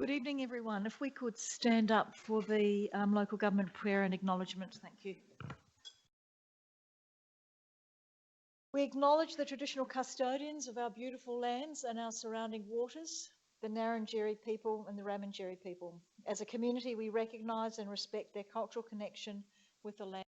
Good evening, everyone. If we could stand up for the local government prayer and acknowledgement, thank you. We acknowledge the traditional custodians of our beautiful lands and our surrounding waters, the Ngarrindjeri people and the Ramangeri people. As a community, we recognise and respect their cultural connection with the land.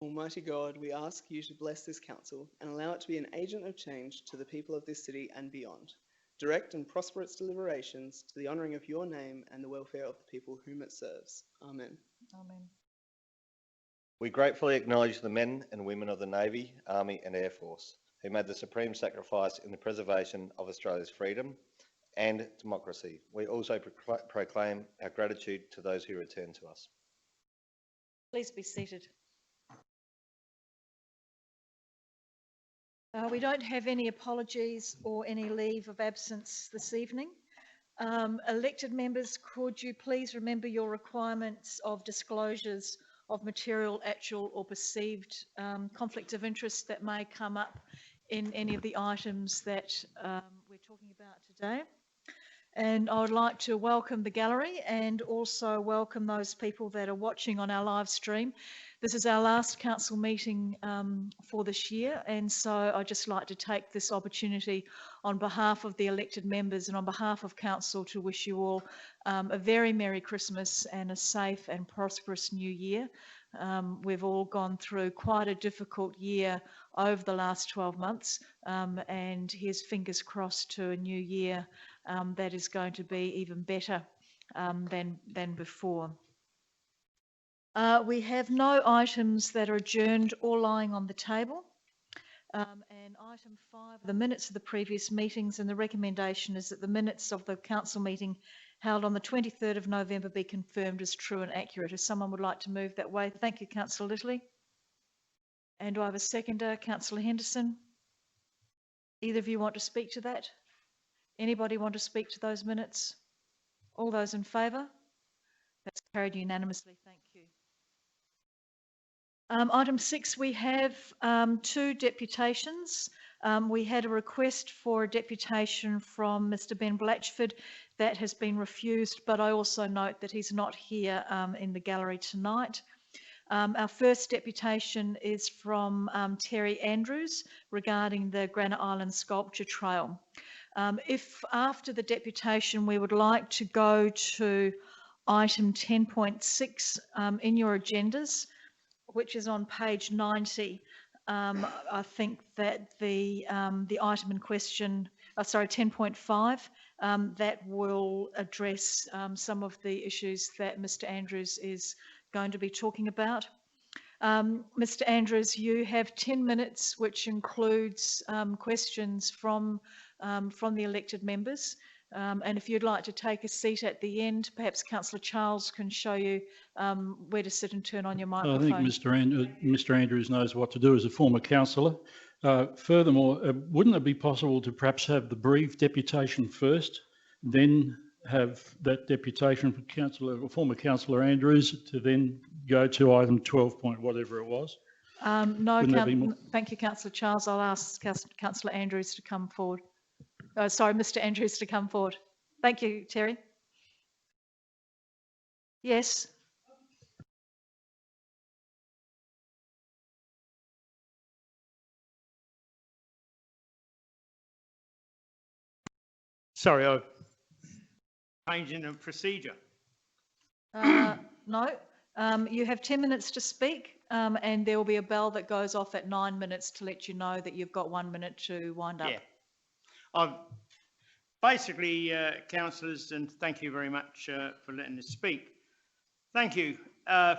Almighty God, we ask you to bless this council and allow it to be an agent of change to the people of this city and beyond. Direct and prosper its deliberations to the honouring of your name and the welfare of the people whom it serves. Amen. Amen. We gratefully acknowledge the men and women of the Navy, Army and Air Force who made the supreme sacrifice in the preservation of Australia's freedom and democracy. We also proclaim our gratitude to those who return to us. Please be seated. We don't have any apologies or any leave of absence this evening. Elected members, could you please remember your requirements of disclosures of material, actual or perceived conflict of interest that may come up in any of the items that we're talking about today. And I would like to welcome the gallery and also welcome those people that are watching on our live stream. This is our last council meeting for this year, and so I'd just like to take this opportunity on behalf of the elected members and on behalf of council to wish you all a very Merry Christmas and a safe and prosperous new year. We've all gone through quite a difficult year over the last 12 months, and here's fingers crossed to a new year that is going to be even better than before. We have no items that are adjourned or lying on the table. And item 5, the minutes of the previous meetings, and the recommendation is that the minutes of the council meeting held on the 23rd of November be confirmed as true and accurate. If someone would like to move that way. Thank you, Councillor Littley. And do I have a seconder? Councillor Henderson. Either of you want to speak to that? Anybody want to speak to those minutes? All those in favour? That's carried unanimously. Thank you. Item 6, we have 2 deputations. We had a request for a deputation from Mr. Ben Blatchford that has been refused, but I also note that he's not here in the gallery tonight. Our first deputation is from Terry Andrews regarding the Granite Island Sculpture Trail. If after the deputation we would like to go to item 10.6 in your agendas, which is on page 90, I think that the item in question, 10.5, that will address some of the issues that Mr. Andrews is going to be talking about. Mr. Andrews, you have 10 minutes, which includes questions from the elected members. And if you'd like to take a seat at the end, perhaps Councillor Charles can show you where to sit and turn on your microphone. I think Mr. Andrews knows what to do as a former councillor. Furthermore, wouldn't it be possible to perhaps have the brief deputation first, then have that deputation from former councillor Andrews to then go to item 12 point whatever it was? No, thank you, Councillor Charles. I'll ask Councillor Andrews to come forward. Mr. Andrews to come forward. Thank you, Terry. Yes. Sorry, I'm changing the procedure. No, you have 10 minutes to speak, and there will be a bell that goes off at 9 minutes to let you know that you've got 1 minute to wind up. Yeah. Basically, councillors, and thank you very much for letting us speak. Thank you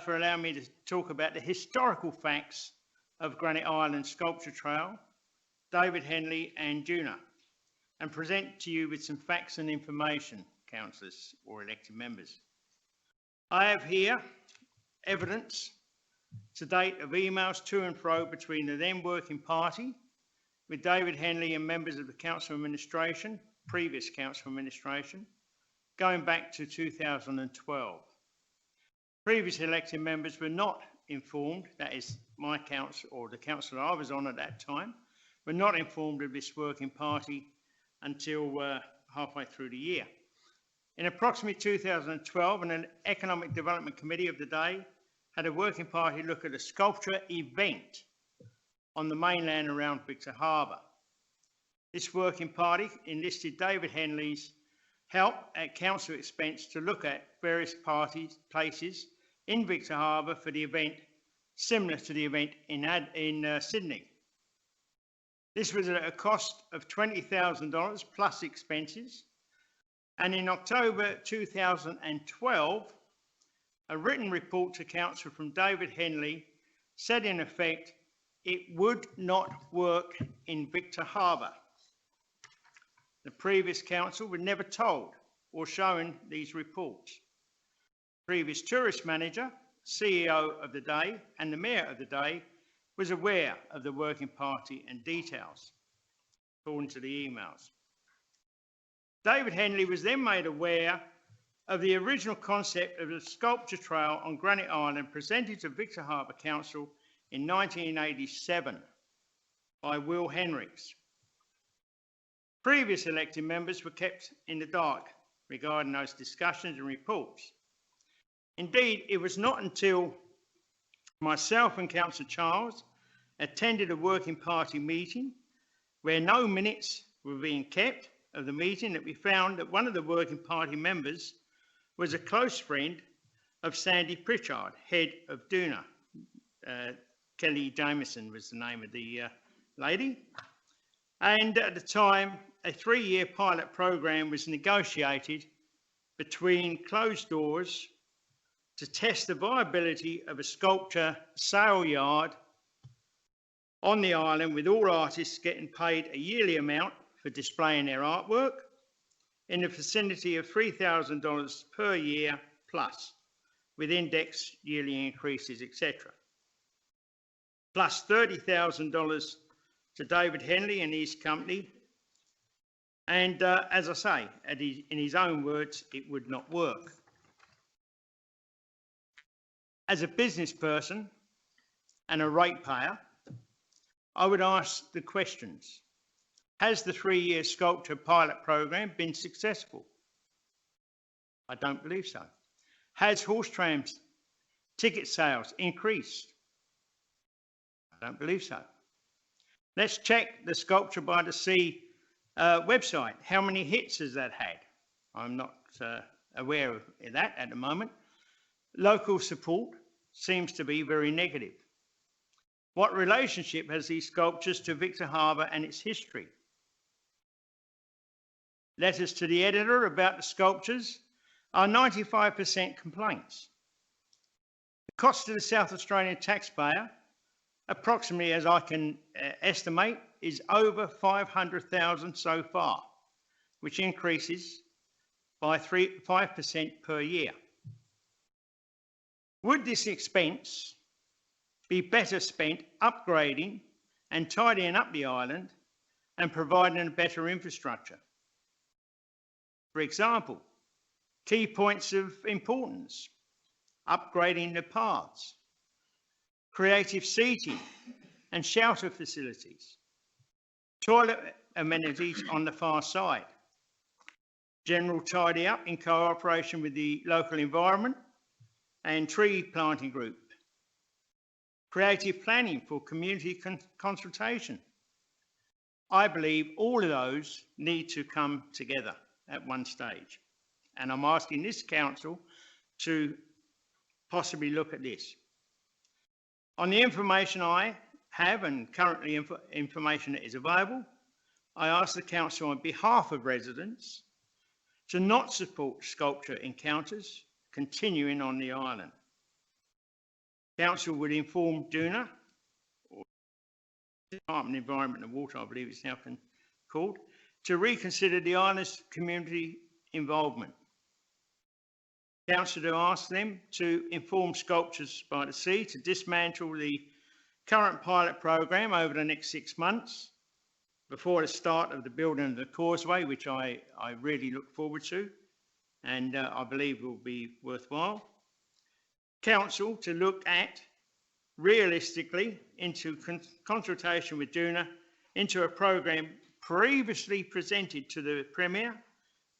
for allowing me to talk about the historical facts of Granite Island Sculpture Trail, David Henley and Juna, and present to you with some facts and information, councillors or elected members. I have here evidence to date of emails to and fro between the then working party with David Henley and members of the council administration, previous council administration, going back to 2012. Previous elected members were not informed, that is my council or the council I was on at that time, were not informed of this working party until halfway through the year. In approximately 2012, an Economic Development Committee of the day had a working party look at a sculpture event on the mainland around Victor Harbor. This working party enlisted David Henley's help at council expense to look at various places in Victor Harbor for the event, similar to the event in Sydney. This was at a cost of $20,000 plus expenses. And in October 2012, a written report to council from David Henley said in effect, it would not work in Victor Harbor. The previous council were never told or shown these reports. Previous tourist manager, CEO of the day and the mayor of the day was aware of the working party and details, according to the emails. David Henley was then made aware of the original concept of the sculpture trail on Granite Island presented to Victor Harbor Council in 1987 by Will Henricks. Previous elected members were kept in the dark regarding those discussions and reports. Indeed, it was not until myself and Councillor Charles attended a working party meeting where no minutes were being kept of the meeting that we found that one of the working party members was a close friend of Sandy Pritchard, head of Duna. Kelly Jameson was the name of the lady. And at the time, a 3-year pilot program was negotiated between closed doors to test the viability of a sculpture sale yard on the island, with all artists getting paid a yearly amount for displaying their artwork in the vicinity of $3,000 per year plus, with index yearly increases, etc. Plus $30,000 to David Henley and his company. And as I say, in his own words, it would not work. As a business person and a ratepayer, I would ask the questions. Has the 3-year sculpture pilot program been successful? I don't believe so. Has horse trams ticket sales increased? I don't believe so. Let's check the Sculpture by the Sea website. How many hits has that had? I'm not aware of that at the moment. Local support seems to be very negative. What relationship has these sculptures to Victor Harbor and its history? Letters to the editor about the sculptures are 95% complaints. The cost to the South Australian taxpayer, approximately as I can estimate, is over $500,000 so far, which increases by 5% per year. Would this expense be better spent upgrading and tidying up the island and providing a better infrastructure? For example, key points of importance, upgrading the paths, creative seating and shelter facilities, toilet amenities on the far side, general tidy up in cooperation with the local environment and tree planting group, creative planning for community consultation. I believe all of those need to come together at one stage. And I'm asking this council to possibly look at this. On the information I have and currently information that is available, I ask the council on behalf of residents to not support sculpture encounters continuing on the island. Council would inform DUNA, or Department of Environment and Water, I believe it's now called, to reconsider the island's community involvement. Council to ask them to inform Sculptures by the Sea to dismantle the current pilot program over the next 6 months before the start of the building of the causeway, which I really look forward to and I believe will be worthwhile. Council to look at realistically into consultation with DUNA into a program previously presented to the Premier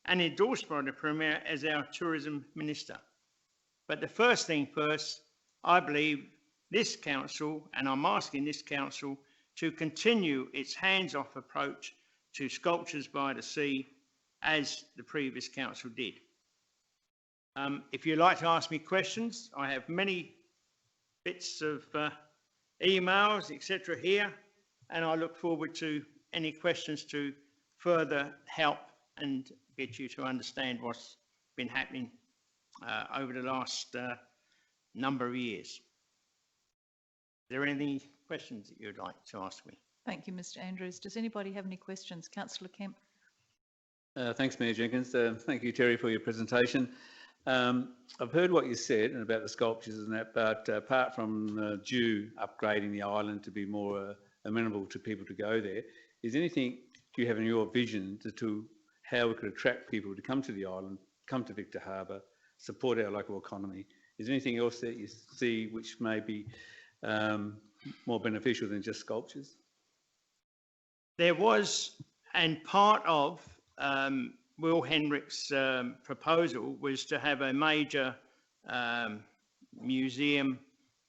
and endorsed by the Premier as our Tourism Minister. But the first thing first, I believe this council, and I'm asking this council, to continue its hands-off approach to Sculptures by the Sea as the previous council did. If you'd like to ask me questions, I have many bits of emails, etc. here, and I look forward to any questions to further help and get you to understand what's been happening over the last number of years. Is there any questions that you'd like to ask me? Thank you, Mr. Andrews. Does anybody have any questions? Councillor Kemp. Thanks, Mayor Jenkins. Thank you, Terry, for your presentation. I've heard what you said about the sculptures and that, but apart from due upgrading the island to be more amenable to people to go there, is anything, do you have in your vision to how we could attract people to come to the island, come to Victor Harbor, support our local economy? Is there anything else that you see which may be more beneficial than just sculptures? There was, and part of Will Henrich's proposal was to have a major museum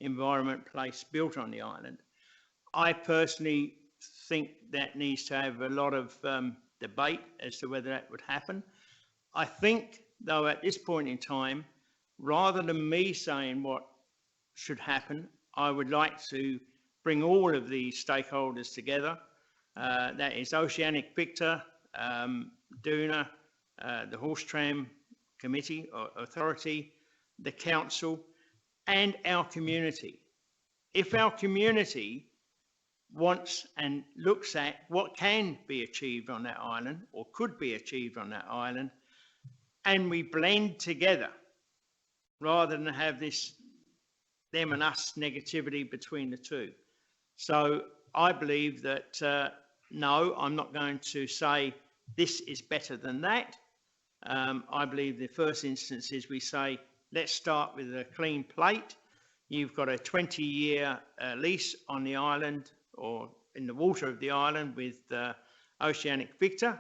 environment place built on the island. I personally think that needs to have a lot of debate as to whether that would happen. I think, though, at this point in time, rather than me saying what should happen, I would like to bring all of the stakeholders together. That is Oceanic Victor, Duna, the Horse Tram Committee or Authority, the Council, and our community. If our community wants and looks at what can be achieved on that island or could be achieved on that island, and we blend together rather than have this them and us negativity between the two. So I believe that no, I'm not going to say this is better than that. I believe the first instance is we say, let's start with a clean plate. You've got a 20-year lease on the island or in the water of the island with Oceanic Victor.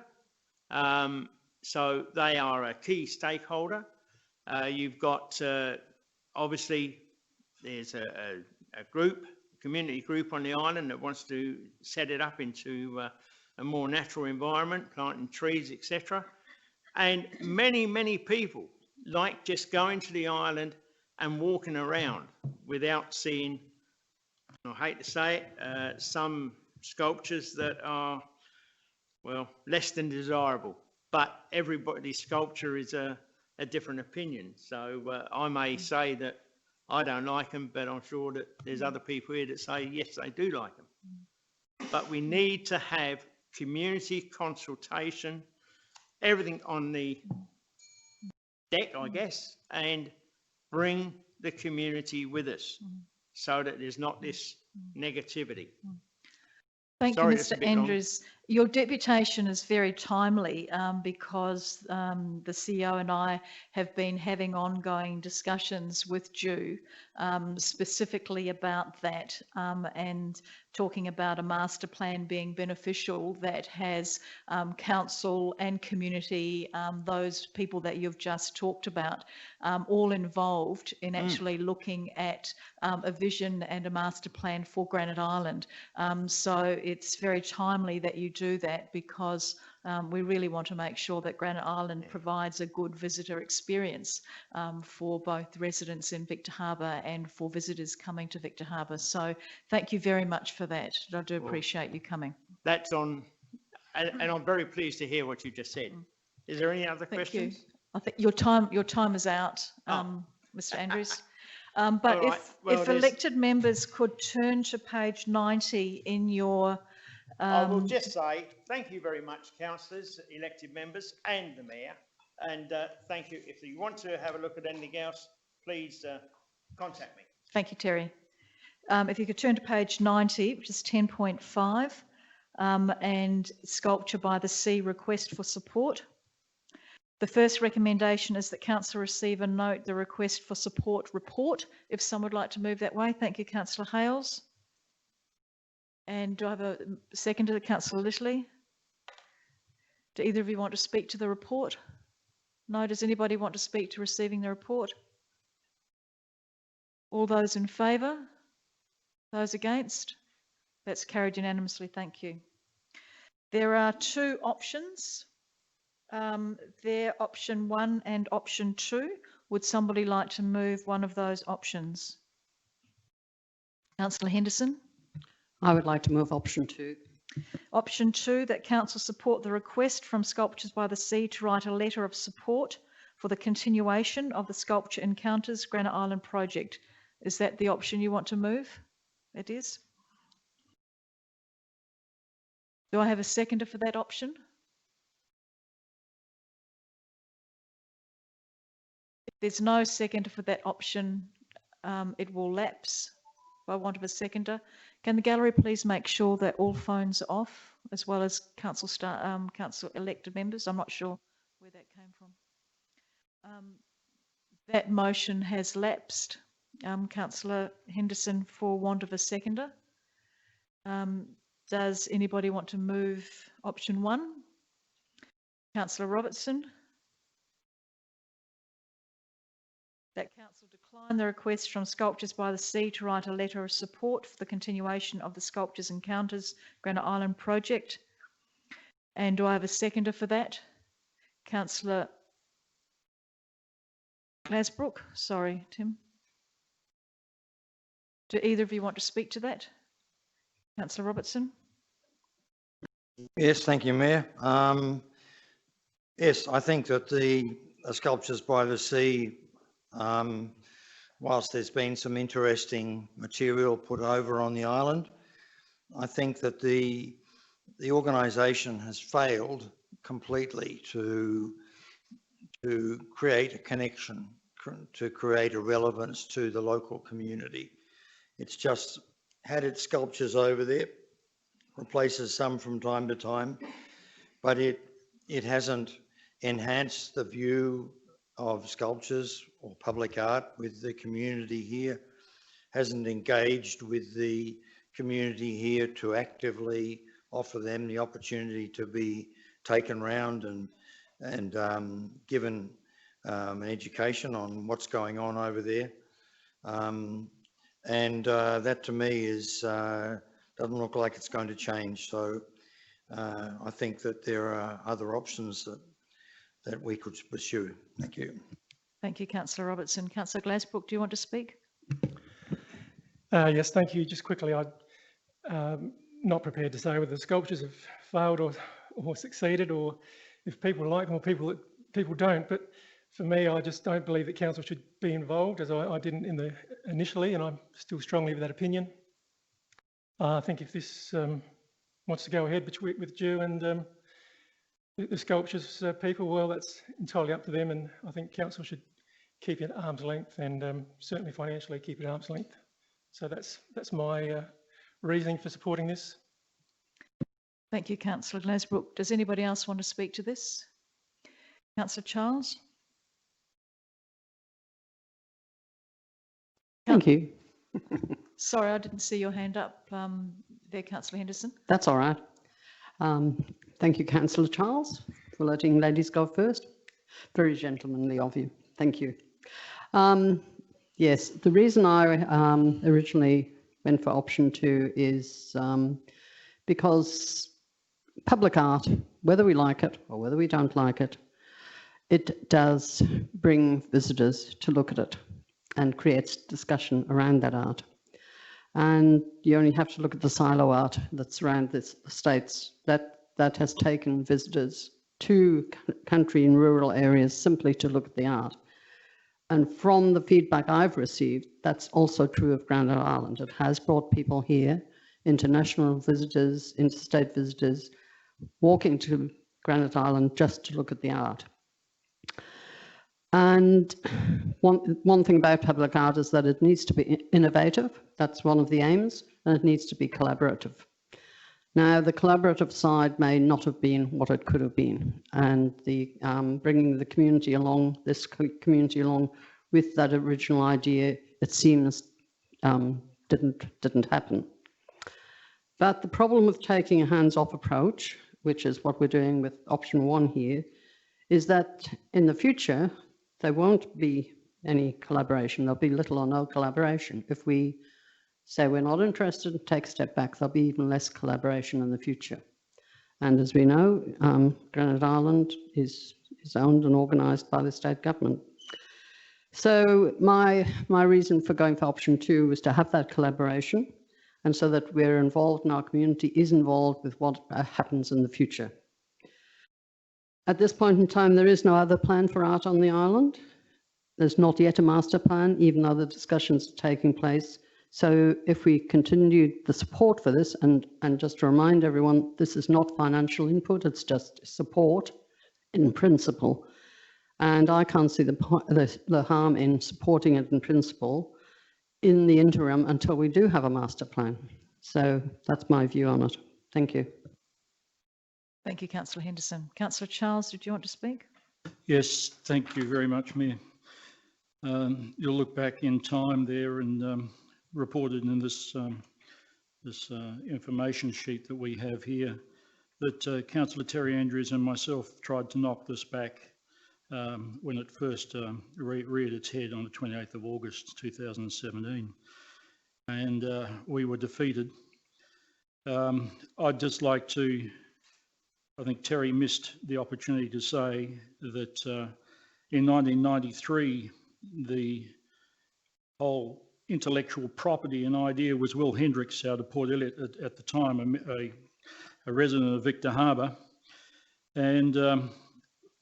So they are a key stakeholder. You've got, obviously, there's a group, community group on the island that wants to set it up into a more natural environment, planting trees, etc. And many, many people like just going to the island and walking around without seeing, I hate to say it, some sculptures that are, well, less than desirable. But everybody's sculpture is a different opinion. So I may say that I don't like them, but I'm sure that there's other people here that say, yes, they do like them. But we need to have community consultation, everything on the deck, I guess, and bring the community with us so that there's not this negativity. Thank Sorry, you, it's a Mr. bit long. Andrews. Your deputation is very timely because the CEO and I have been having ongoing discussions with Jew specifically about that and talking about a master plan being beneficial that has council and community, those people that you've just talked about, all involved in actually looking at a vision and a master plan for Granite Island. So it's very timely that you do that because we really want to make sure that Granite Island provides a good visitor experience for both residents in Victor Harbor and for visitors coming to Victor Harbor. So thank you very much for that. I do appreciate you coming. That's on, and I'm very pleased to hear what you just said. Is there any other Thank questions? you. I think your time is out, Mr. Andrews. But All right. Well, if there's- elected members could turn to page 90 in your I will just say thank you very much, councillors, elected members and the mayor. And thank you. If you want to have a look at anything else, please contact me. Thank you, Terry. If you could turn to page 90, which is 10.5, and Sculpture by the Sea request for support. The first recommendation is that council receive and note the request for support report. If someone would like to move that way, thank you, Councillor Hales. And do I have a second to Councillor Littley? Do either of you want to speak to the report? No. Does anybody want to speak to receiving the report? All those in favour? Those against? That's carried unanimously. Thank you. There are two options. They're option 1 and option 2. Would somebody like to move one of those options? Councillor Henderson. I would like to move option 2. Option 2, that council support the request from Sculptures by the Sea to write a letter of support for the continuation of the Sculpture Encounters Granite Island project. Is that the option you want to move? It is. Do I have a seconder for that option? If there's no seconder for that option, it will lapse by want of a seconder. Can the gallery please make sure that all phones are off, as well as council elected members? I'm not sure where that came from. That motion has lapsed. Councillor Henderson, for want of a seconder. Does anybody want to move option 1? Councillor Robertson. That council decline the request from Sculptures by the Sea to write a letter of support for the continuation of the Sculptures Encounters Granite Island project. And do I have a seconder for that? Councillor Glasbrook. Sorry, Tim. Do either of you want to speak to that? Councillor Robertson. Yes, thank you, Mayor. Yes, I think that the Sculptures by the Sea, whilst there's been some interesting material put over on the island, I think that the organisation has failed completely to create a connection, to create a relevance to the local community. It's just had its sculptures over there, replaces some from time to time, but it hasn't enhanced the view of sculptures or public art with the community here, hasn't engaged with the community here to actively offer them the opportunity to be taken round and given an education on what's going on over there. That to me doesn't look like it's going to change. So I think that there are other options that we could pursue. Thank you. Thank you, Councillor Robertson. Councillor Glasbrook, do you want to speak? Yes, thank you. Just quickly, I'm not prepared to say whether the sculptures have failed or succeeded, or if people like them or people don't. But for me, I just don't believe that council should be involved, as I didn't initially, and I'm still strongly of that opinion. I think if this wants to go ahead with Jew and the sculptures people, well, that's entirely up to them, and I think council should keep it at arm's length and certainly financially keep it at arm's length. So that's my reasoning for supporting this. Thank you, Councillor Glasbrook. Does anybody else want to speak to this? Councillor Charles? Thank you. Sorry, I didn't see your hand up there, Councillor Henderson. That's all right. Thank you, Councillor Charles, for letting ladies go first. Very gentlemanly of you. Thank you. Yes, the reason I originally went for option 2 is because public art, whether we like it or whether we don't like it, it does bring visitors to look at it and creates discussion around that art. And you only have to look at the silo art that's around the states that has taken visitors to country and rural areas simply to look at the art. And from the feedback I've received, that's also true of Granite Island. It has brought people here, international visitors, interstate visitors, walking to Granite Island just to look at the art. And one thing about public art is that it needs to be innovative. That's one of the aims, and it needs to be collaborative. Now, the collaborative side may not have been what it could have been, and the bringing the community along, this community along with that original idea, it seems didn't happen. But the problem with taking a hands-off approach which is what we're doing with option 1 here, is that in the future, there won't be any collaboration. There'll be little or no collaboration. If we say we're not interested, take a step back, there'll be even less collaboration in the future. And as we know, Granite Island is owned and organised by the state government. So my reason for going for option 2 was to have that collaboration, and so that we're involved and our community is involved with what happens in the future. At this point in time, there is no other plan for art on the island. There's not yet a master plan, even though the discussions are taking place. So if we continue the support for this, and just to remind everyone, this is not financial input, it's just support in principle. And I can't see the harm in supporting it in principle in the interim until we do have a master plan. So that's my view on it. Thank you. Thank you, Councillor Henderson. Councillor Charles, did you want to speak? Yes, thank you very much, Mayor. You'll look back in time there and reported in this information sheet that we have here that Councillor Terry Andrews and myself tried to knock this back when it first reared its head on the 28th of August 2017, and we were defeated. I'd just like to, I think Terry missed the opportunity to say that in 1993 the whole intellectual property and idea was Will Hendricks out of Port Elliot, at the time a resident of Victor Harbour, and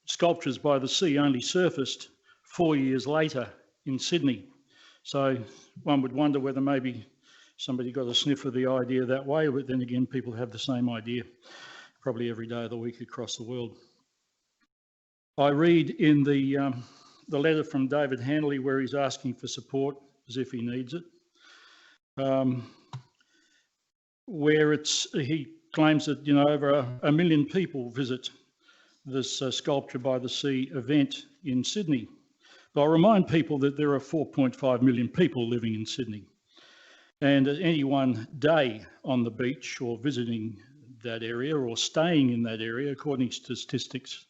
Sculptures by the Sea only surfaced 4 years later in Sydney. So one would wonder whether maybe somebody got a sniff of the idea that way, but then again, people have the same idea probably every day of the week across the world. I read in the letter from David Handley where he's asking for support as if he needs it, where he claims that, you know, over a million people visit this Sculpture by the Sea event in Sydney. But I'll remind people that there are 4.5 million people living in Sydney, and at any one day on the beach or visiting that area or staying in that area, according to statistics,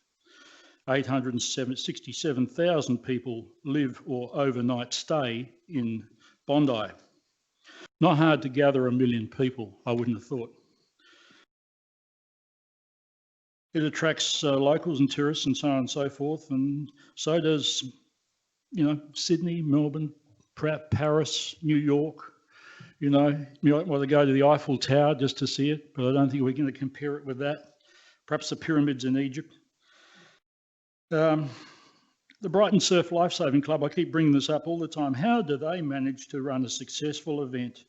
867,000 people live or overnight stay in Bondi. Not hard to gather a million people, I wouldn't have thought. It attracts locals and tourists and so on and so forth, and so does, you know, Sydney, Melbourne, Paris, New York. You know, you might want to go to the Eiffel Tower just to see it, but I don't think we're going to compare it with that. Perhaps the pyramids in Egypt. The Brighton Surf Lifesaving Club, I keep bringing this up all the time. How do they manage to run a successful event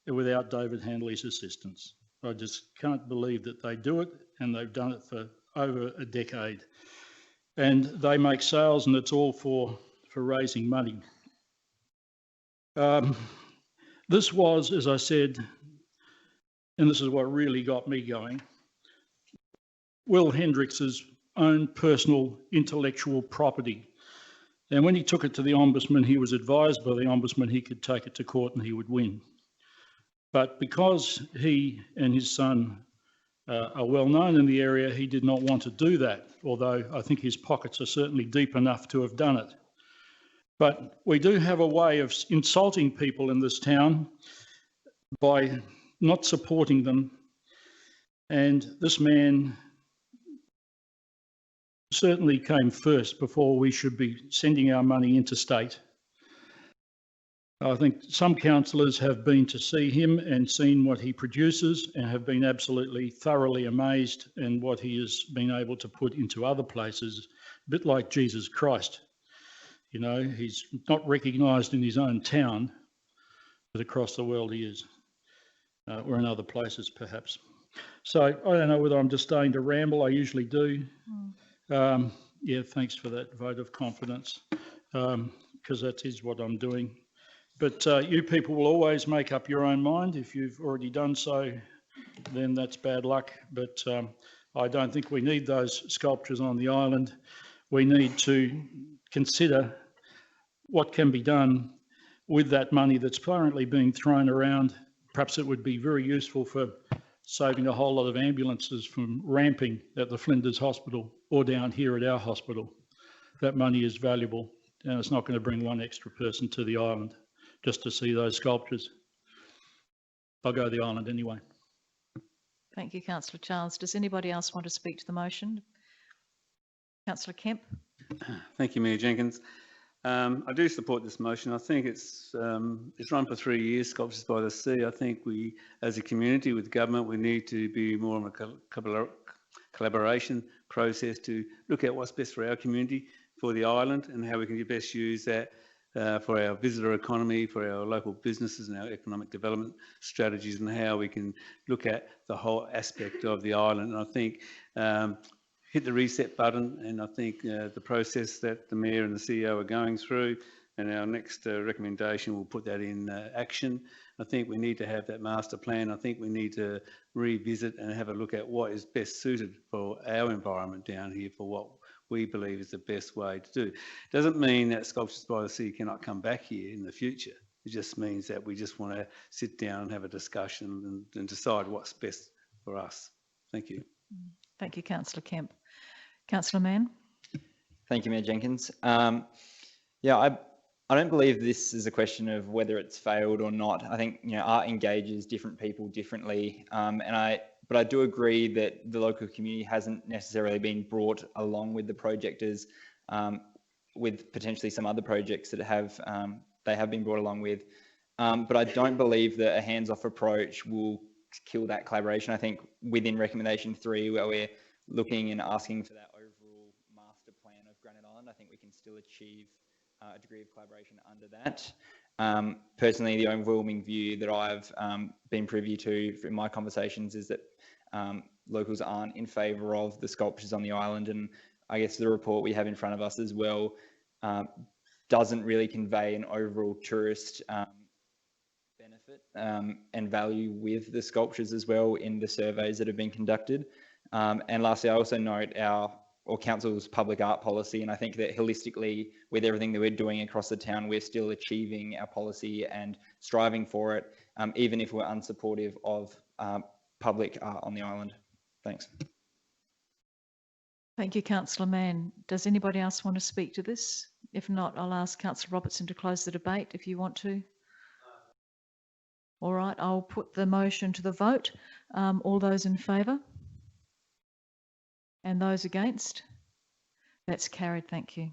without David Handley's assistance? I just can't believe that they do it, and they've done it for over a decade. And they make sales, and it's all for raising money. This was, as I said, and this is what really got me going, Will Hendricks's own personal intellectual property. And when he took it to the Ombudsman, he was advised by the Ombudsman he could take it to court and he would win. But because he and his son are well known in the area, he did not want to do that, although I think his pockets are certainly deep enough to have done it. But we do have a way of insulting people in this town by not supporting them. And this man certainly came first before we should be sending our money interstate. I think some councillors have been to see him and seen what he produces and have been absolutely thoroughly amazed in what he has been able to put into other places, a bit like Jesus Christ. You know, he's not recognised in his own town, but across the world he is, or in other places perhaps. So I don't know whether I'm just starting to ramble, I usually do. Yeah, thanks for that vote of confidence, because that is what I'm doing. But you people will always make up your own mind. If you've already done so, then that's bad luck. But I don't think we need those sculptures on the island. We need to consider what can be done with that money that's currently being thrown around. Perhaps it would be very useful for saving a whole lot of ambulances from ramping at the Flinders Hospital or down here at our hospital. That money is valuable, and it's not going to bring one extra person to the island just to see those sculptures. I'll go to the island anyway. Thank you, Councillor Charles. Does anybody else want to speak to the motion? Councillor Kemp. Thank you, Mayor Jenkins. I do support this motion. I think it's run for 3 years, Sculptures by the Sea. I think we, as a community with government, we need to be more of a collaboration process to look at what's best for our community, for the island, and how we can best use that for our visitor economy, for our local businesses and our economic development strategies, and how we can look at the whole aspect of the island. And I think hit the reset button, and I think the process that the Mayor and the CEO are going through, and our next recommendation will put that in action. I think we need to have that master plan. I think we need to revisit and have a look at what is best suited for our environment down here, for what we believe is the best way to do. Doesn't mean that Sculptures by the Sea cannot come back here in the future. It just means that we just want to sit down and have a discussion and decide what's best for us. Thank you. Thank you, Councillor Kemp. Councillor Mann. Thank you, Mayor Jenkins. Yeah, I don't believe this is a question of whether it's failed or not. I think, you know, art engages different people differently, but I do agree that the local community hasn't necessarily been brought along with the project as with potentially some other projects that they have been brought along with. But I don't believe that a hands-off approach will kill that collaboration. I think within recommendation 3, where we're looking and asking for that overall master plan of Granite Island, I think we can still achieve a degree of collaboration under that. Personally, the overwhelming view that I've been privy to in my conversations is that locals aren't in favour of the sculptures on the island, and I guess the report we have in front of us as well doesn't really convey an overall tourist benefit and value with the sculptures as well in the surveys that have been conducted. And lastly, I also note our Council's public art policy, and I think that holistically, with everything that we're doing across the town, we're still achieving our policy and striving for it, even if we're unsupportive of public art on the island. Thanks. Thank you, Councillor Mann. Does anybody else want to speak to this? If not, I'll ask Councillor Robertson to close the debate if you want to. All right, I'll put the motion to the vote. All those in favour? And those against? That's carried, thank you.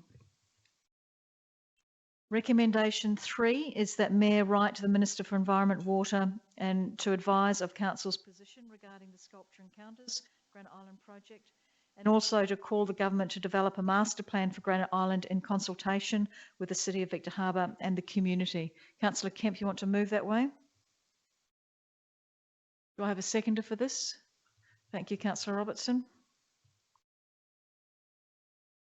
Recommendation 3 is that Mayor write to the Minister for Environment, Water and to advise of Council's position regarding the Sculpture Encounters Granite Island project, and also to call the government to develop a master plan for Granite Island in consultation with the City of Victor Harbor and the community. Councillor Kemp, you want to move that way? Do I have a seconder for this? Thank you, Councillor Robertson.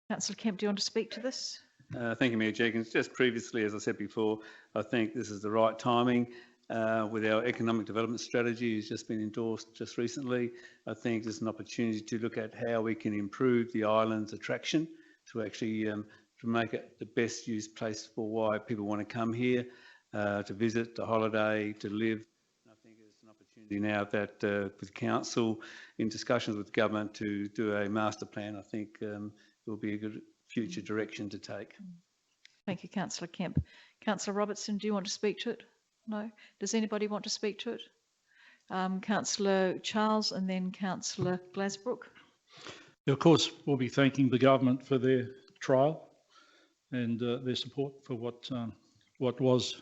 Councillor Kemp, do you want to speak to this? Thank you, Mayor Jenkins. Just previously, as I said before, I think this is the right timing with our economic development strategy has just been endorsed just recently. I think there's an opportunity to look at how we can improve the island's attraction to actually to make it the best used place for why people want to come here, to visit, to holiday, to live. And I think there's an opportunity now that with Council in discussions with government to do a master plan. I think will be a good future direction to take. Thank you, Councillor Kemp. Councillor Robertson, do you want to speak to it? No? Does anybody want to speak to it? Councillor Charles and then Councillor Glasbrook. Of course, we'll be thanking the government for their trial and their support for what was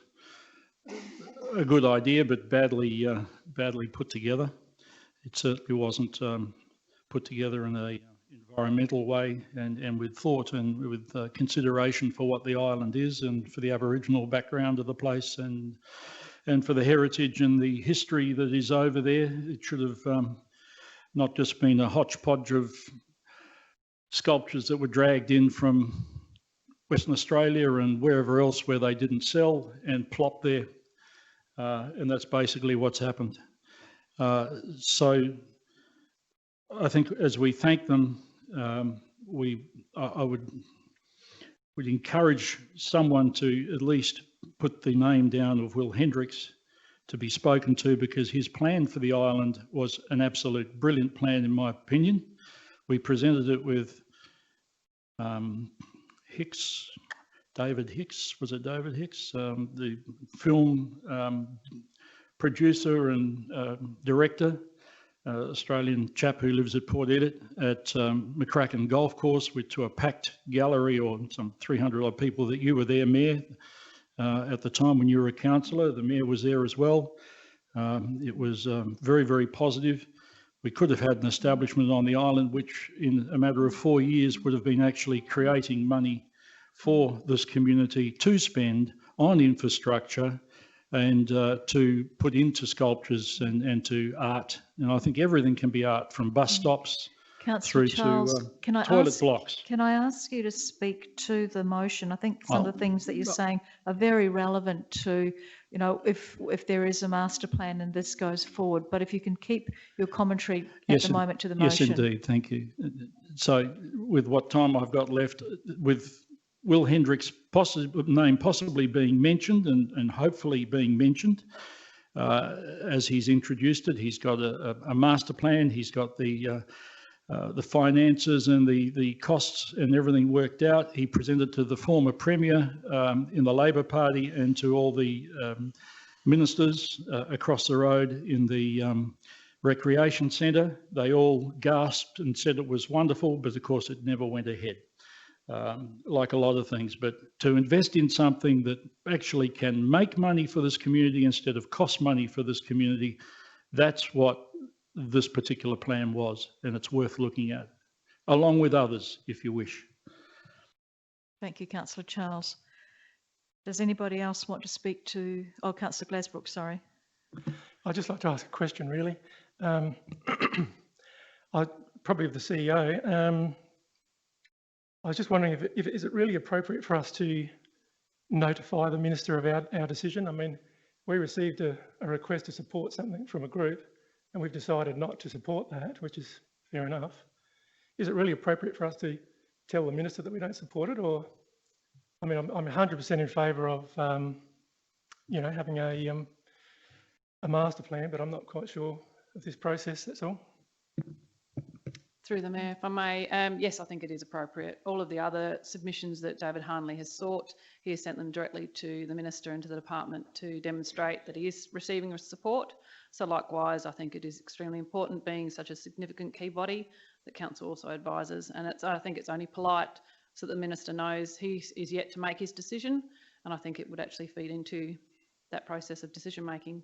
a good idea, but badly put together. It certainly wasn't put together in a environmental way and with thought and with consideration for what the island is and for the Aboriginal background of the place and for the heritage and the history that is over there. It should have not just been a hodgepodge of sculptures that were dragged in from Western Australia and wherever else where they didn't sell and plopped there. And that's basically what's happened. So I think as we thank them, I would encourage someone to at least put the name down of Will Hendricks to be spoken to, because his plan for the island was an absolute brilliant plan, in my opinion. We presented it with Hicks, David Hicks, was it David Hicks? The film producer and director, Australian chap who lives at Port Edit, at McCracken Golf Course, to a packed gallery, or some 300 odd people. That you were there, Mayor, at the time when you were a councillor. The Mayor was there as well. It was very, very positive. We could have had an establishment on the island which in a matter of 4 years would have been actually creating money for this community to spend on infrastructure and to put into sculptures and to art. And I think everything can be art, from bus stops Councillor through Charles, to toilet blocks. Can I ask you to speak to the motion? I think some of the things that you're saying are very relevant to, you know, if there is a master plan and this goes forward, but if you can keep your commentary at the moment to the motion. Yes, indeed, thank you. So with what time I've got left, with Will Hendricks' name possibly being mentioned and hopefully being mentioned as he's introduced it, he's got a master plan, he's got the finances and the costs and everything worked out. He presented to the former Premier in the Labor Party and to all the ministers across the road in the recreation centre. They all gasped and said it was wonderful, but of course it never went ahead, like a lot of things. But to invest in something that actually can make money for this community instead of cost money for this community, that's what this particular plan was, and it's worth looking at, along with others, if you wish. Thank you, Councillor Charles. Does anybody else want to speak to, Councillor Glasbrook, sorry. I'd just like to ask a question, really. Probably of the CEO. I was just wondering if is it really appropriate for us to notify the Minister of our decision? I mean, we received a request to support something from a group, and we've decided not to support that, which is fair enough. Is it really appropriate for us to tell the Minister that we don't support it? Or, I mean, I'm 100% in favour of, you know, having a master plan, but I'm not quite sure of this process, that's all. Through the Mayor, if I may, yes, I think it is appropriate. All of the other submissions that David Harnley has sought, he has sent them directly to the Minister and to the Department to demonstrate that he is receiving support. So likewise, I think it is extremely important, being such a significant key body, that Council also advises. And I think it's only polite so that the Minister knows he is yet to make his decision. And I think it would actually feed into that process of decision making.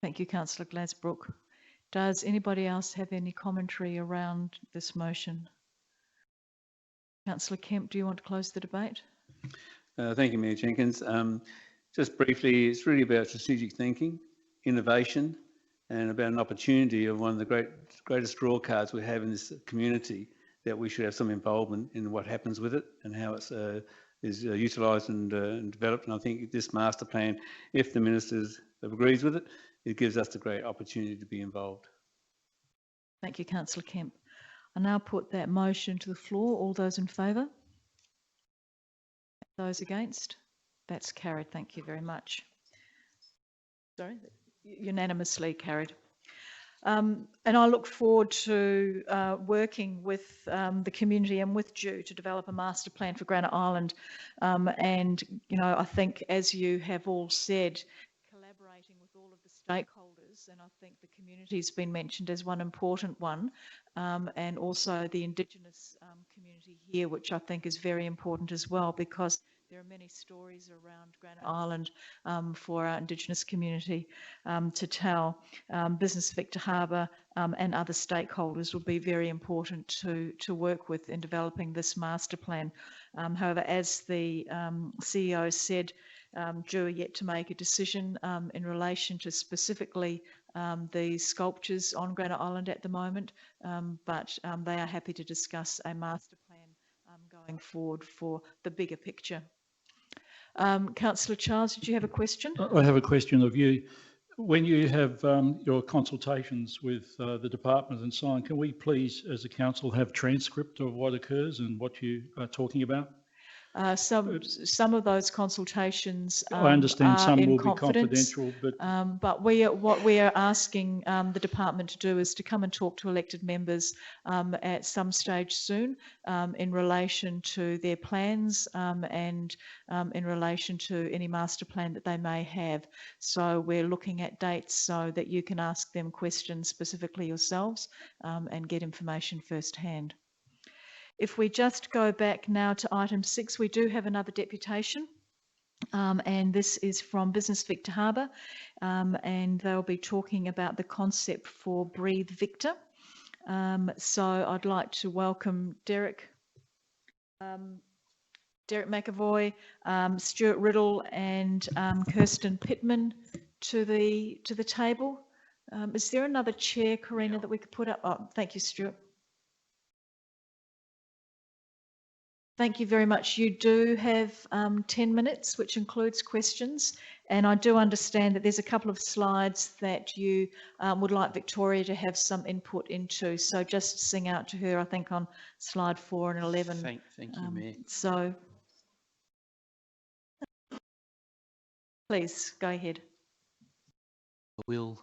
Thank you, Councillor Glasbrook. Does anybody else have any commentary around this motion? Councillor Kemp, do you want to close the debate? Thank you, Mayor Jenkins. Just briefly, it's really about strategic thinking, innovation, and about an opportunity of one of the greatest draw cards we have in this community, that we should have some involvement in what happens with it and how it's is utilised and developed. And I think this master plan, if the Minister agrees with it, it gives us the great opportunity to be involved. Thank you, Councillor Kemp. I now put that motion to the floor. All those in favour? Those against? That's carried. Thank you very much. Sorry, unanimously carried. And I look forward to working with the community and with Ju to develop a master plan for Granite Island. And, you know, I think, as you have all said, collaborating with all of the stakeholders, and I think the community's been mentioned as one important one, and also the Indigenous community here, which I think is very important as well, because there are many stories around Granite Island for our Indigenous community to tell. Business Victor Harbour and other stakeholders will be very important to work with in developing this master plan. However, as the CEO said, Ju are yet to make a decision in relation to specifically the sculptures on Granite Island at the moment, but they are happy to discuss a master plan going forward for the bigger picture. Councillor Charles, did you have a question? I have a question of you. When you have your consultations with the department and so on, can we please, as a council, have transcript of what occurs and what you are talking about? Some of those consultations I understand are some in will be confidence. confidential, but But what we are asking the department to do is to come and talk to elected members at some stage soon in relation to their plans and in relation to any master plan that they may have. So we're looking at dates so that you can ask them questions specifically yourselves and get information firsthand. If we just go back now to item 6, we do have another deputation. And this is from Business Victor Harbour, and they'll be talking about the concept for Breathe Victor. So I'd like to welcome Derek McAvoy, Stuart Riddle, and Kirsten Pittman to the table. Is there another chair, Karina, that we could put up? Oh, thank you, Stuart. Thank you very much. You do have 10 minutes, which includes questions. And I do understand that there's a couple of slides that you would like Victoria to have some input into. So just sing out to her, I think, on slide 4 and 11. Thank you, Mayor. So please go ahead. We'll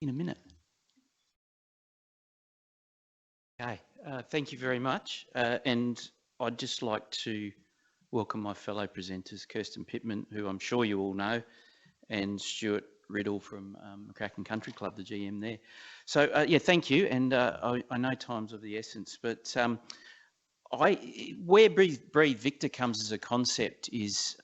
in a minute. Okay, thank you very much. And I'd just like to welcome my fellow presenters, Kirsten Pittman, who I'm sure you all know, and Stuart Riddle from McCracken Country Club, the GM there. So yeah, thank you. And I know time's of the essence, but where Breathe Victor comes as a concept is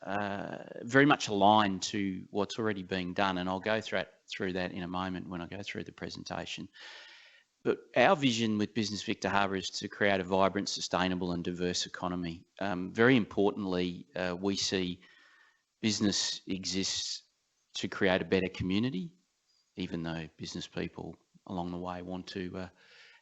very much aligned to what's already being done. And I'll go through that in a moment when I go through the presentation. But our vision with Business Victor Harbour is to create a vibrant, sustainable and diverse economy. Very importantly, we see business exists to create a better community, even though business people along the way want to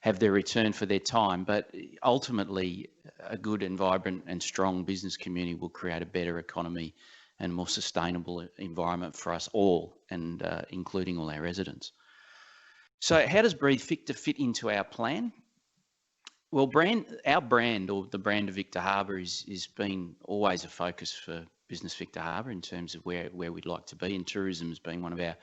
have their return for their time. But ultimately, a good and vibrant and strong business community will create a better economy and more sustainable environment for us all, and including all our residents. So how does Breathe Victor fit into our plan? Well, our brand, or the brand of Victor Harbour, is been always a focus for Business Victor Harbour in terms of where we'd like to be, and tourism as being one of our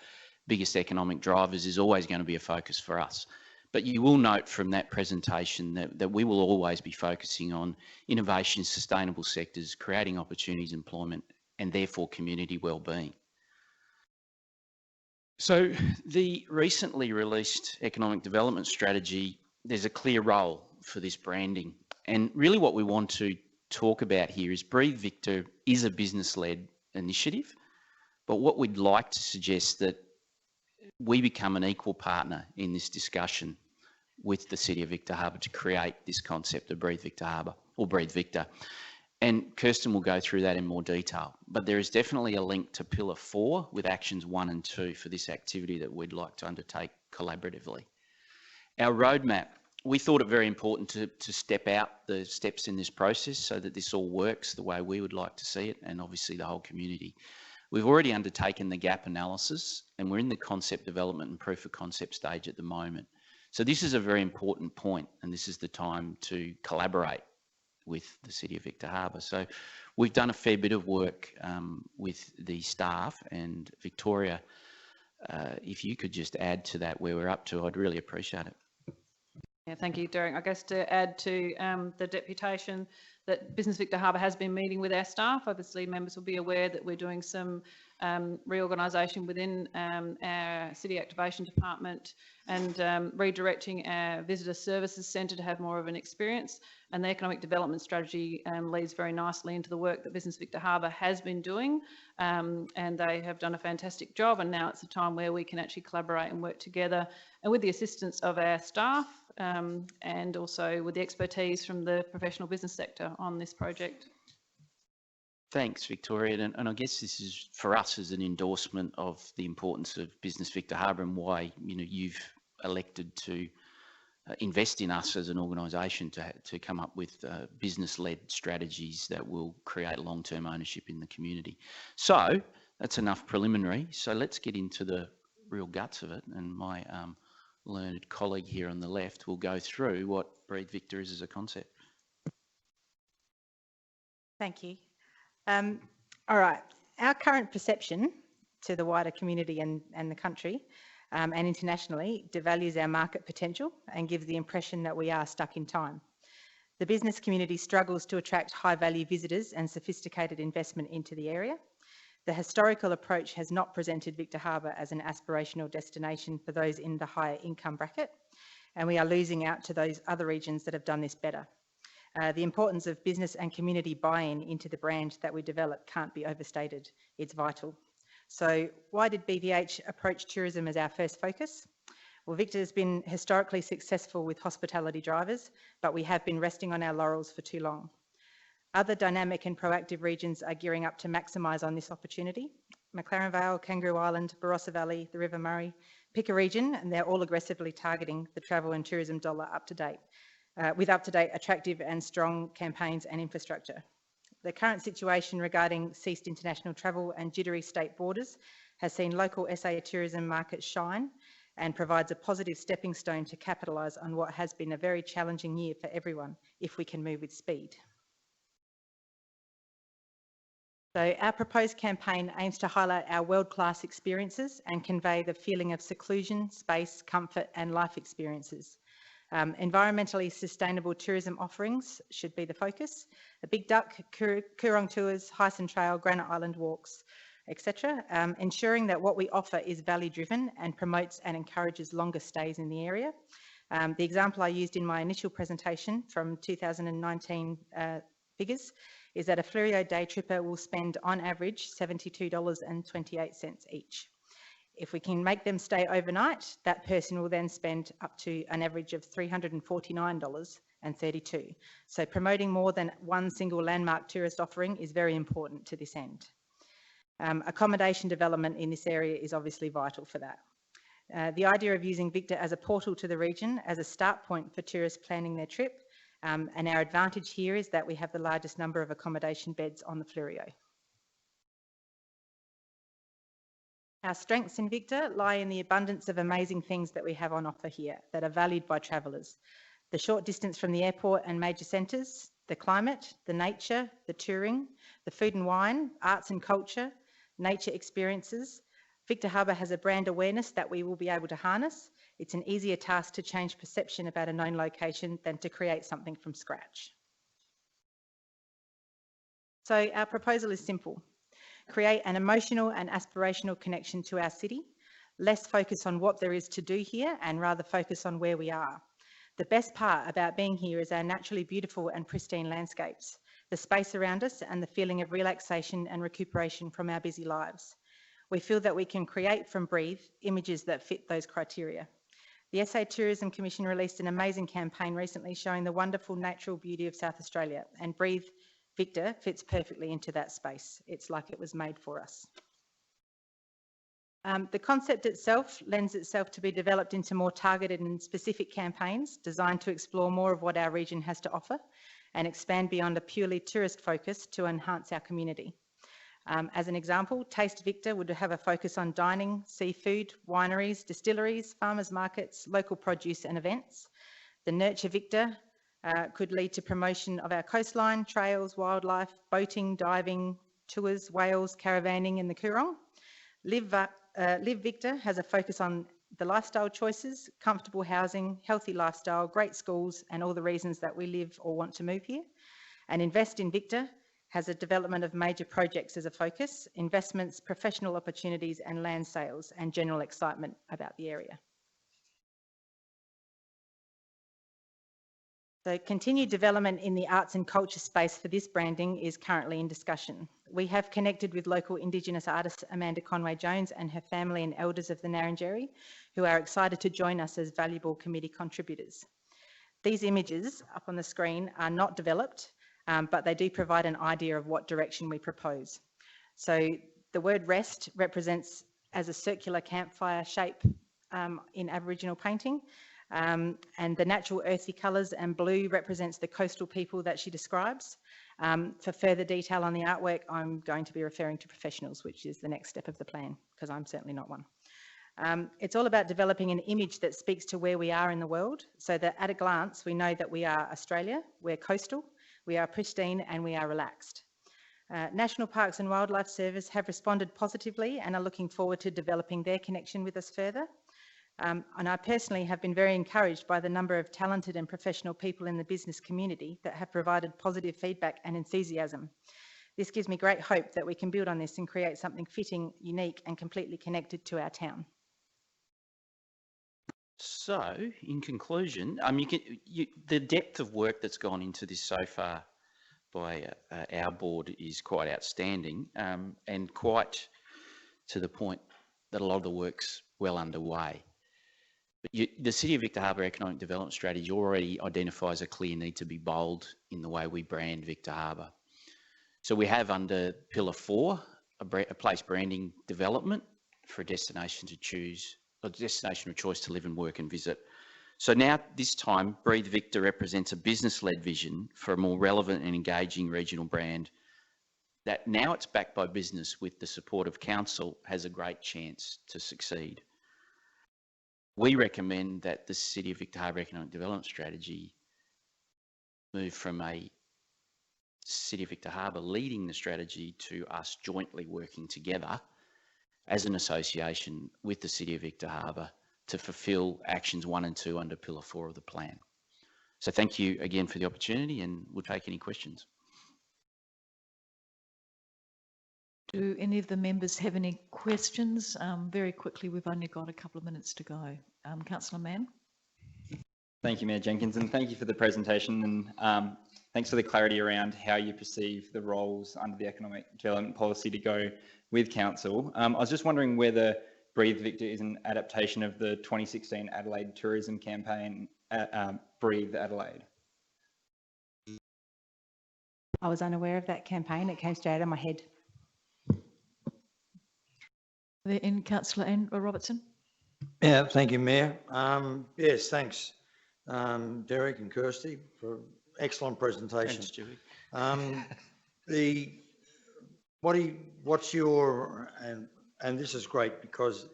biggest economic drivers is always going to be a focus for us. But you will note from that presentation that we will always be focusing on innovation, sustainable sectors, creating opportunities, employment, and therefore community wellbeing. So the recently released economic development strategy, there's a clear role for this branding. And really what we want to talk about here is Breathe Victor is a business-led initiative, but what we'd like to suggest that we become an equal partner in this discussion with the City of Victor Harbour to create this concept of Breathe Victor Harbour, or Breathe Victor. And Kirsten will go through that in more detail, but there is definitely a link to Pillar 4 with actions 1 and 2 for this activity that we'd like to undertake collaboratively. Our roadmap, we thought it very important to step out the steps in this process so that this all works the way we would like to see it, and obviously the whole community. We've already undertaken the gap analysis, and we're in the concept development and proof of concept stage at the moment. So this is a very important point, and this is the time to collaborate with the City of Victor Harbour. So we've done a fair bit of work with the staff, and Victoria, if you could just add to that where we're up to, I'd really appreciate it. Yeah, thank you, Derek. I guess to add to the deputation, that Business Victor Harbour has been meeting with our staff. Obviously, members will be aware that we're doing some reorganisation within our City Activation Department and redirecting our Visitor Services Centre to have more of an experience. And the Economic Development Strategy leads very nicely into the work that Business Victor Harbour has been doing. And they have done a fantastic job. And now it's a time where we can actually collaborate and work together, and with the assistance of our staff and also with the expertise from the professional business sector on this project. Thanks, Victoria. And I guess this is, for us, as an endorsement of the importance of Business Victor Harbour and why you've elected to invest in us as an organisation to come up with business-led strategies that will create long-term ownership in the community. So that's enough preliminary. So let's get into the real guts of it. And my learned colleague here on the left will go through what Breathe Victor is as a concept. Thank you. All right. Our current perception to the wider community and the country and internationally devalues our market potential and gives the impression that we are stuck in time. The business community struggles to attract high-value visitors and sophisticated investment into the area. The historical approach has not presented Victor Harbour as an aspirational destination for those in the higher income bracket, and we are losing out to those other regions that have done this better. The importance of business and community buy-in into the brand that we develop can't be overstated. It's vital. So why did BVH approach tourism as our first focus? Well, Victor has been historically successful with hospitality drivers, but we have been resting on our laurels for too long. Other dynamic and proactive regions are gearing up to maximise on this opportunity. McLaren Vale, Kangaroo Island, Barossa Valley, the River Murray, pick a region, and they're all aggressively targeting the travel and tourism dollar up to date. With up-to-date, attractive and strong campaigns and infrastructure. The current situation regarding ceased international travel and jittery state borders has seen local SA tourism markets shine and provides a positive stepping stone to capitalise on what has been a very challenging year for everyone if we can move with speed. So our proposed campaign aims to highlight our world-class experiences and convey the feeling of seclusion, space, comfort and life experiences. Environmentally sustainable tourism offerings should be the focus. A Big Duck, Coorong Tours, Hyson Trail, Granite Island Walks, etc. Ensuring that what we offer is value driven and promotes and encourages longer stays in the area. The example I used in my initial presentation from 2019 figures is that a Fleurieu day tripper will spend on average $72.28 each. If we can make them stay overnight, that person will then spend up to an average of $349.32. So promoting more than one single landmark tourist offering is very important to this end. Accommodation development in this area is obviously vital for that. The idea of using Victor as a portal to the region as a start point for tourists planning their trip, and our advantage here is that we have the largest number of accommodation beds on the Fleurieu. Our strengths in Victor lie in the abundance of amazing things that we have on offer here that are valued by travellers. The short distance from the airport and major centres, the climate, the nature, the touring, the food and wine, arts and culture, nature experiences. Victor Harbour has a brand awareness that we will be able to harness. It's an easier task to change perception about a known location than to create something from scratch. So our proposal is simple. Create an emotional and aspirational connection to our city, less focus on what there is to do here and rather focus on where we are. The best part about being here is our naturally beautiful and pristine landscapes, the space around us and the feeling of relaxation and recuperation from our busy lives. We feel that we can create from Breathe images that fit those criteria. The SA Tourism Commission released an amazing campaign recently showing the wonderful natural beauty of South Australia, and Breathe Victor fits perfectly into that space. It's like it was made for us. The concept itself lends itself to be developed into more targeted and specific campaigns designed to explore more of what our region has to offer and expand beyond a purely tourist focus to enhance our community. As an example, Taste Victor would have a focus on dining, seafood, wineries, distilleries, farmers markets, local produce and events. The Nurture Victor could lead to promotion of our coastline, trails, wildlife, boating, diving, tours, whales, caravanning in the Coorong. Live Victor has a focus on the lifestyle choices, comfortable housing, healthy lifestyle, great schools and all the reasons that we live or want to move here. And Invest in Victor has a development of major projects as a focus, investments, professional opportunities and land sales and general excitement about the area. So continued development in the arts and culture space for this branding is currently in discussion. We have connected with local Indigenous artist Amanda Conway-Jones and her family and elders of the Ngarrindjeri, who are excited to join us as valuable committee contributors. These images up on the screen are not developed, but they do provide an idea of what direction we propose. So the word rest represents as a circular campfire shape in Aboriginal painting. And the natural earthy colours and blue represents the coastal people that she describes. For further detail on the artwork, I'm going to be referring to professionals, which is the next step of the plan, because I'm certainly not one. It's all about developing an image that speaks to where we are in the world, so that at a glance we know that we are Australia, we're coastal, we are pristine and we are relaxed. National Parks and Wildlife Service have responded positively and are looking forward to developing their connection with us further. And I personally have been very encouraged by the number of talented and professional people in the business community that have provided positive feedback and enthusiasm. This gives me great hope that we can build on this and create something fitting, unique and completely connected to our town. So, in conclusion, the depth of work that's gone into this so far by our board is quite outstanding, and quite to the point that a lot of the work's well underway. But the City of Victor Harbor Economic Development Strategy already identifies a clear need to be bold in the way we brand Victor Harbor. So we have under Pillar 4 a place branding development for a destination to choose, a destination of choice to live and work and visit. So now, this time, Breathe Victor represents a business-led vision for a more relevant and engaging regional brand that, now it's backed by business with the support of council, has a great chance to succeed. We recommend that the City of Victor Harbor Economic Development Strategy move from a City of Victor Harbor leading the strategy to us jointly working together as an association with the City of Victor Harbor to fulfil actions 1 and 2 under Pillar 4 of the plan. So thank you again for the opportunity, and we'll take any questions. Do any of the members have any questions? Very quickly, we've only got a couple of minutes to go. Councillor Mann. Thank you, Mayor Jenkins, and thank you for the presentation, and thanks for the clarity around how you perceive the roles under the economic development policy to go with council. I was just wondering whether Breathe Victor is an adaptation of the 2016 Adelaide tourism campaign, Breathe Adelaide. I was unaware of that campaign. It came straight out of my head. In Councillor Robertson. Yeah, thank you, Mayor. Yes, thanks, Derek and Kirsty, for excellent presentation. Thanks, Stewie. What's your, and this is great because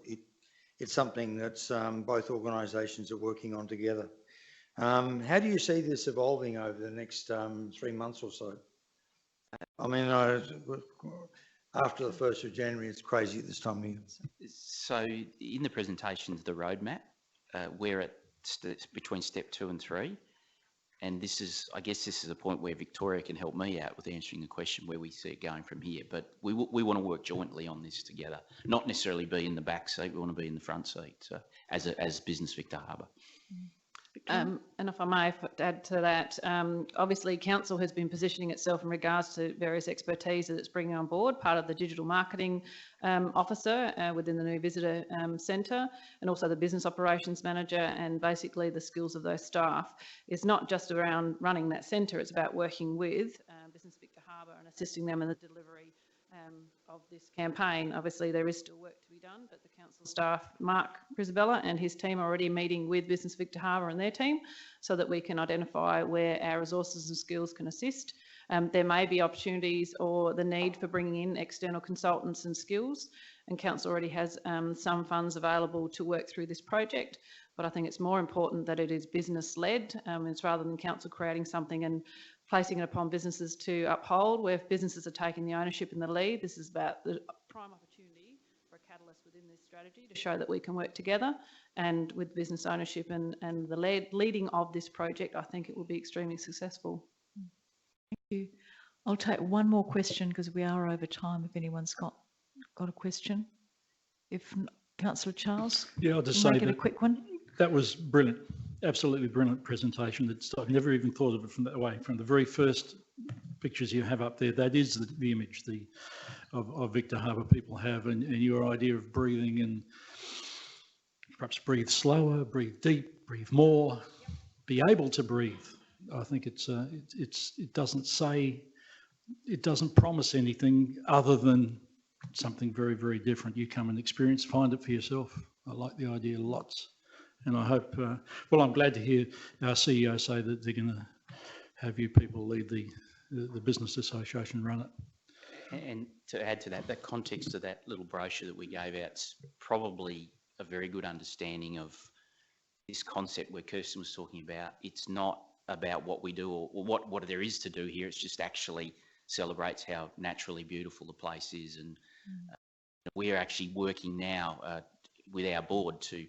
it's something that's both organisations are working on together. How do you see this evolving over the next 3 months or so? I mean, after the 1st of January, it's crazy at this time of year. So in the presentations, the roadmap, we're at between step 2 and 3. And this is, I guess this is a point where Victoria can help me out with answering the question where we see it going from here. But we want to work jointly on this together, not necessarily be in the back seat, we want to be in the front seat, so as Business Victor Harbor. And if I may add to that, obviously council has been positioning itself in regards to various expertise that it's bringing on board, part of the digital marketing officer within the new visitor centre, and also the business operations manager, and basically the skills of those staff. It's not just around running that centre, it's about working with Business Victor Harbor and assisting them in the delivery of this campaign. Obviously there is still work to be done, but the council staff, Mark Grisabella and his team, are already meeting with Business Victor Harbor and their team so that we can identify where our resources and skills can assist. There may be opportunities or the need for bringing in external consultants and skills, and council already has some funds available to work through this project, but I think it's more important that it is business led. It's rather than council creating something and placing it upon businesses to uphold, where if businesses are taking the ownership and the lead. This is about the prime opportunity for a catalyst within this strategy to show that we can work together, and with business ownership and the leading of this project, I think it will be extremely successful. Thank you. I'll take one more question because we are over time if anyone's got a question. If not, Councillor Charles. Yeah, I'll just say that, a quick one. That was brilliant. Absolutely brilliant presentation. I've never even thought of it from that way. From the very first pictures you have up there, that is the image of Victor Harbor people have, and your idea of breathing, and perhaps breathe slower, breathe deep, breathe more, be able to breathe. I think it doesn't promise anything other than something very, very different. You come and experience, find it for yourself. I like the idea lots. And I hope, well, I'm glad to hear our CEO say that they're going to have you people lead the business association, run it. And to add to that, the context of that little brochure that we gave out's probably a very good understanding of this concept where Kirsten was talking about. It's not about what we do or what there is to do here. It's just actually celebrates how naturally beautiful the place is. And we're actually working now with our board to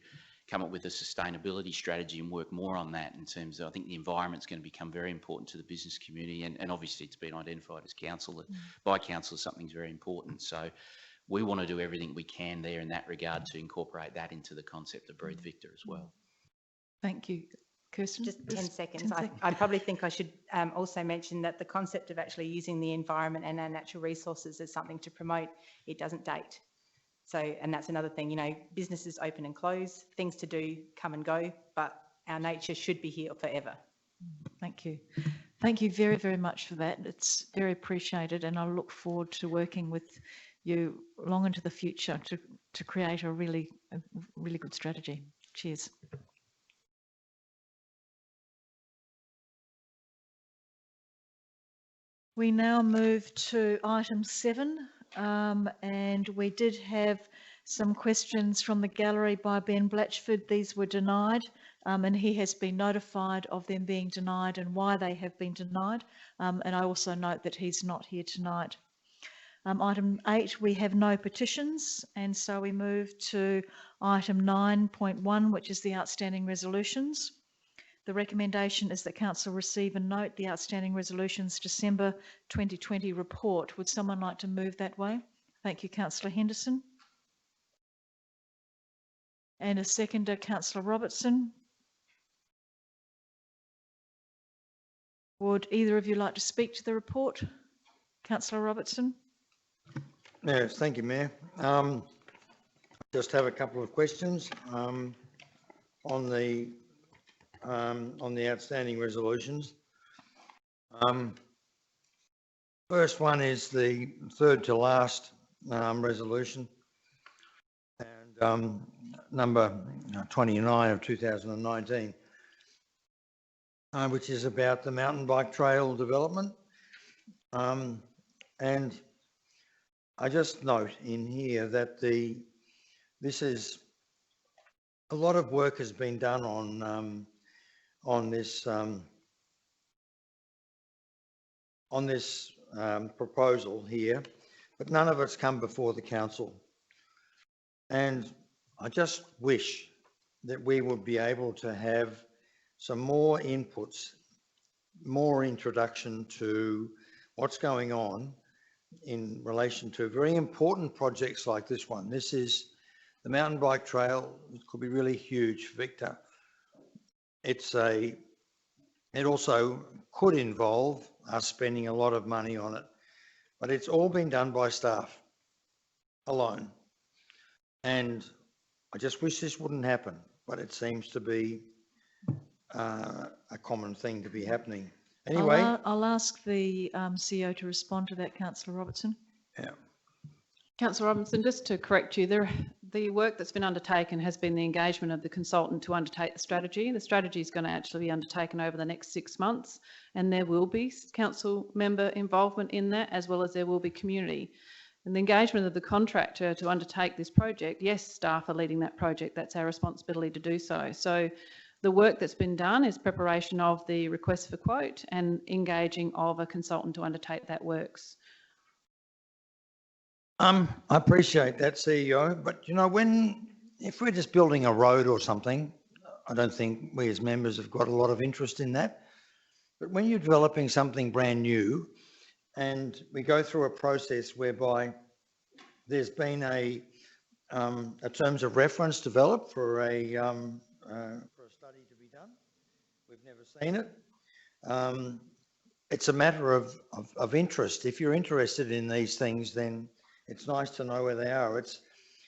come up with a sustainability strategy and work more on that in terms of, I think the environment's going to become very important to the business community, and obviously it's been identified as council, by council as something's very important. So we want to do everything we can there in that regard to incorporate that into the concept of Breathe Victor as well. Thank you. Kirsten? Just 10 seconds. I probably think I should also mention that the concept of actually using the environment and our natural resources as something to promote, it doesn't date. So, and that's another thing, you know, businesses open and close, things to do come and go, but our nature should be here forever. Thank you. Thank you very, very much for that. It's very appreciated, and I look forward to working with you long into the future to create a really good strategy. Cheers. We now move to item 7, and we did have some questions from the gallery by Ben Blatchford. These were denied, and he has been notified of them being denied and why they have been denied. And I also note that he's not here tonight. Item 8, we have no petitions, and so we move to item 9.1, which is the outstanding resolutions. The recommendation is that Council receive and note the outstanding resolutions December 2020 report. Would someone like to move that way? Thank you, Councillor Henderson. And a seconder, Councillor Robertson. Would either of you like to speak to the report? Councillor Robertson. Yes, thank you, Mayor. Just have a couple of questions on the outstanding resolutions. First one is the third to last resolution, and number 29 of 2019, which is about the mountain bike trail development. And I just note in here that this is a lot of work has been done on this proposal here, but none of it's come before the council. And I just wish that we would be able to have some more inputs, more introduction to what's going on in relation to very important projects like this one. This is the mountain bike trail. It could be really huge for Victor. It also could involve us spending a lot of money on it, but it's all been done by staff alone. And I just wish this wouldn't happen, but it seems to be a common thing to be happening. Anyway, I'll ask the CEO to respond to that, Councillor Robertson. Yeah. Councillor Robinson, just to correct you, the work that's been undertaken has been the engagement of the consultant to undertake the strategy. The strategy is going to actually be undertaken over the next 6 months, and there will be council member involvement in that, as well as there will be community. And the engagement of the contractor to undertake this project, yes, staff are leading that project. That's our responsibility to do so. So the work that's been done is preparation of the request for quote and engaging of a consultant to undertake that works. I appreciate that, CEO, but you know, if we're just building a road or something, I don't think we as members have got a lot of interest in that. But when you're developing something brand new, and we go through a process whereby there's been a terms of reference developed for a study to be done, we've never seen it. It's a matter of interest. If you're interested in these things, then it's nice to know where they are. It's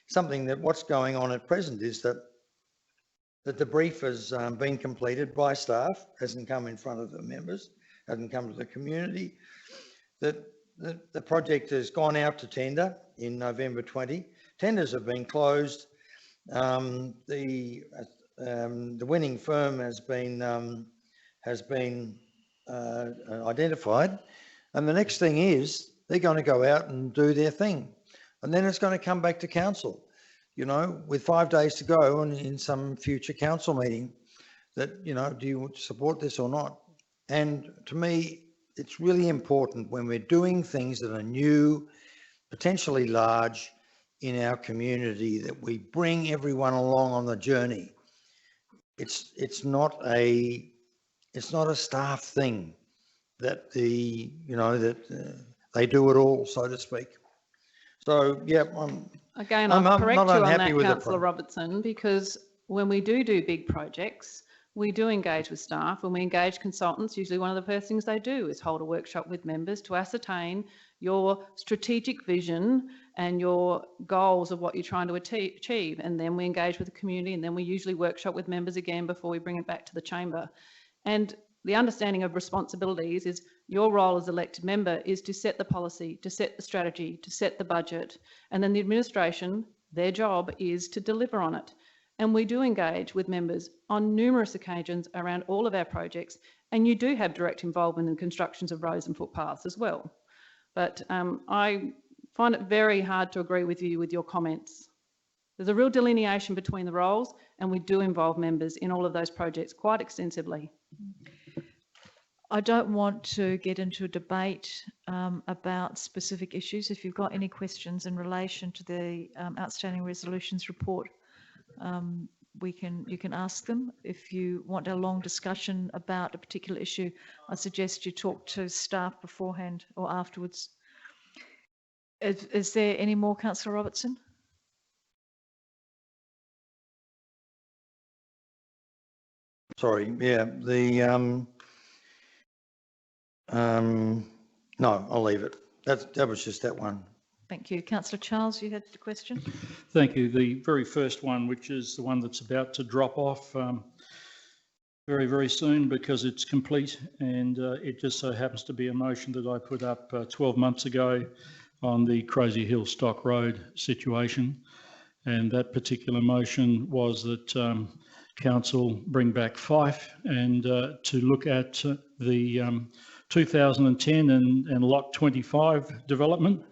something that what's going on at present is that the brief has been completed by staff, hasn't come in front of the members, hasn't come to the community. That the project has gone out to tender in November 20. Tenders have been closed. The winning firm has been identified, and the next thing is they're going to go out and do their thing, and then it's going to come back to council, you know, with 5 days to go, and in some future council meeting that, you know, do you support this or not? And to me, it's really important when we're doing things that are new, potentially large in our community, that we bring everyone along on the journey. It's not a staff thing that they do it all, so to speak. So yeah, Again, I'm I'll correct not you on unhappy that, with the Councillor Robertson, because when we do big projects, we do engage with staff. When we engage consultants, usually one of the first things they do is hold a workshop with members to ascertain your strategic vision and your goals of what you're trying to achieve. And then we engage with the community, and then we usually workshop with members again before we bring it back to the chamber. And the understanding of responsibilities is your role as elected member is to set the policy, to set the strategy, to set the budget. And then the administration, their job is to deliver on it. And we do engage with members on numerous occasions around all of our projects. And you do have direct involvement in constructions of roads and footpaths as well. But I find it very hard to agree with you with your comments. There's a real delineation between the roles, and we do involve members in all of those projects quite extensively. I don't want to get into a debate about specific issues. If you've got any questions in relation to the outstanding resolutions report, you can ask them. If you want a long discussion about a particular issue, I suggest you talk to staff beforehand or afterwards. Is there any more, Councillor Robertson? Sorry, yeah, no, I'll leave it. That was just that one. Thank you. Councillor Charles, you had the question? Thank you. The very first one, which is the one that's about to drop off very, very soon because it's complete, and it just so happens to be a motion that I put up 12 months ago on the Crazy Hill Stock Road situation. And that particular motion was that Council bring back Fife and to look at the 2010 and Lot 25 development.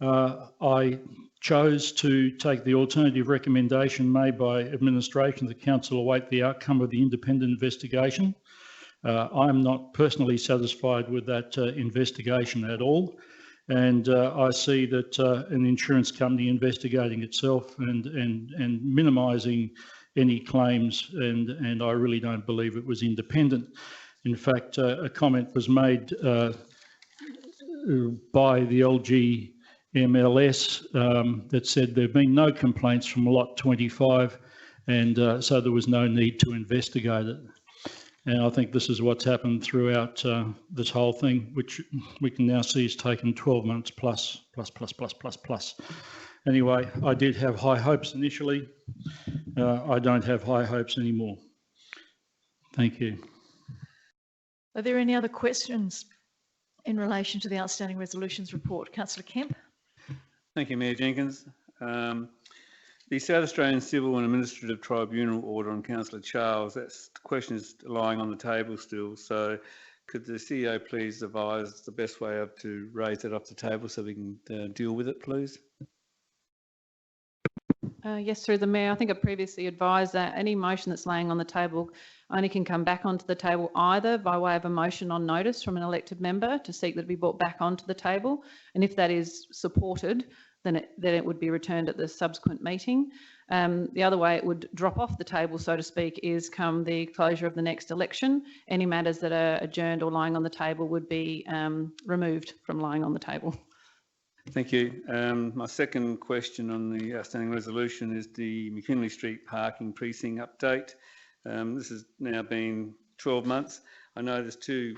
I chose to take the alternative recommendation made by administration. The council await the outcome of the independent investigation. I'm not personally satisfied with that investigation at all. And I see that an insurance company investigating itself and minimising any claims, and I really don't believe it was independent. In fact, a comment was made by the LGMLS that said there have been no complaints from Lot 25, and so there was no need to investigate it. And I think this is what's happened throughout this whole thing, which we can now see has taken 12 months plus. Anyway, I did have high hopes initially. I don't have high hopes anymore. Thank you. Are there any other questions in relation to the outstanding resolutions report? Councillor Kemp. Thank you, Mayor Jenkins. The South Australian Civil and Administrative Tribunal order on Councillor Charles, the question is lying on the table still. So could the CEO please advise the best way to raise that off the table so we can deal with it, please? Yes, through the Mayor. I think I previously advised that any motion that's laying on the table only can come back onto the table either by way of a motion on notice from an elected member to seek that it be brought back onto the table. And if that is supported, then it would be returned at the subsequent meeting. The other way it would drop off the table, so to speak, is come the closure of the next election. Any matters that are adjourned or lying on the table would be removed from lying on the table. Thank you. My second question on the outstanding resolution is the McKinley Street parking precinct update. This has now been 12 months. I know there's two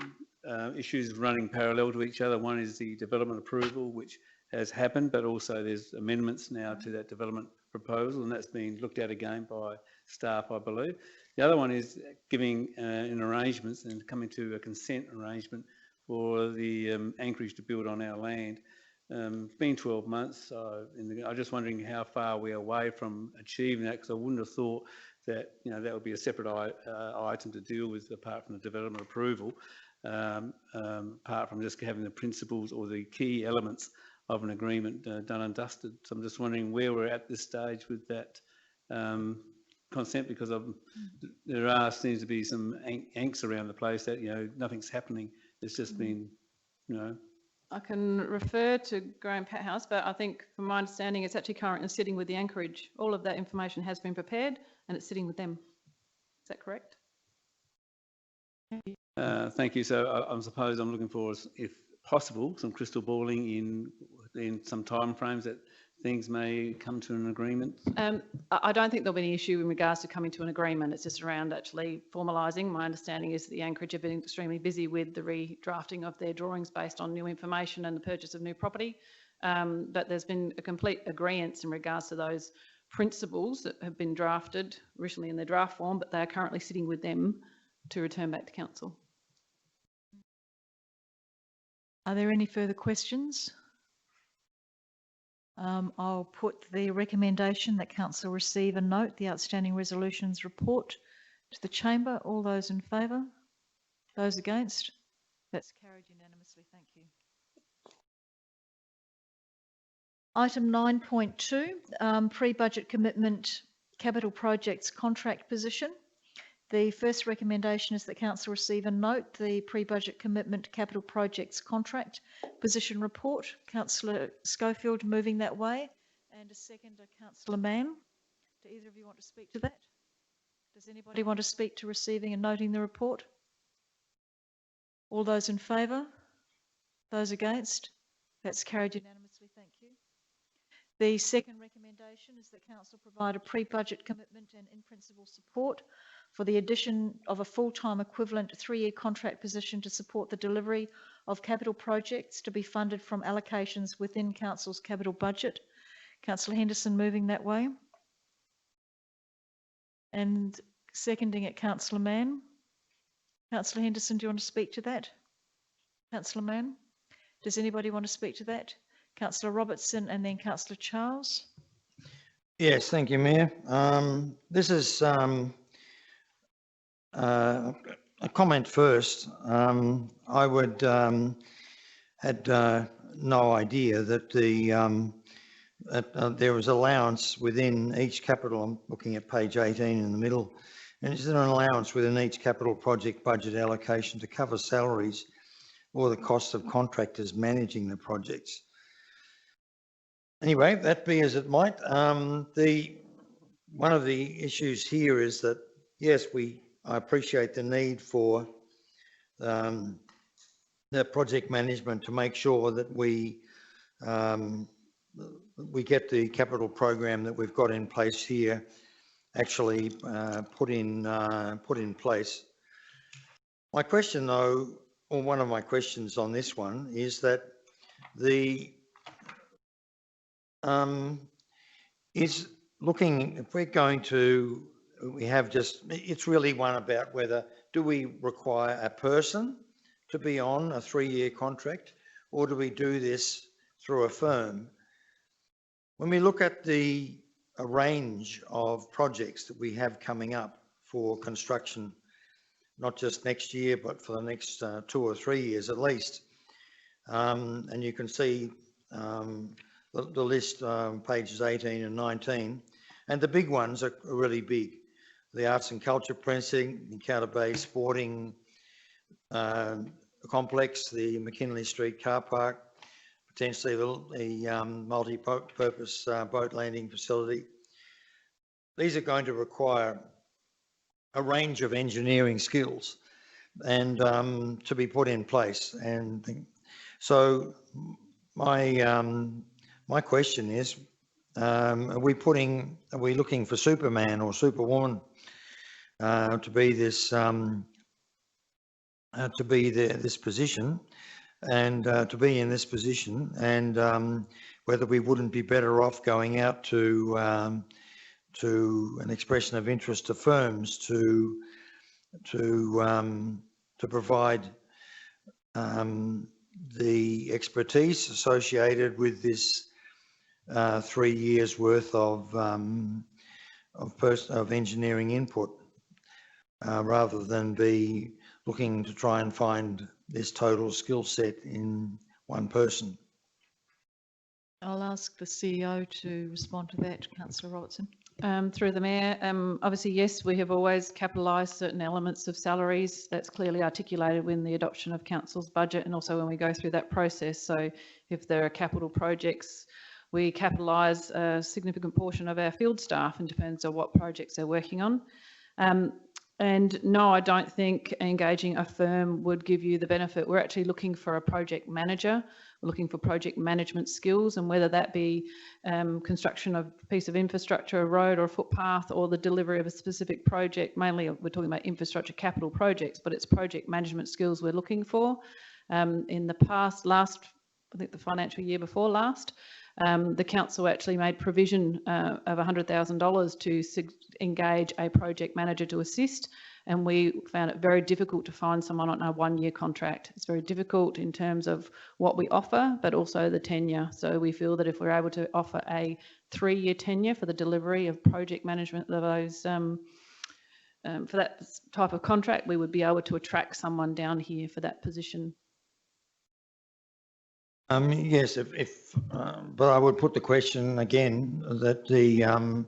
issues running parallel to each other. One is the development approval, which has happened, but also there's amendments now to that development proposal, and that's been looked at again by staff, I believe. The other one is giving in arrangements and coming to a consent arrangement for the anchorage to build on our land. It's been 12 months. I'm just wondering how far we're away from achieving that, because I wouldn't have thought that that would be a separate item to deal with apart from the development approval, apart from just having the principles or the key elements of an agreement done and dusted. So I'm just wondering where we're at this stage with that consent, because there seems to be some angst around the place that nothing's happening It's just been, you know, I can refer to Graham Pathouse, but I think from my understanding, it's actually currently sitting with the Anchorage. All of that information has been prepared and it's sitting with them. Is that correct? thank you. So I suppose I'm looking for, if possible, some crystal balling in some timeframes that things may come to an agreement. I don't think there'll be any issue in regards to coming to an agreement. It's just around actually formalising. My understanding is that the Anchorage have been extremely busy with the redrafting of their drawings based on new information and the purchase of new property. But there's been a complete agreement in regards to those principles that have been drafted originally in their draft form, but they are currently sitting with them to return back to council. Are there any further questions? I'll put the recommendation that council receive and note the outstanding resolutions report to the chamber. All those in favour? Those against? That's carried unanimously. Thank you. Item 9.2, pre-budget commitment capital projects contract position. The first recommendation is that council receive and note the pre-budget commitment capital projects contract position report. Councillor Schofield moving that way, and a seconder, Councillor Mann. Do either of you want to speak to that? Does anybody want to speak to receiving and noting the report? All those in favour? Those against? That's carried unanimously. Thank you. The second recommendation is that council provide a pre-budget commitment and in principle support for the addition of a full-time equivalent 3-year contract position to support the delivery of capital projects to be funded from allocations within council's capital budget. Councillor Henderson moving that way. And seconding it, Councillor Mann. Councillor Henderson, do you want to speak to that? Councillor Mann? Does anybody want to speak to that? Councillor Robertson and then Councillor Charles. Yes, thank you, Mayor. This is a comment first. I would had no idea that there was allowance within each capital. I'm looking at page 18 in the middle, and is there an allowance within each capital project budget allocation to cover salaries or the cost of contractors managing the projects? Anyway, that be as it might. One of the issues here is that, yes, I appreciate the need for the project management to make sure that we get the capital program that we've got in place here actually put in place. My question, though, or one of my questions on this one, is that is looking, if we're going to, it's really one about whether do we require a person to be on a 3-year contract, or do we do this through a firm? When we look at a range of projects that we have coming up for construction, not just next year, but for the next 2 or 3 years at least, and you can see the list, pages 18 and 19, and the big ones are really big. The Arts and Culture Precinct, the Encounter Bay Sporting Complex, the McKinley Street Car Park, potentially the multi-purpose boat landing facility. These are going to require a range of engineering skills and to be put in place. And so my question is, are we looking for Superman or Superwoman to be this this position, and to be in this position, and whether we wouldn't be better off going out to an expression of interest to firms to provide the expertise associated with this 3 years worth of engineering input, rather than be looking to try and find this total skill set in one person. I'll ask the CEO to respond to that, Councillor Robertson. Through the Mayor, obviously, yes, we have always capitalised certain elements of salaries. That's clearly articulated when the adoption of council's budget and also when we go through that process. So if there are capital projects, we capitalise a significant portion of our field staff, and depends on what projects they're working on. And no, I don't think engaging a firm would give you the benefit. We're actually looking for a project manager. We're looking for project management skills, and whether that be construction of a piece of infrastructure, a road or a footpath, or the delivery of a specific project. Mainly we're talking about infrastructure capital projects, but it's project management skills we're looking for. In the past, I think the financial year before last, the council actually made provision of $100,000 to engage a project manager to assist, and we found it very difficult to find someone on a one-year contract. It's very difficult in terms of what we offer, but also the tenure. So we feel that if we're able to offer a 3-year tenure for the delivery of project management of those, for that type of contract, we would be able to attract someone down here for that position. Yes, but I would put the question again that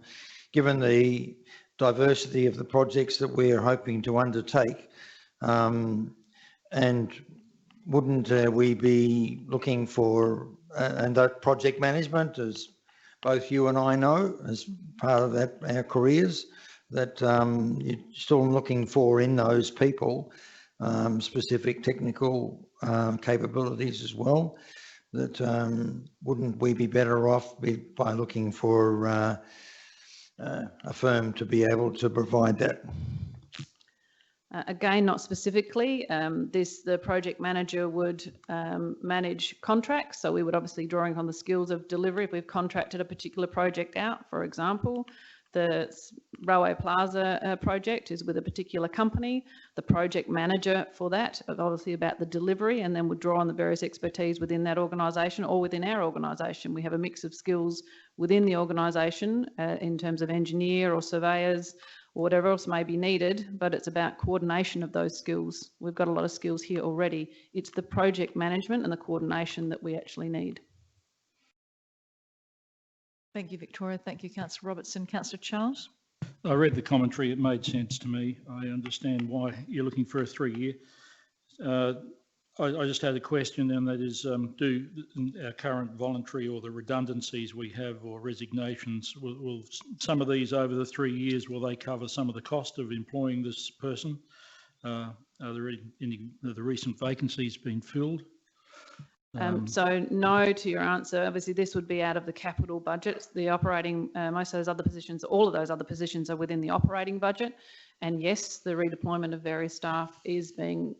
given the diversity of the projects that we're hoping to undertake, and wouldn't we be looking for, and that project management, as both you and I know, as part of that, our careers, that you're still looking for in those people specific technical capabilities as well. That wouldn't we be better off by looking for a firm to be able to provide that? Again, not specifically. The project manager would manage contracts. So we would obviously, drawing on the skills of delivery, if we've contracted a particular project out, for example, the Railway Plaza project is with a particular company. The project manager for that is obviously about the delivery, and then would draw on the various expertise within that organisation or within our organisation. We have a mix of skills within the organisation in terms of engineer or surveyors or whatever else may be needed, but it's about coordination of those skills. We've got a lot of skills here already. It's the project management and the coordination that we actually need. Thank you, Victoria. Thank you, Councillor Robertson. Councillor Charles. I read the commentary. It made sense to me. I understand why you're looking for a 3-year. I just had a question, and that is, do our current voluntary or the redundancies we have or resignations, will some of these over the 3 years, will they cover some of the cost of employing this person? Are there any of the recent vacancies been filled? So no to your answer. Obviously, this would be out of the capital budget. The operating, most of those other positions, all of those other positions are within the operating budget. And yes, the redeployment of various staff is being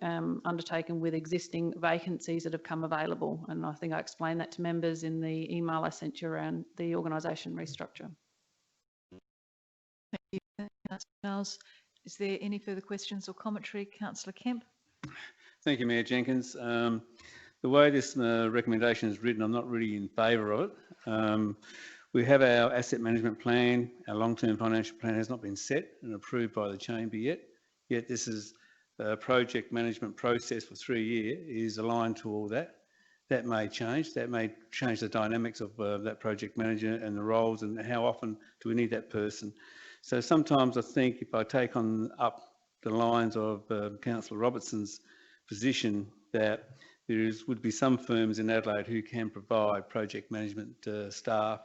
undertaken with existing vacancies that have come available. And I think I explained that to members in the email I sent you around the organisation restructure. Thank you, Councillor Charles. Is there any further questions or commentary? Councillor Kemp. Thank you, Mayor Jenkins. The way this recommendation is written, I'm not really in favour of it. We have our asset management plan. Our long-term financial plan has not been set and approved by the chamber yet. Yet this is a project management process for 3 years is aligned to all that. That may change. That may change the dynamics of that project manager and the roles and how often do we need that person. So sometimes I think if I take on up the lines of Councillor Robertson's position, that would be some firms in Adelaide who can provide project management staff,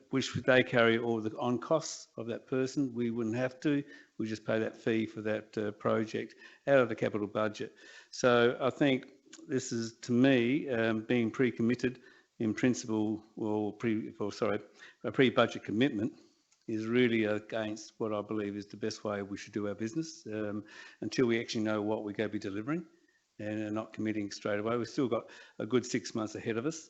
which they carry all the on costs of that person. We wouldn't have to. We just pay that fee for that project out of the capital budget. So I think this is, to me, being pre-committed in principle, or a pre-budget commitment is really against what I believe is the best way we should do our business until we actually know what we're going to be delivering. And not committing straight away. We've still got a good 6 months ahead of us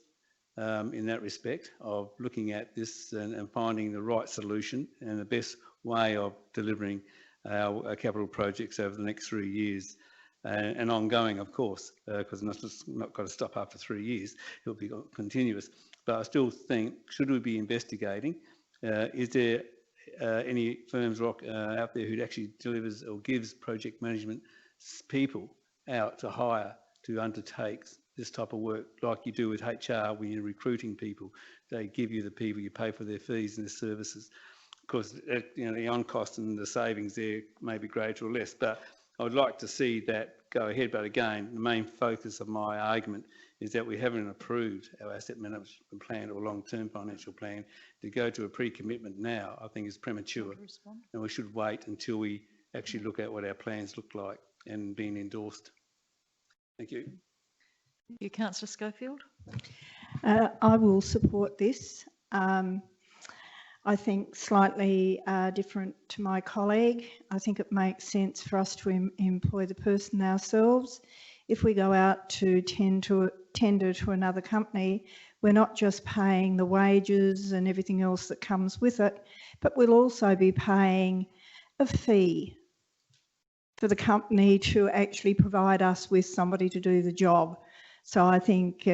in that respect of looking at this and finding the right solution and the best way of delivering our capital projects over the next 3 years and ongoing, of course, because it's not got to stop after 3 years. It'll be continuous. But I still think, should we be investigating, is there any firms out there who actually delivers or gives project management people out to hire to undertake this type of work, like you do with HR when you're recruiting people. They give you the people, you pay for their fees and their services. Of course, the on cost and the savings there may be greater or less, but I would like to see that go ahead. But again, the main focus of my argument is that we haven't approved our asset management plan or long-term financial plan. To go to a pre-commitment now, I think is premature, and we should wait until we actually look at what our plans look like and being endorsed. Thank you. Thank you, Councillor Schofield. I will support this. I think slightly different to my colleague. I think it makes sense for us to employ the person ourselves. If we go out to tender to another company, we're not just paying the wages and everything else that comes with it, but we'll also be paying a fee for the company to actually provide us with somebody to do the job. So I think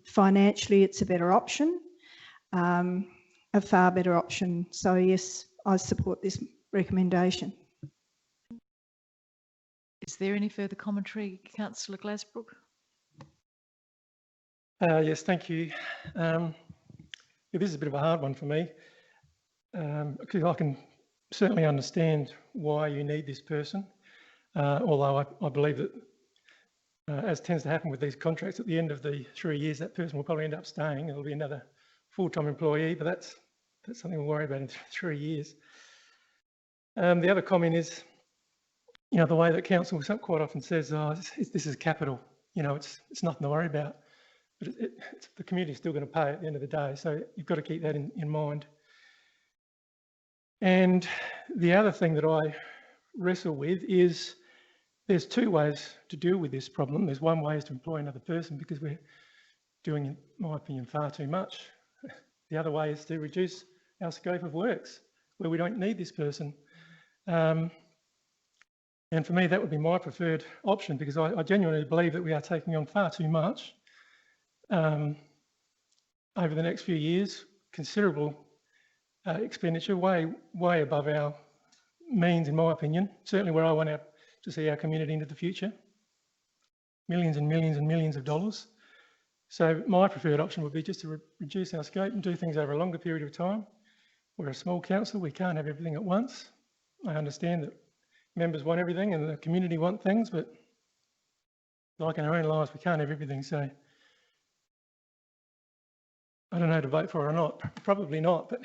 financially it's a better option, a far better option. So yes, I support this recommendation. Is there any further commentary, Councillor Glasbrook? Yes, thank you. This is a bit of a hard one for me, because I can certainly understand why you need this person, although I believe that, as tends to happen with these contracts, at the end of the 3 years, that person will probably end up staying. It'll be another full-time employee, but that's something we'll worry about in 3 years. The other comment is, the way that council quite often says, this is capital, it's nothing to worry about. But the community's still going to pay at the end of the day, so you've got to keep that in mind. And the other thing that I wrestle with is there's two ways to deal with this problem. There's one way is to employ another person because we're doing, in my opinion, far too much. The other way is to reduce our scope of works where we don't need this person. And for me, that would be my preferred option because I genuinely believe that we are taking on far too much over the next few years, considerable expenditure, way above our means, in my opinion, certainly where I want to see our community into the future. Millions and millions and millions of dollars. So my preferred option would be just to reduce our scope and do things over a longer period of time. We're a small council, we can't have everything at once. I understand that members want everything and the community want things, but like in our own lives, we can't have everything. So I don't know how to vote for it or not, probably not, but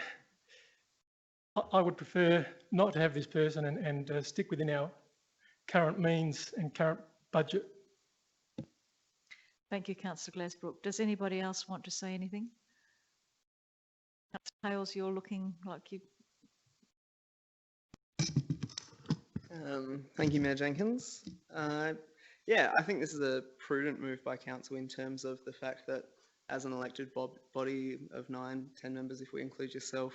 I would prefer not to have this person and stick within our current means and current budget. Thank you, Councillor Glasbrook. Does anybody else want to say anything? Councillor Hales, you're looking like you... Thank you, Mayor Jenkins. Yeah, I think this is a prudent move by council in terms of the fact that as an elected body of 9, 10 members, if we include yourself,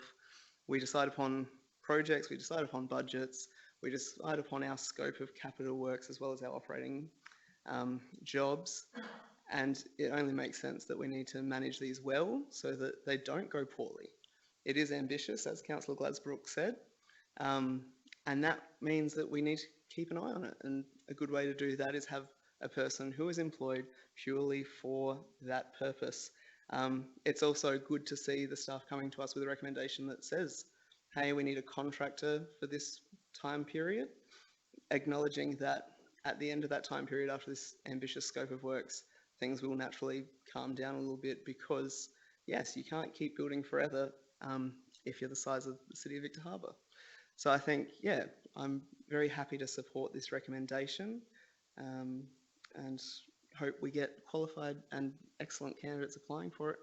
we decide upon projects, we decide upon budgets, we decide upon our scope of capital works as well as our operating jobs. And it only makes sense that we need to manage these well so that they don't go poorly. It is ambitious, as Councillor Glasbrook said, and that means that we need to keep an eye on it. And a good way to do that is have a person who is employed purely for that purpose. It's also good to see the staff coming to us with a recommendation that says, hey, we need a contractor for this time period, acknowledging that at the end of that time period, after this ambitious scope of works, things will naturally calm down a little bit because, yes, you can't keep building forever if you're the size of the City of Victor Harbor. So I think, yeah, I'm very happy to support this recommendation and hope we get qualified and excellent candidates applying for it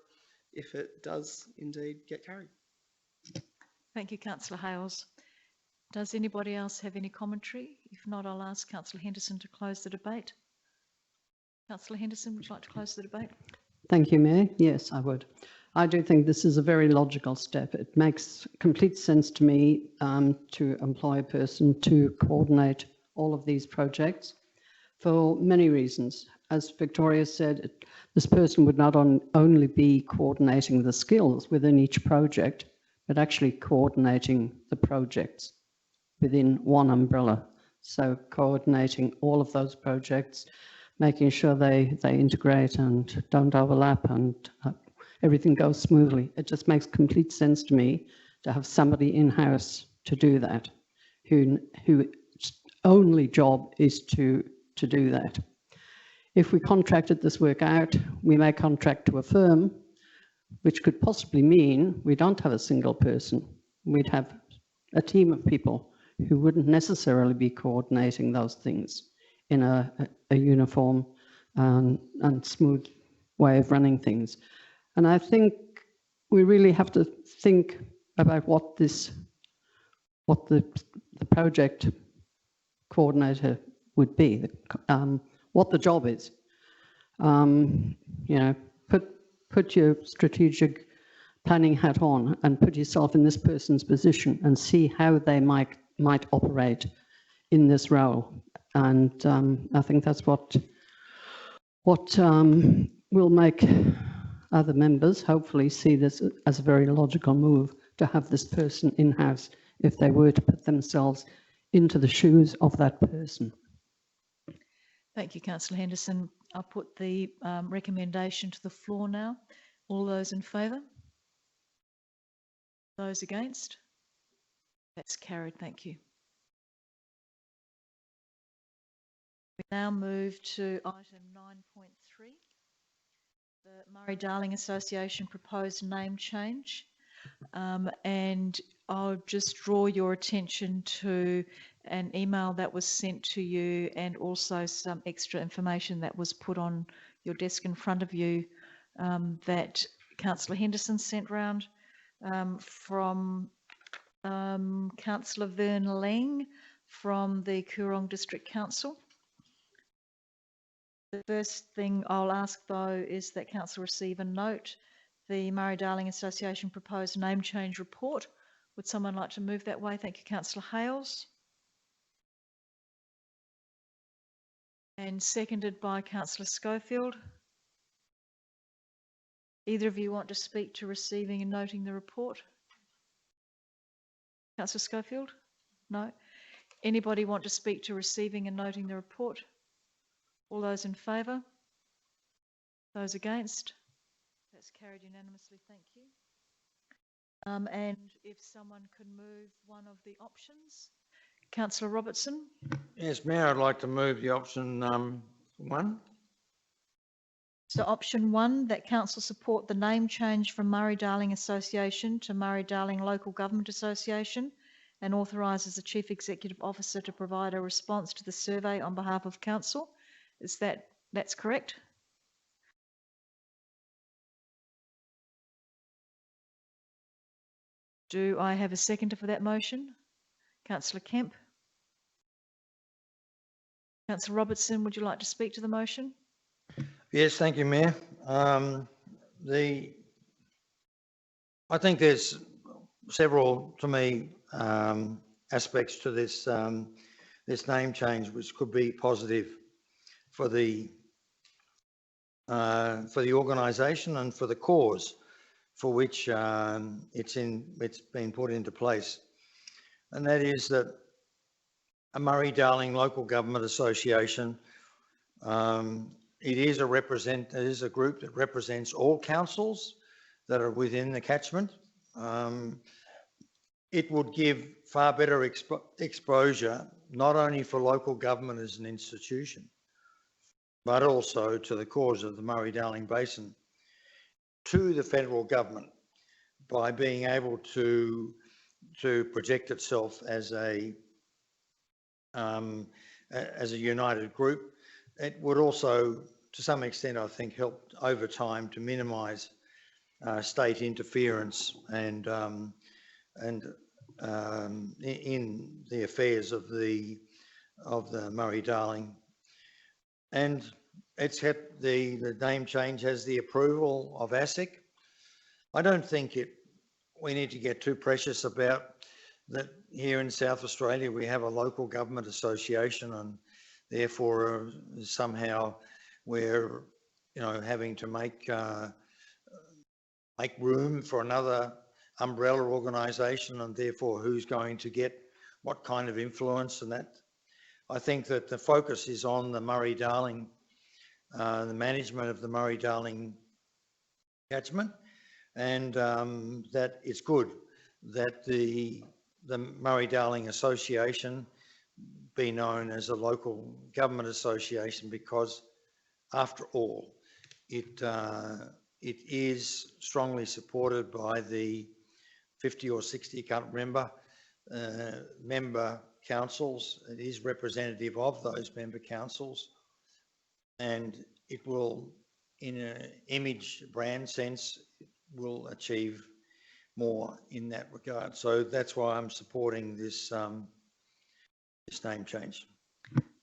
if it does indeed get carried. Thank you, Councillor Hales. Does anybody else have any commentary? If not, I'll ask Councillor Henderson to close the debate. Councillor Henderson, would you like to close the debate? Thank you, Mayor. Yes, I would. I do think this is a very logical step. It makes complete sense to me to employ a person to coordinate all of these projects for many reasons. As Victoria said, this person would not only be coordinating the skills within each project, but actually coordinating the projects within one umbrella. So coordinating all of those projects, making sure they integrate and don't overlap and everything goes smoothly. It just makes complete sense to me to have somebody in-house to do that, whose only job is to do that. If we contracted this work out, we may contract to a firm, which could possibly mean we don't have a single person. We'd have a team of people who wouldn't necessarily be coordinating those things in a uniform and smooth way of running things. And I think we really have to think about what the project coordinator would be, what the job is. You know, put your strategic planning hat on and put yourself in this person's position and see how they might operate in this role. And I think that's what will make other members hopefully see this as a very logical move to have this person in-house if they were to put themselves into the shoes of that person. Thank you, Councillor Henderson. I'll put the recommendation to the floor now. All those in favour? Those against? That's carried. Thank you. We now move to item 9.3, the Murray-Darling Association proposed name change. And I'll just draw your attention to an email that was sent to you and also some extra information that was put on your desk in front of you that Councillor Henderson sent round from Councillor Vern Lang from the Coorong District Council. The first thing I'll ask though is that Council receive and note the Murray-Darling Association proposed name change report. Would someone like to move that way? Thank you, Councillor Hales. And seconded by Councillor Schofield. Either of you want to speak to receiving and noting the report? Councillor Schofield? No. Anybody want to speak to receiving and noting the report? All those in favour? Those against? That's carried unanimously, thank you. And if someone could move one of the options. Councillor Robertson? Yes, Mayor, I'd like to move the option 1. So option 1, that council support the name change from Murray-Darling Association to Murray-Darling Local Government Association and authorises the Chief Executive Officer to provide a response to the survey on behalf of council. Is that's correct? Do I have a seconder for that motion? Councillor Kemp? Councillor Robertson, would you like to speak to the motion? Yes, thank you, Mayor. I think there's several, to me, aspects to this this name change which could be positive for the organisation and for the cause for which it's been put into place, and that is that a Murray-Darling Local Government Association. It is a group that represents all councils that are within the catchment. It would give far better exposure, not only for local government as an institution, but also to the cause of the Murray-Darling Basin, to the federal government, by being able to project itself as a united group. It would also, to some extent, I think, help over time to minimise state interference and in the affairs of the Murray-Darling. And it's had the name change has the approval of ASIC. I don't think we need to get too precious about that. Here in South Australia, we have a local government association, and therefore somehow we're having to make room for another umbrella organisation, and therefore who's going to get what kind of influence and that. I think that the focus is on the Murray-Darling the management of the Murray-Darling catchment, and that it's good that the Murray-Darling Association be known as a local government association, because after all, it is strongly supported by the 50 or 60, I can't remember, member councils. It is representative of those member councils, and it will, in an image brand sense, will achieve more in that regard. So that's why I'm supporting this this name change.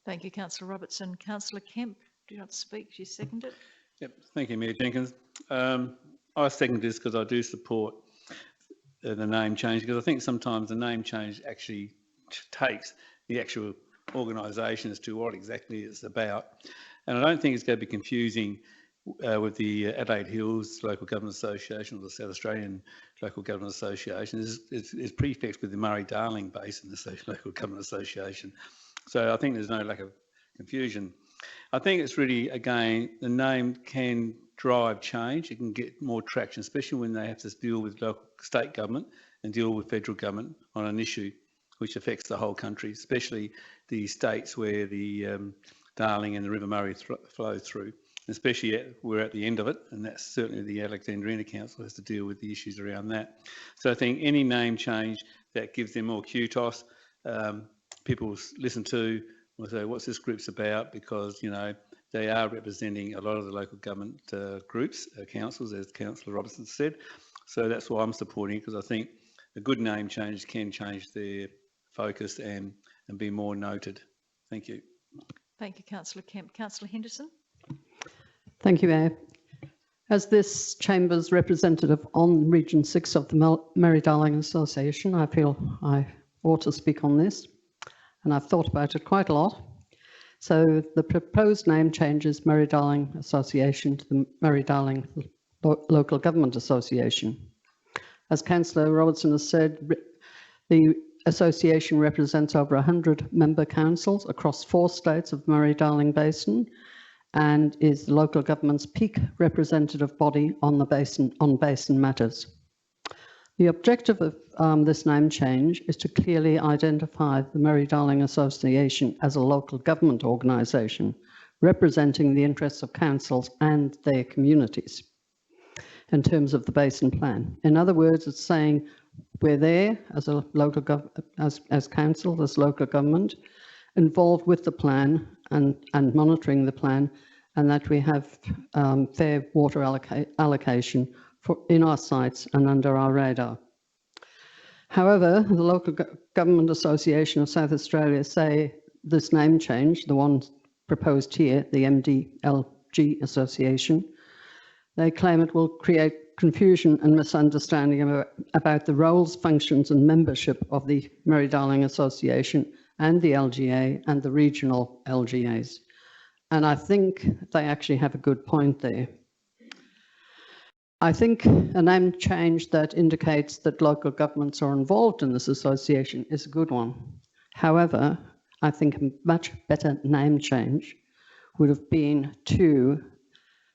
Thank you, Councillor Robertson. Councillor Kemp, do you want to speak? You seconded it? Yep, thank you, Mayor Jenkins. I second this because I do support the name change, because I think sometimes the name change actually takes the actual organisation as to what exactly it's about. And I don't think it's going to be confusing with the Adelaide Hills Local Government Association or the South Australian Local Government Association. It's prefixed with the Murray-Darling Basin Local Government Association. So I think there's no lack of confusion. I think it's really, again, the name can drive change. It can get more traction, especially when they have to deal with local state government and deal with federal government on an issue which affects the whole country, especially the states where the Darling and the River Murray flow through. Especially we're at the end of it, and that's certainly the Alexandrina Council has to deal with the issues around that. So I think any name change that gives them more kudos, people listen to, will say, what's this group's about? Because, you know, they are representing a lot of the local government groups, councils, as Councillor Robertson said. So that's why I'm supporting it, because I think a good name change can change their focus and be more noted. Thank you. Thank you, Councillor Kemp. Councillor Henderson? Thank you, Mayor. As this Chamber's representative on Region 6 of the Murray-Darling Association, I feel I ought to speak on this, and I've thought about it quite a lot. So the proposed name change is Murray-Darling Association to the Murray-Darling Local Government Association. As Councillor Robertson has said, the association represents over 100 member councils across 4 states of the Murray-Darling Basin, and is the local government's peak representative body on the basin matters. The objective of this name change is to clearly identify the Murray-Darling Association as a local government organisation representing the interests of councils and their communities in terms of the basin plan. In other words, it's saying we're there as a local as council, as local government, involved with the plan and monitoring the plan, and that we have fair water allocation in our sites and under our radar. However, the Local Government Association of South Australia say this name change, the one proposed here, the MDLG Association, they claim it will create confusion and misunderstanding about the roles, functions and membership of the Murray-Darling Association and the LGA and the regional LGAs. And I think they actually have a good point there. I think a name change that indicates that local governments are involved in this association is a good one. However, I think a much better name change would have been to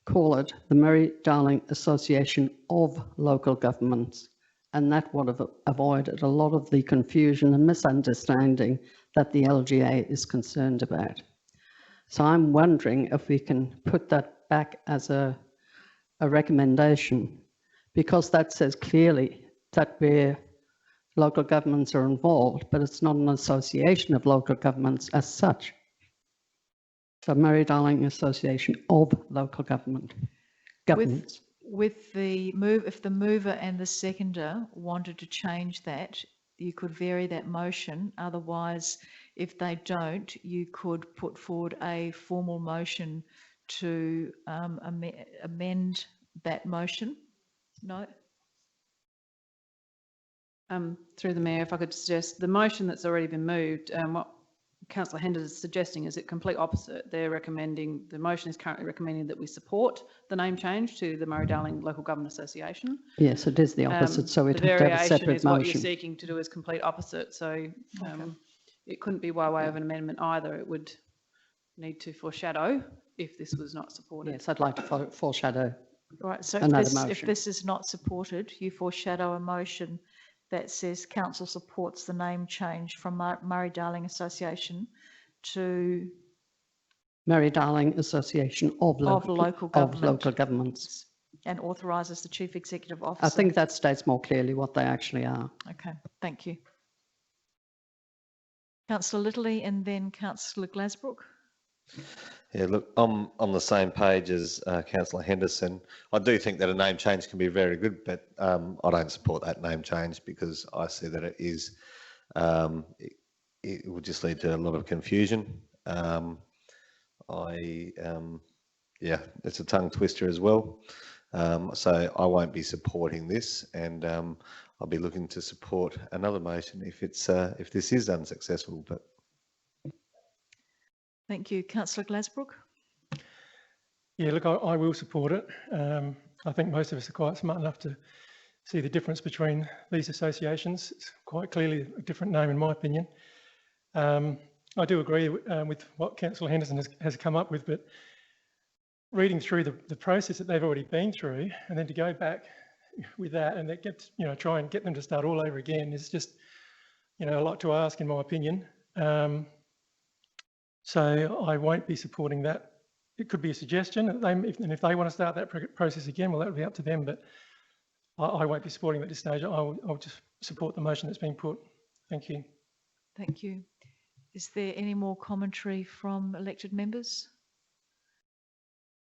call it the Murray-Darling Association of Local Governments, and that would have avoided a lot of the confusion and misunderstanding that the LGA is concerned about. So I'm wondering if we can put that back as a recommendation, because that says clearly that where local governments are involved, but it's not an association of local governments as such. So Murray-Darling Association of Local Governments. With the move, if the mover and the seconder wanted to change that, you could vary that motion. Otherwise, if they don't, you could put forward a formal motion to amend that motion. No? Through the Mayor, if I could suggest, the motion that's already been moved, what Councillor Henderson is suggesting is the complete opposite. They're recommending, the motion is currently recommending that we support the name change to the Murray-Darling Local Government Association. Yes, it is the opposite, so we'd have to have a separate motion. The variation is what you're seeking to do is complete opposite, so it couldn't be by way of an amendment either. It would need to foreshadow if this was not supported. Yes, I'd like to foreshadow. Right, so Another if motion. this is not supported, you foreshadow a motion that says council supports the name change from Murray-Darling Association to Murray-Darling Association of local governments. and authorises the Chief Executive I Officer. think that states more clearly what they actually are. Okay, thank you. Councillor Littley and then Councillor Glasbrook. Yeah, look, I'm on the same page as Councillor Henderson. I do think that a name change can be very good, but I don't support that name change because I see that it is, it will just lead to a lot of confusion. Yeah, it's a tongue twister as well. So I won't be supporting this, and I'll be looking to support another motion if it's if this is unsuccessful. But Thank you. Councillor Glasbrook. Yeah, look, I will support it. I think most of us are quite smart enough to see the difference between these associations. It's quite clearly a different name, in my opinion. I do agree with what Councillor Henderson has come up with, but reading through the process that they've already been through, and then to go back with that and that gets, try and get them to start all over again is just, a lot to ask, in my opinion. So I won't be supporting that. It could be a suggestion, and if they want to start that process again, well, that would be up to them, but I won't be supporting at this stage. I'll just support the motion that's been put. Thank you. Thank you. Is there any more commentary from elected members?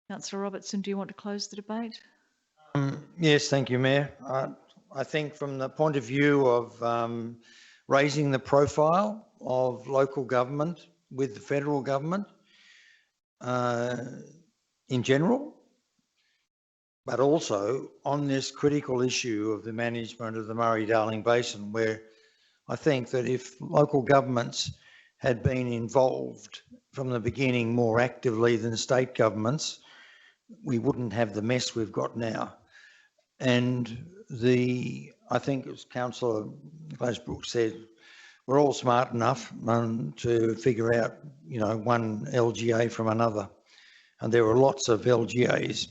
Councillor Robertson, do you want to close the debate? Yes, thank you, Mayor. I think from the point of view of raising the profile of local government with the federal government in general, but also on this critical issue of the management of the Murray-Darling Basin, where I think that if local governments had been involved from the beginning more actively than state governments, we wouldn't have the mess we've got now. And I think as Councillor Glasbrook said, we're all smart enough to figure out, one LGA from another. And there are lots of LGAs.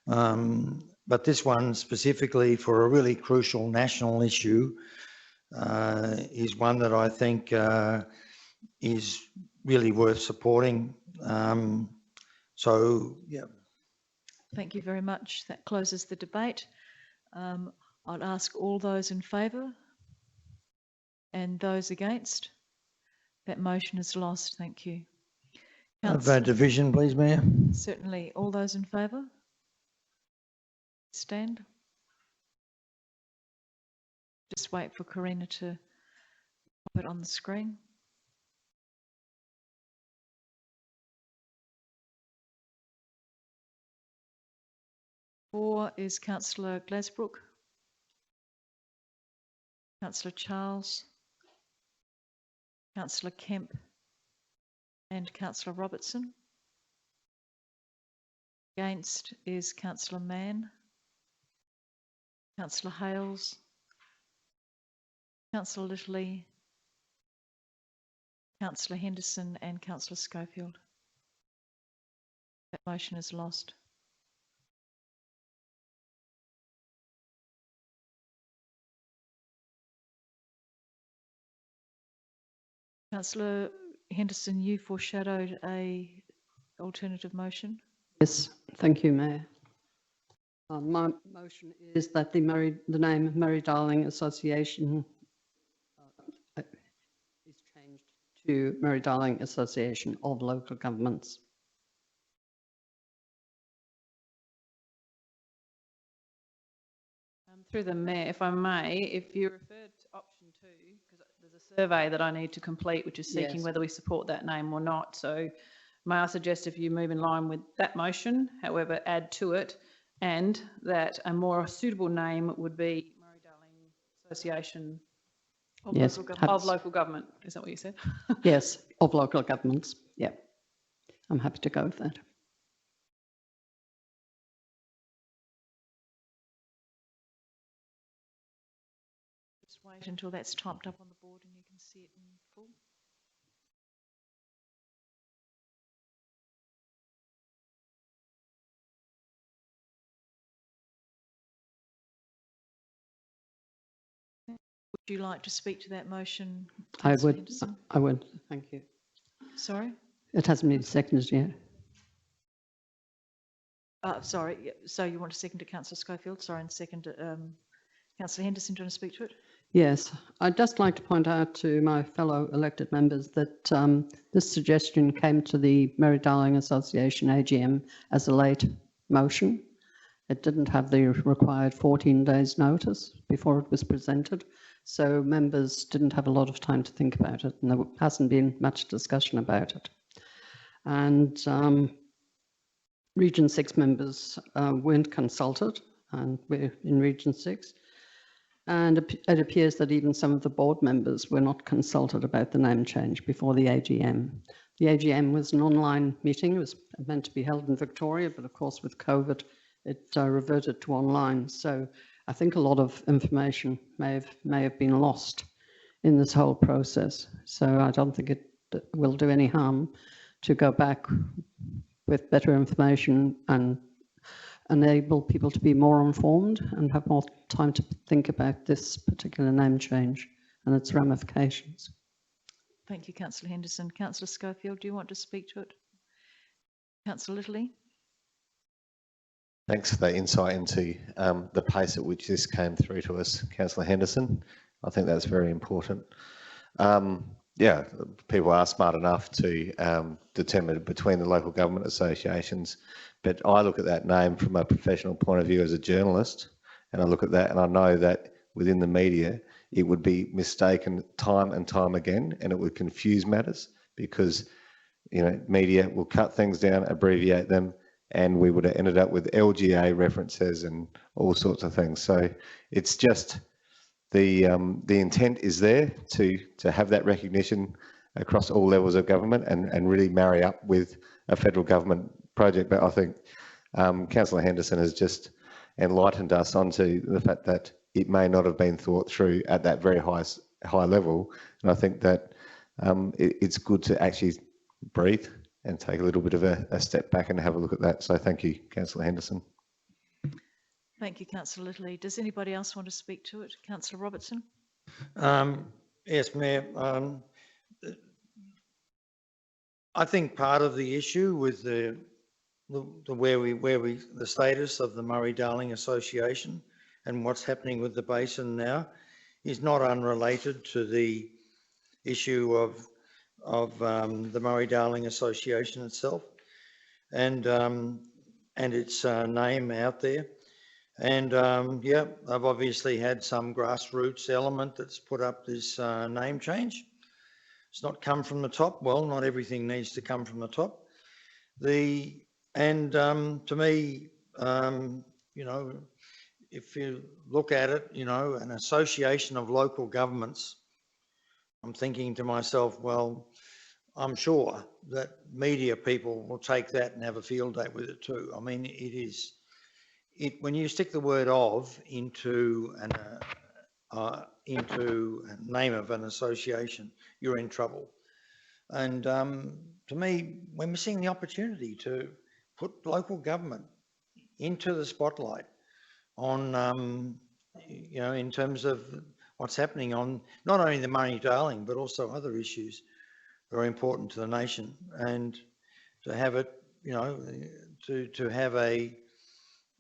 But this one specifically for a really crucial national issue is one that I think is really worth supporting. So, yeah. Thank you very much. That closes the debate. I'll ask all those in favour and those against. That motion is lost. Thank you. Vote division, please, Mayor. Certainly. All those in favour? Stand. Just wait for Karina to pop it on the screen. For is Councillor Glasbrook, Councillor Charles, Councillor Kemp and Councillor Robertson. Against is Councillor Mann, Councillor Hales, Councillor Littley, Councillor Henderson and Councillor Schofield. That motion is lost. Councillor Henderson, you foreshadowed a alternative motion. Yes, thank you, Mayor. My motion is that the name Murray-Darling Association is changed to Murray-Darling Association of Local Governments. Through the Mayor, if I may, if you referred to option 2, because there's a survey that I need to complete which is seeking whether we support that name or not. So may I suggest if you move in line with that motion, however, add to it, and that a more suitable name would be Murray-Darling Association of Local Government. Is that what you said? Yes, of local governments. Yeah, I'm happy to go with that. Just wait until that's typed up on the board and you can see it in full. Would you like to speak to that motion? I Councillor would, Henderson? I would, thank you. Sorry? It hasn't been seconded yet. Sorry, yeah, so you want to second to Councillor Schofield? Sorry, and second to Councillor Henderson, do you want to speak to it? Yes, I'd just like to point out to my fellow elected members that this suggestion came to the Murray-Darling Association AGM as a late motion. It didn't have the required 14 days notice before it was presented, so members didn't have a lot of time to think about it, and there hasn't been much discussion about it. And Region 6 members weren't consulted, and we're in Region 6. And it appears that even some of the board members were not consulted about the name change before the AGM. The AGM was an online meeting. It was meant to be held in Victoria, but of course with COVID, it reverted to online. So I think a lot of information may have been lost in this whole process. So I don't think it will do any harm to go back with better information and enable people to be more informed and have more time to think about this particular name change and its ramifications. Thank you, Councillor Henderson. Councillor Schofield, do you want to speak to it? Councillor Littley? Thanks for that insight into the pace at which this came through to us, Councillor Henderson. I think that's very important. Yeah, people are smart enough to determine between the local government associations, but I look at that name from a professional point of view as a journalist, and I look at that and I know that within the media it would be mistaken time and time again, and it would confuse matters because, you know, media will cut things down, abbreviate them, and we would have ended up with LGA references and all sorts of things. So it's just the intent is there to have that recognition across all levels of government and really marry up with a federal government project. But I think Councillor Henderson has just enlightened us onto the fact that it may not have been thought through at that very high level. And I think that it's good to actually breathe and take a little bit of a step back and have a look at that. So thank you, Councillor Henderson. Thank you, Councillor Littley. Does anybody else want to speak to it? Councillor Robertson? Yes, Mayor. I think part of the issue with the status of the Murray-Darling Association and what's happening with the basin now is not unrelated to the issue of the Murray-Darling Association itself and its name out there. And yeah, I've obviously had some grassroots element that's put up this name change. It's not come from the top. Well, not everything needs to come from the top. To me, you know, if you look at it, you know, an association of local governments, I'm thinking to myself, well, I'm sure that media people will take that and have a field day with it too. I mean, when you stick the word "of" into a name of an association, you're in trouble. And to me, we're missing the opportunity to put local government into the spotlight on, you know, in terms of what's happening on not only the Murray-Darling, but also other issues very important to the nation, and to have it, you know, to have a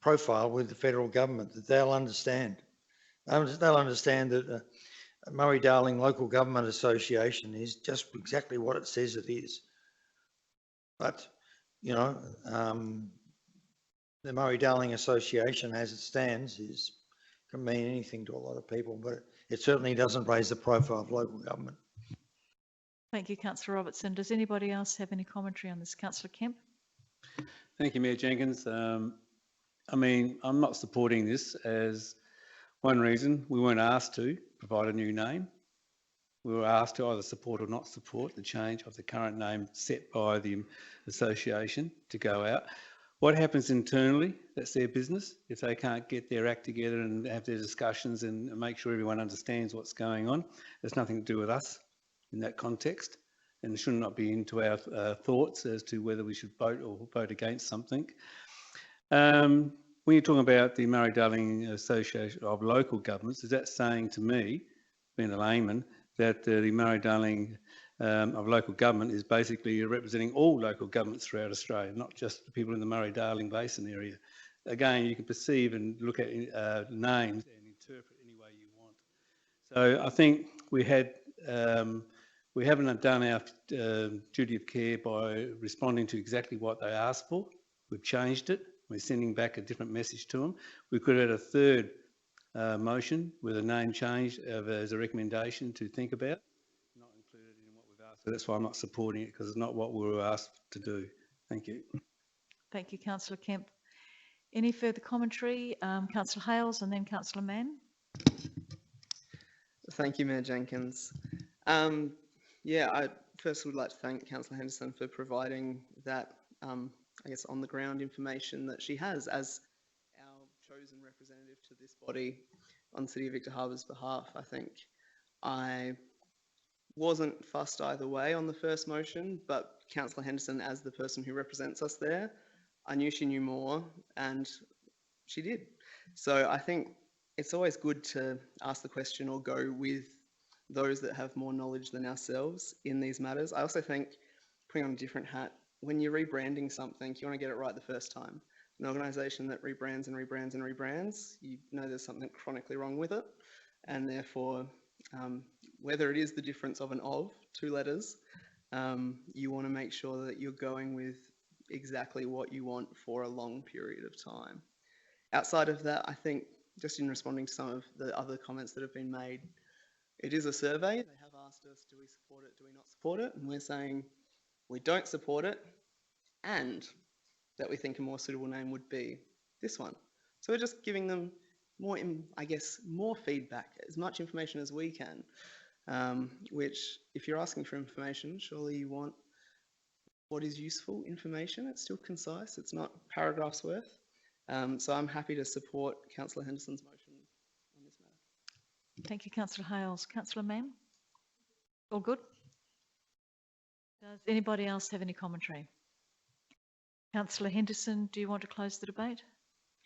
profile with the federal government that they'll understand. They'll understand that Murray-Darling Local Government Association is just exactly what it says it is. But, you know, the Murray-Darling Association as it stands can mean anything to a lot of people, but it certainly doesn't raise the profile of local government. Thank you, Councillor Robertson. Does anybody else have any commentary on this? Councillor Kemp? Thank you, Mayor Jenkins. I mean, I'm not supporting this as one reason. We weren't asked to provide a new name. We were asked to either support or not support the change of the current name set by the association to go out. What happens internally, that's their business. If they can't get their act together and have their discussions and make sure everyone understands what's going on, there's nothing to do with us in that context, and it should not be into our thoughts as to whether we should vote or vote against something. When you're talking about the Murray-Darling Association of Local Governments, is that saying to me being a layman, that the Murray-Darling of local government is basically representing all local governments throughout Australia, not just the people in the Murray-Darling Basin area. Again, you can perceive and look at names and interpret any way you want. So I think we haven't done our duty of care by responding to exactly what they asked for. We've changed it. We're sending back a different message to them. We could have had a third motion with a name change as a recommendation to think about, not included in what we've asked. So that's why I'm not supporting it, because it's not what we were asked to do. Thank you. Thank you, Councillor Kemp. Any further commentary? Councillor Hales and then Councillor Mann. Thank you, Mayor Jenkins. Yeah, I first would like to thank Councillor Henderson for providing that, I guess, on the ground information that she has as our chosen representative to this body on City of Victor Harbour's behalf. I think I wasn't fussed either way on the first motion, but Councillor Henderson, as the person who represents us there, I knew she knew more, and she did. So I think it's always good to ask the question or go with those that have more knowledge than ourselves in these matters. I also think, putting on a different hat, when you're rebranding something, you want to get it right the first time. An organisation that rebrands and rebrands and rebrands, you know there's something chronically wrong with it, and therefore, whether it is the difference of an of, 2 letters, you want to make sure that you're going with exactly what you want for a long period of time. Outside of that, I think, just in responding to some of the other comments that have been made, it is a survey. They have asked us, do we support it, do we not support it? And we're saying we don't support it, and that we think a more suitable name would be this one. So we're just giving them more, I guess, more feedback, as much information as we can, which, if you're asking for information, surely you want what is useful information. It's still concise. It's not paragraphs worth. So I'm happy to support Councillor Henderson's motion on this matter. Thank you, Councillor Hales. Councillor Mann? All good? Does anybody else have any commentary? Councillor Henderson, do you want to close the debate?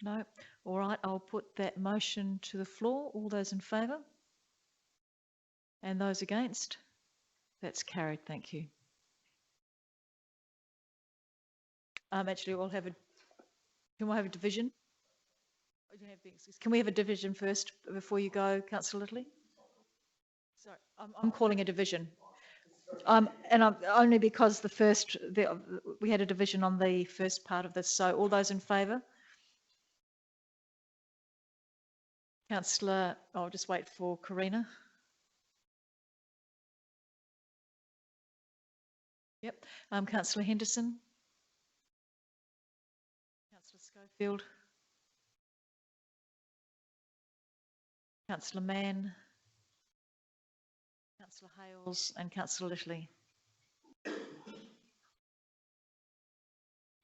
No? All right, I'll put that motion to the floor. All those in favour? And those against? That's carried, thank you. Actually, we'll have a, can we have a division? Can we have a division first before you go, Councillor Littley? Sorry, I'm calling a division. And only because we had a division on the first part of this. So all those in favour? Councillor, I'll just wait for Karina. Yep. Councillor Henderson. Councillor Schofield. Councillor Mann. Councillor Hales and Councillor Littley.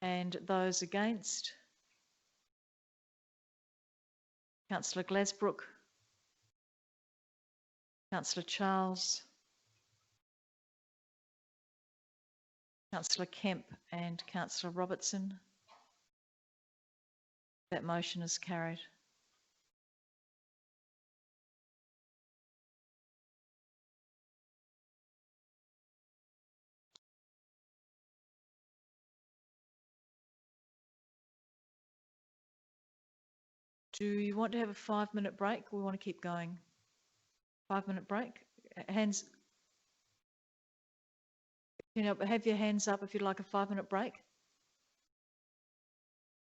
And those against? Councillor Glasbrook. Councillor Charles. Councillor Kemp and Councillor Robertson. That motion is carried. Do you want to have a 5-minute break or we want to keep going? 5-minute break? Hands. You know, have your hands up if you'd like a 5-minute break.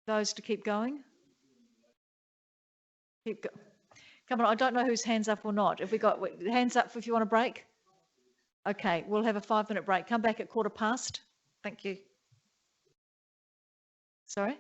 Those to keep going? Come on, I don't know whose hands up or not. If we got hands up if you want a break? Okay, we'll have a 5-minute break. Come back at 1:15. Thank you. Sorry?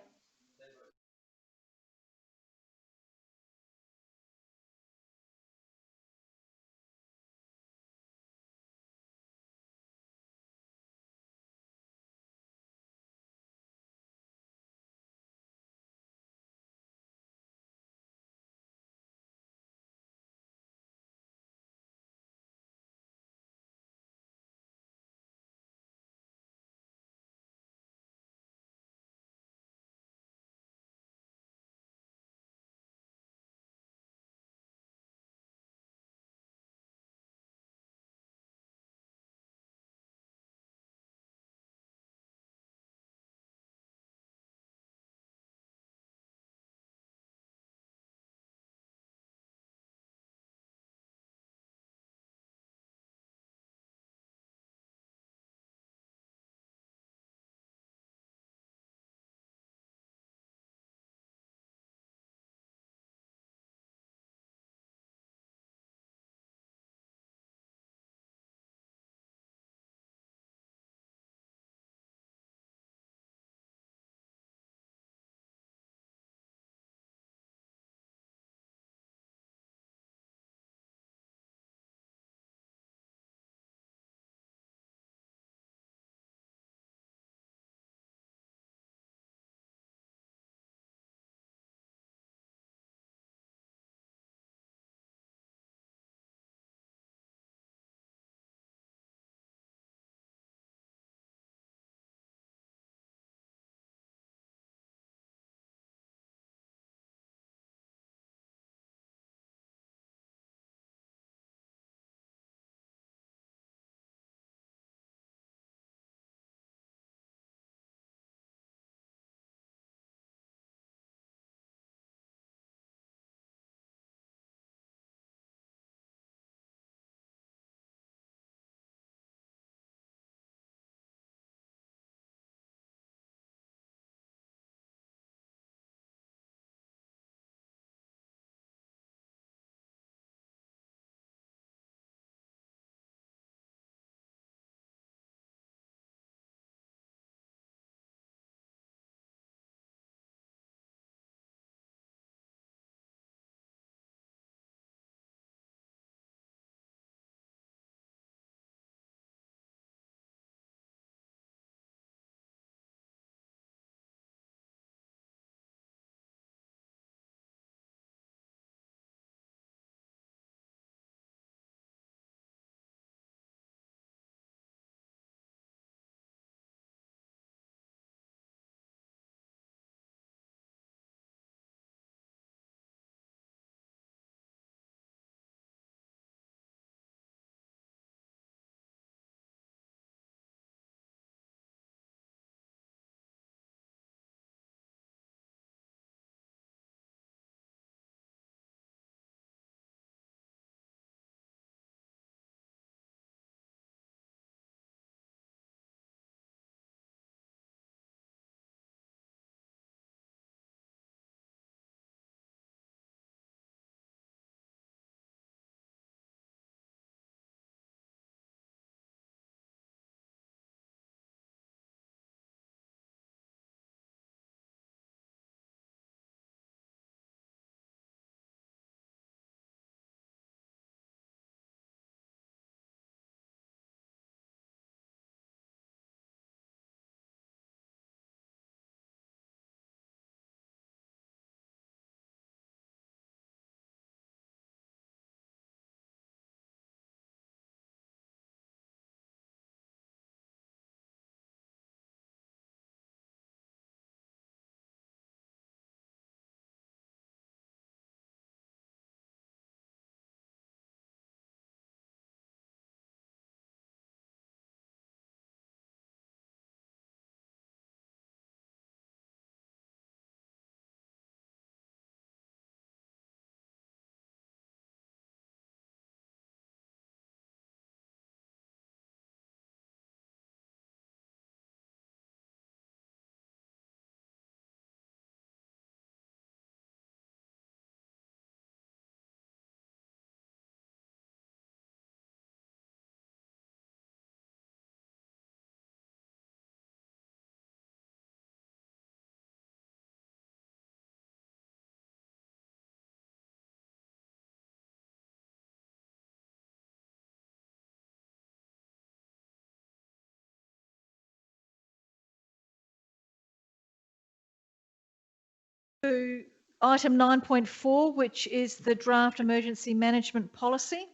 To item 9.4, which is the draft emergency management policy.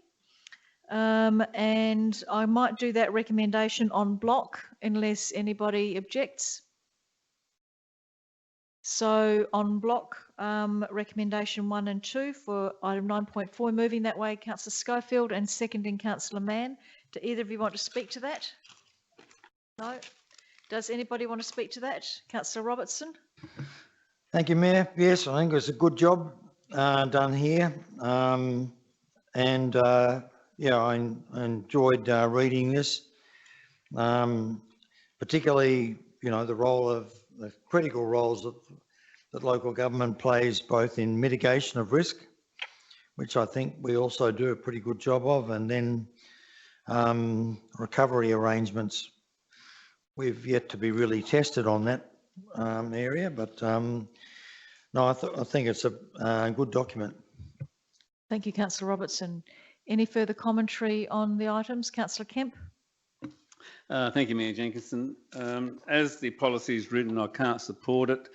And I might do that recommendation on block unless anybody objects. So on block, recommendation 1 and 2 for item 9.4, moving that way, Councillor Schofield, and seconding Councillor Mann. Do either of you want to speak to that? No? Does anybody want to speak to that? Councillor Robertson? Thank you, Mayor. Yes, I think it was a good job done here. Yeah, I enjoyed reading this, particularly, you know, the critical roles that local government plays both in mitigation of risk, which I think we also do a pretty good job of, and then recovery arrangements. We've yet to be really tested on that area, but no, I think it's a good document. Thank you, Councillor Robertson. Any further commentary on the items? Councillor Kemp? Thank you, Mayor Jenkinson. As the policy is written, I can't support it.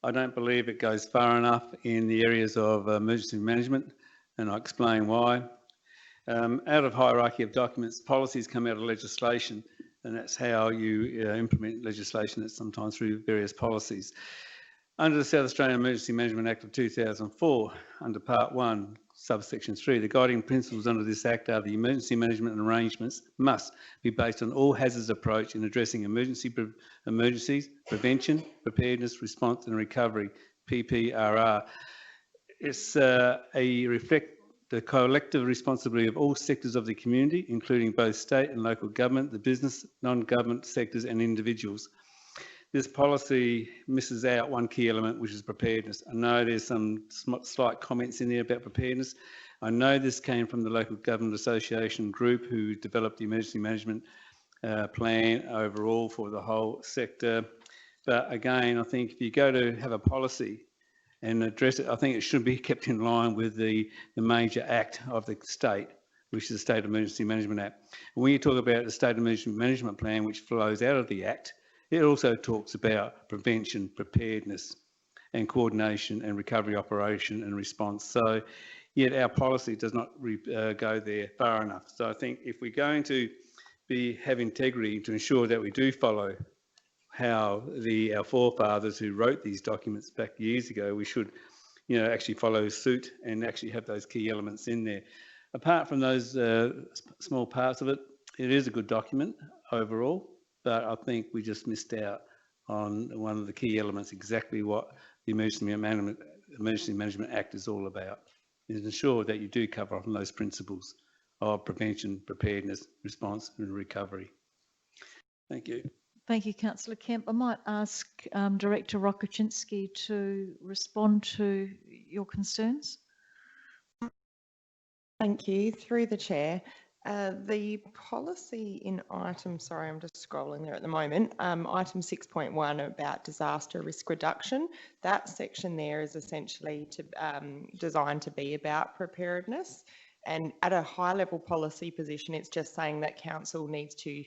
I don't believe it goes far enough in the areas of emergency management, and I'll explain why. Out of hierarchy of documents, policies come out of legislation, and that's how you implement legislation. That's sometimes through various policies. Under the South Australian Emergency Management Act of 2004, under Part 1, subsection 3, the guiding principles under this Act are the emergency management arrangements must be based on all hazards approach in addressing emergencies, prevention, preparedness, response and recovery, PPRR. It's reflect the collective responsibility of all sectors of the community, including both state and local government, the business, non-government sectors and individuals. This policy misses out one key element, which is preparedness. I know there's some slight comments in there about preparedness. I know this came from the Local Government Association group who developed the emergency management plan overall for the whole sector. But again, I think if you go to have a policy and address it, I think it should be kept in line with the major act of the state, which is the State Emergency Management Act. And when you talk about the State Emergency Management Plan, which flows out of the Act, it also talks about prevention, preparedness and coordination and recovery operation and response. So yet our policy does not go there far enough. So I think if we're going to have integrity to ensure that we do follow how our forefathers who wrote these documents back years ago, we should, you know, actually follow suit and actually have those key elements in there. Apart from those small parts of it, it is a good document overall. But I think we just missed out on one of the key elements, exactly what the Emergency Management Act is all about, is ensure that you do cover off on those principles of prevention, preparedness, response and recovery. Thank you. Thank you, Councillor Kemp. I might ask Director Rokoczynski to respond to your concerns. Thank you. Through the Chair. The policy in item, sorry, I'm just scrolling there at the moment, item 6.1 about disaster risk reduction, that section there is essentially designed to be about preparedness. And at a high level policy position, it's just saying that council needs to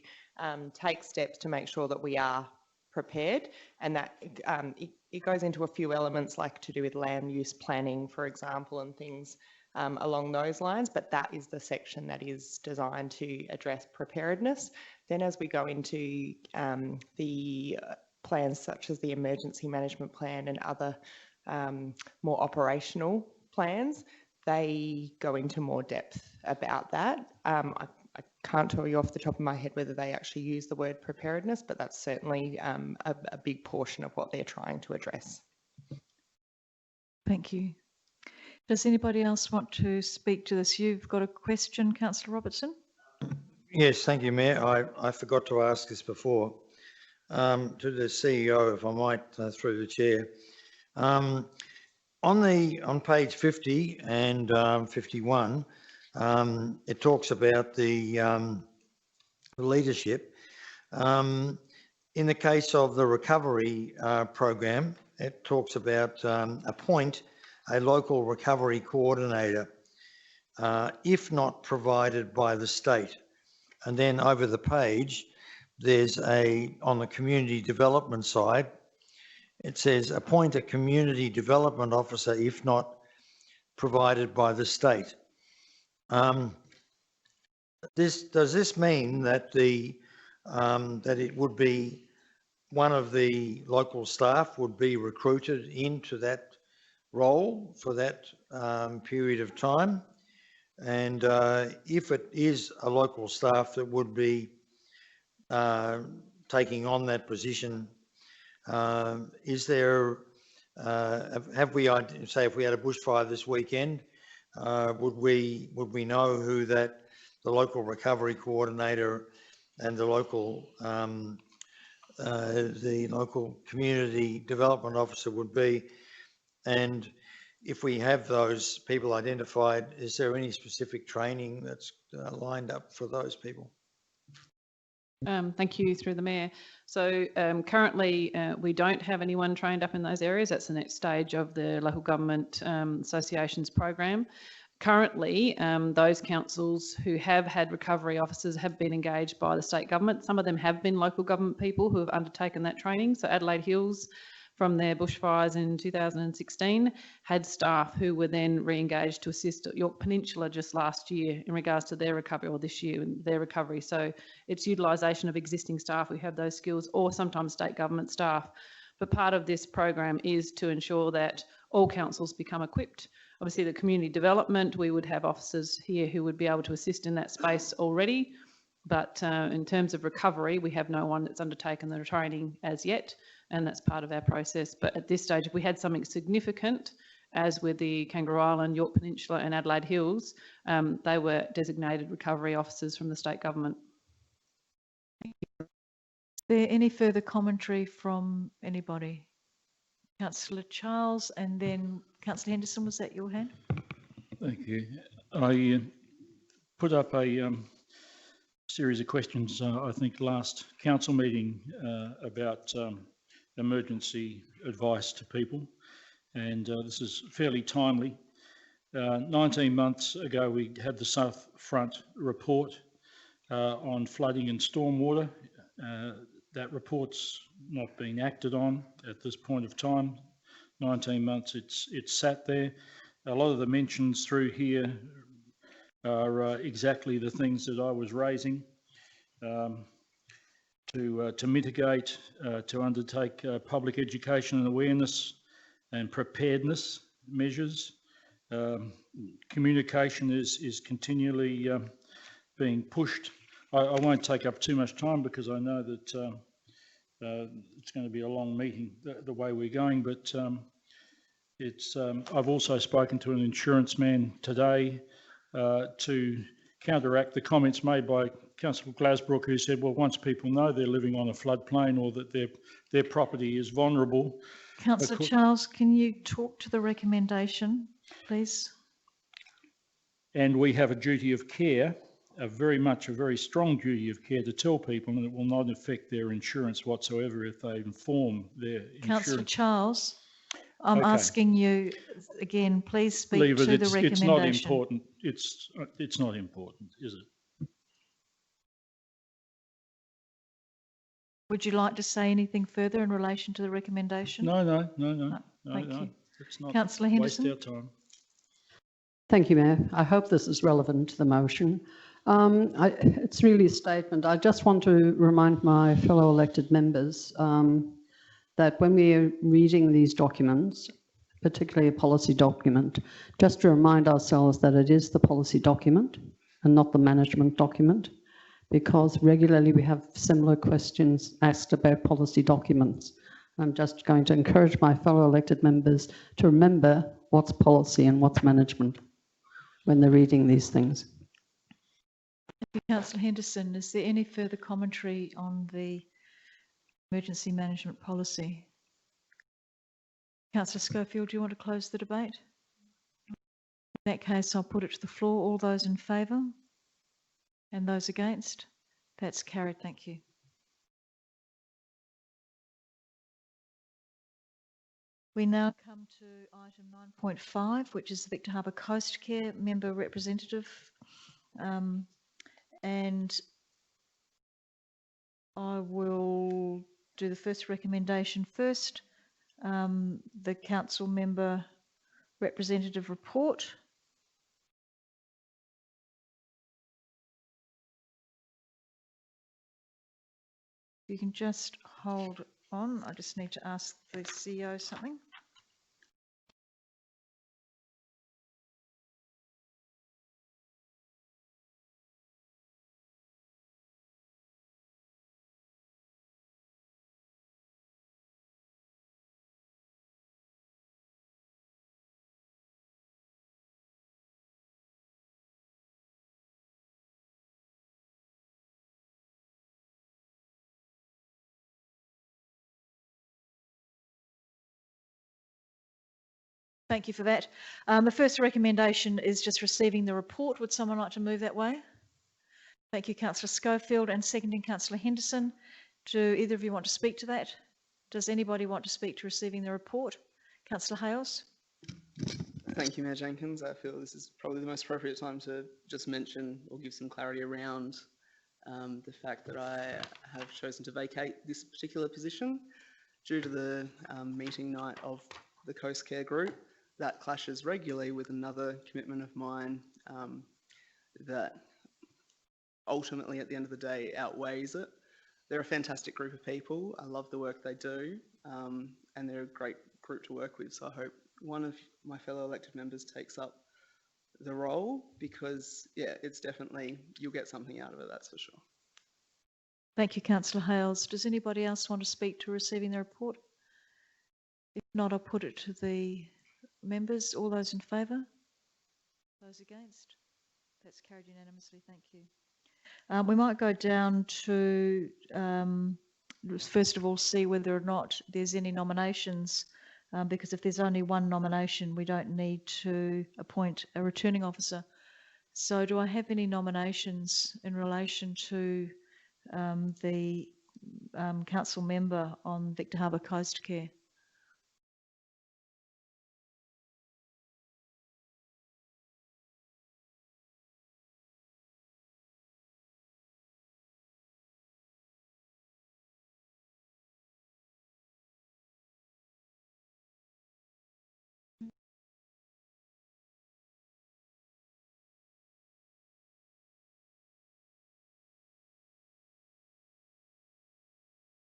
take steps to make sure that we are prepared, and that it goes into a few elements like to do with land use planning, for example, and things along those lines, but that is the section that is designed to address preparedness. Then as we go into the plans such as the emergency management plan and other more operational plans, they go into more depth about that. I can't tell you off the top of my head whether they actually use the word preparedness, but that's certainly a big portion of what they're trying to address. Thank you. Does anybody else want to speak to this? You've got a question, Councillor Robertson? Yes, thank you, Mayor. I forgot to ask this before. To the CEO, if I might, through the Chair. On page 50 and 51, it talks about the leadership. In the case of the recovery program, it talks about appoint a local recovery coordinator, if not provided by the state. And then over the page, there's on the community development side, it says appoint a community development officer if not provided by the state. Does this mean that that it would be one of the local staff would be recruited into that role for that period of time? And if it is a local staff that would be taking on that position, is there, have we, say if we had a bushfire this weekend, would we know who the local recovery coordinator and the local community development officer would be? And if we have those people identified, is there any specific training that's lined up for those people? Thank you, through the Mayor. So currently we don't have anyone trained up in those areas. That's the next stage of the Local Government Associations program. Currently, those councils who have had recovery officers have been engaged by the state government. Some of them have been local government people who have undertaken that training. So Adelaide Hills, from their bushfires in 2016, had staff who were then re-engaged to assist at York Peninsula just last year in regards to their recovery, or this year in their recovery. So it's utilisation of existing staff who have those skills, or sometimes state government staff. But part of this program is to ensure that all councils become equipped. Obviously, the community development, we would have officers here who would be able to assist in that space already. But in terms of recovery, we have no one that's undertaken the training as yet, and that's part of our process. But at this stage, if we had something significant, as with the Kangaroo Island, York Peninsula and Adelaide Hills, they were designated recovery officers from the state government. Is there any further commentary from anybody? Councillor Charles, and then Councillor Henderson, was that your hand? Thank you. I put up a series of questions, I think last council meeting, about emergency advice to people, and this is fairly timely. 19 months ago we had the South Front report on flooding and stormwater. That report's not been acted on at this point of time. 19 months it's sat there. A lot of the mentions through here are exactly the things that I was raising. To mitigate, to undertake public education and awareness and preparedness measures. Communication is continually being pushed. I won't take up too much time because I know that it's going to be a long meeting the way we're going, but I've also spoken to an insurance man today to counteract the comments made by Councillor Glasbrook, who said, well, once people know they're living on a floodplain or that their property is vulnerable. Councillor Charles, can you talk to the recommendation, please? And we have a duty of care, a very strong duty of care to tell people, and it will not affect their insurance whatsoever if they inform their insurance. Councillor Charles, I'm asking you again, please speak Leave it. to the recommendation. It's not important. It's not important, is it? Would you like to say anything further in relation to the recommendation? No. Thank you. It's not. Councillor Henderson. Waste our time. Thank you, Mayor. I hope this is relevant to the motion. It's really a statement. I just want to remind my fellow elected members that when we are reading these documents, particularly a policy document, just to remind ourselves that it is the policy document and not the management document, because regularly we have similar questions asked about policy documents. I'm just going to encourage my fellow elected members to remember what's policy and what's management when they're reading these things. Thank you, Councillor Henderson. Is there any further commentary on the emergency management policy? Councillor Schofield, do you want to close the debate? In that case, I'll put it to the floor. All those in favour? And those against? That's carried. Thank you. We now come to item 9.5, which is the Victor Harbour Coast Care member representative. And I will do the first recommendation first. the council member representative report. You can just hold on. I just need to ask the CEO something. Thank you for that. The first recommendation is just receiving the report. Would someone like to move that way? Thank you, Councillor Schofield, and seconding Councillor Henderson. Do either of you want to speak to that? Does anybody want to speak to receiving the report? Councillor Hales? Thank you, Mayor Jenkins. I feel this is probably the most appropriate time to just mention or give some clarity around the fact that I have chosen to vacate this particular position due to the meeting night of the Coast Care Group. That clashes regularly with another commitment of mine that ultimately at the end of the day outweighs it. They're a fantastic group of people. I love the work they do, and they're a great group to work with. So I hope one of my fellow elected members takes up the role, because yeah, it's definitely, you'll get something out of it, that's for sure. Thank you, Councillor Hales. Does anybody else want to speak to receiving the report? If not, I'll put it to the members. All those in favour? Those against? That's carried unanimously. Thank you. We might go down to, first of all, see whether or not there's any nominations, because if there's only one nomination, we don't need to appoint a returning officer. So do I have any nominations in relation to the council member on Victor Harbour Coast Care?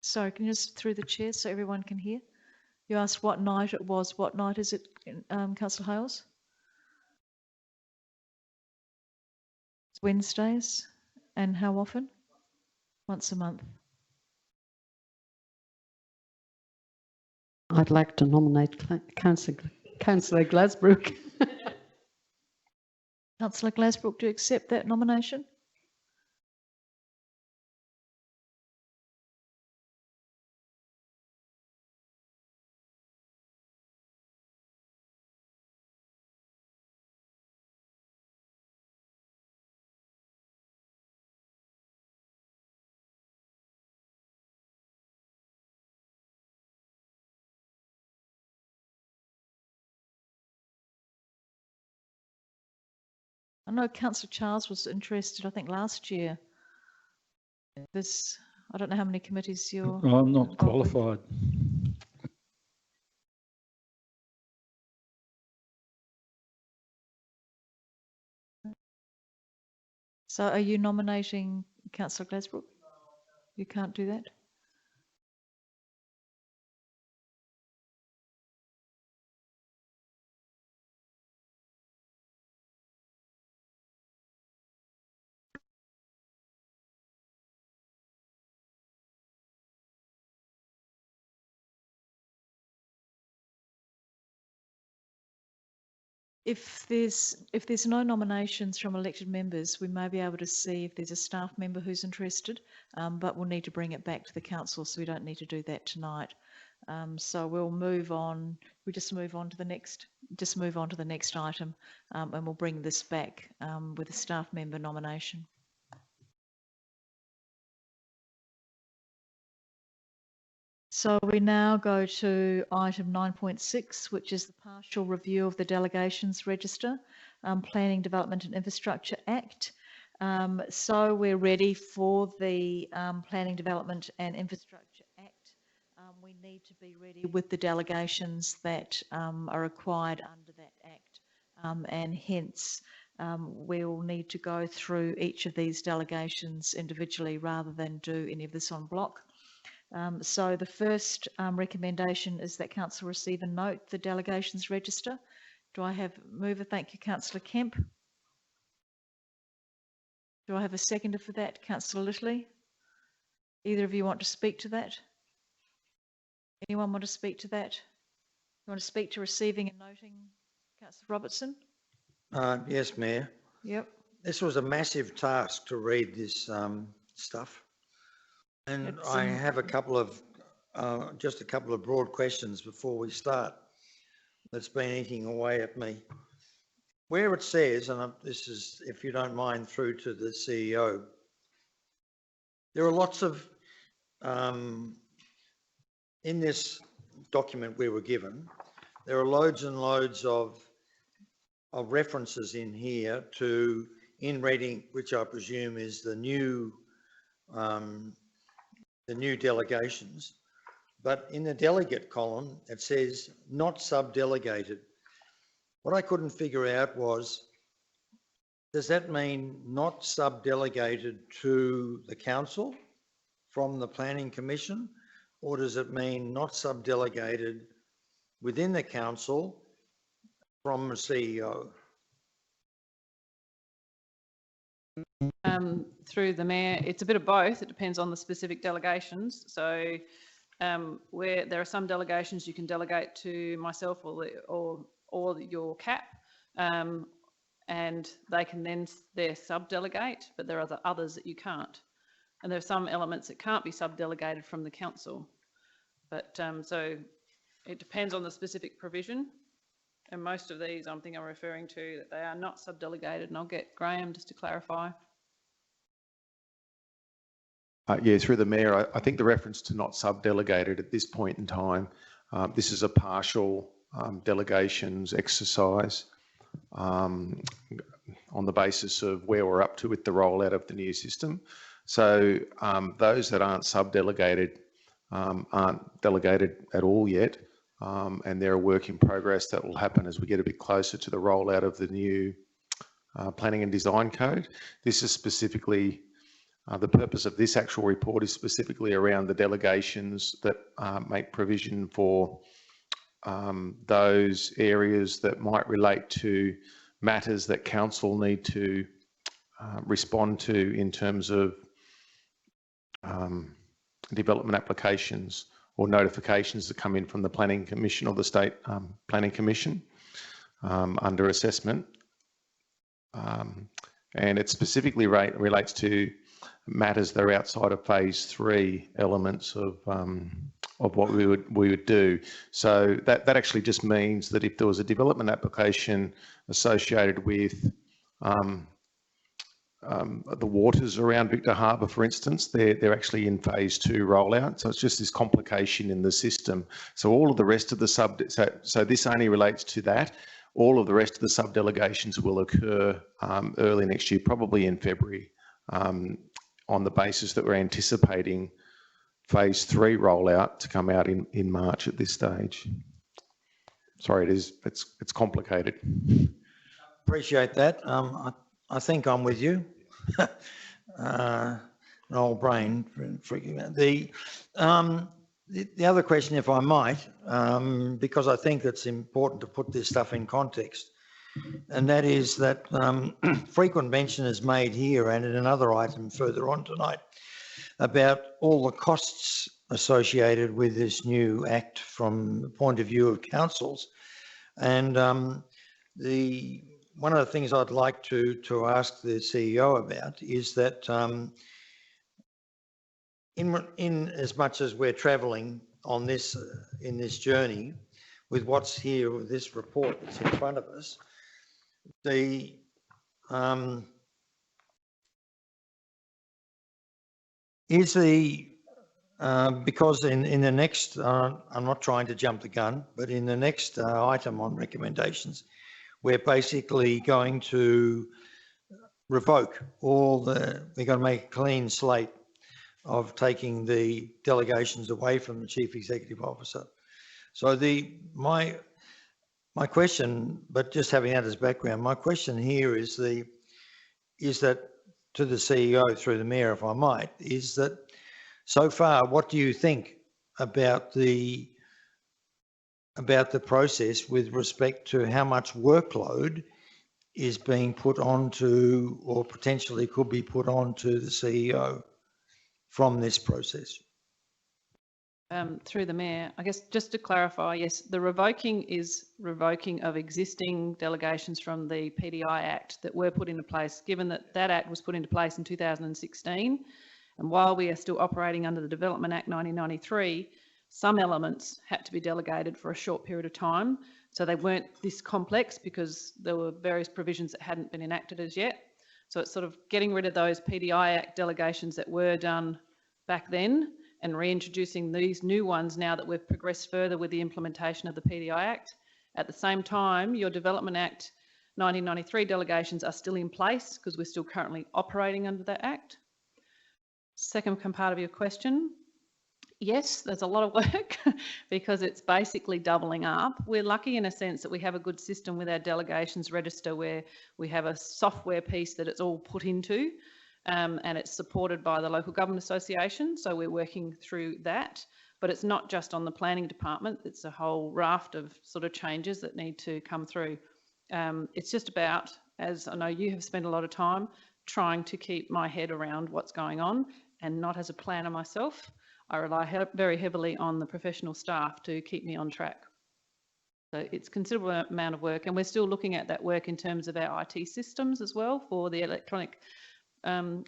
Sorry, can you just through the chair so everyone can hear? You asked what night it was. What night is it, Councillor Hales? It's Wednesdays. And how often? Once a month. I'd like to nominate Councillor Glasbrook. Councillor Glasbrook, do you accept that nomination? I know Councillor Charles was interested, I think, last year. I don't know how many committees you're... I'm not qualified. So are you nominating Councillor Glasbrook? You can't do that? If there's no nominations from elected members, we may be able to see if there's a staff member who's interested, but we'll need to bring it back to the council, so we don't need to do that tonight. So we'll move on. We just move on to the next. Just move on to the next item, and we'll bring this back with a staff member nomination. So we now go to item 9.6, which is the partial review of the Delegations Register, Planning, Development and Infrastructure Act. So we're ready for the Planning, Development and Infrastructure Act. We need to be ready with the delegations that are required under that Act. And hence, we'll need to go through each of these delegations individually rather than do any of this en bloc. So the first recommendation is that council receive and note the delegations register. Do I have mover? Thank you, Councillor Kemp. Do I have a seconder for that? Councillor Littley? Either of you want to speak to that? Anyone want to speak to that? You want to speak to receiving and noting, Councillor Robertson? Yes, Mayor. Yep. This was a massive task to read this stuff. And I have a couple of, just a couple of broad questions before we start that's been eating away at me. Where it says, and this is, if you don't mind, through to the CEO, there are lots of, in this document we were given, there are loads and loads of references in here to in Reading, which I presume is the new delegations. But in the delegate column, it says not sub-delegated. What I couldn't figure out was, does that mean not sub-delegated to the council from the Planning Commission, or does it mean not sub-delegated within the council from the CEO? Through the Mayor, it's a bit of both. It depends on the specific delegations. So where there are some delegations you can delegate to myself or your CAP, and they can then they're sub-delegate, but there are others that you can't. And there are some elements that can't be sub-delegated from the council. But so it depends on the specific provision. And most of these, I think I'm referring to that they are not sub-delegated, and I'll get Graham just to clarify. Yeah, through the Mayor, I think the reference to not sub-delegated at this point in time, this is a partial delegations exercise on the basis of where we're up to with the rollout of the new system. So those that aren't sub-delegated aren't delegated at all yet, and they're a work in progress that will happen as we get a bit closer to the rollout of the new planning and design code. This is specifically the purpose of this actual report is specifically around the delegations that make provision for those areas that might relate to matters that council need to respond to in terms of development applications or notifications that come in from the Planning Commission or the State Planning Commission under assessment. And it specifically relates to matters that are outside of phase 3 elements of what we would do. So that actually just means that if there was a development application associated with the waters around Victor Harbour, for instance, they're actually in phase 2 rollout. So it's just this complication in the system. So all of the rest of the so this only relates to that. All of the rest of the sub-delegations will occur early next year, probably in February, on the basis that we're anticipating phase 3 rollout to come out in March at this stage. Sorry, it's complicated. Appreciate that. I think I'm with you. An old brain freaking out. The other question, if I might, because I think it's important to put this stuff in context, and that is that frequent mention is made here and in another item further on tonight about all the costs associated with this new act from the point of view of councils. And one of the things I'd like to ask the CEO about is that in as much as we're travelling on this in this journey with what's here with this report that's in front of us, the because in the next, I'm not trying to jump the gun, but in the next item on recommendations, we're basically going to revoke we're going to make a clean slate of taking the delegations away from the Chief Executive Officer. So my question, but just having that as background, my question here is that to the CEO through the Mayor, if I might, is that so far, what do you think about the process with respect to how much workload is being put onto, or potentially could be put onto, the CEO from this process? Through the Mayor, I guess just to clarify, yes, the revoking is revoking of existing delegations from the PDI Act that were put into place, given that that Act was put into place in 2016. And while we are still operating under the Development Act 1993, some elements had to be delegated for a short period of time. So they weren't this complex because there were various provisions that hadn't been enacted as yet. So it's sort of getting rid of those PDI Act delegations that were done back then and reintroducing these new ones now that we've progressed further with the implementation of the PDI Act. At the same time, your Development Act 1993 delegations are still in place because we're still currently operating under that Act. Second part of your question, yes, there's a lot of work because it's basically doubling up. We're lucky in a sense that we have a good system with our delegations register where we have a software piece that it's all put into. And it's supported by the Local Government Association, so we're working through that. But it's not just on the planning department, it's a whole raft of sort of changes that need to come through. It's just about, as I know you have spent a lot of time, trying to keep my head around what's going on, and not as a planner myself. I rely very heavily on the professional staff to keep me on track. So it's a considerable amount of work, and we're still looking at that work in terms of our IT systems as well for the electronic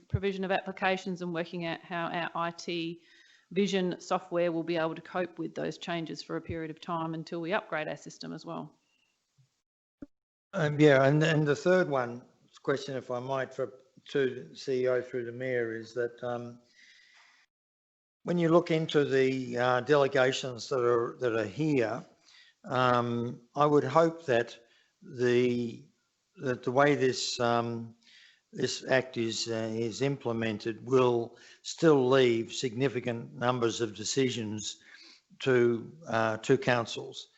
provision of applications, and working out how our IT vision software will be able to cope with those changes for a period of time until we upgrade our system as well. Yeah, and the third one, question, if I might, to the CEO through the Mayor, is that when you look into the delegations that are here, I would hope that the way this Act is implemented will still leave significant numbers of decisions to councils,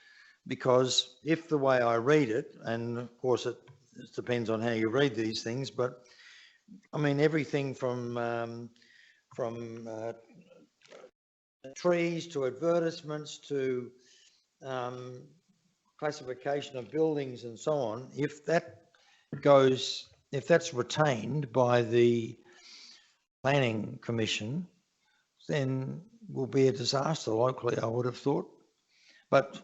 because if the way I read it, and of course it depends on how you read these things, but I mean everything from trees to advertisements to classification of buildings and so on, if that's retained by the Planning Commission, then will be a disaster locally, I would have thought. But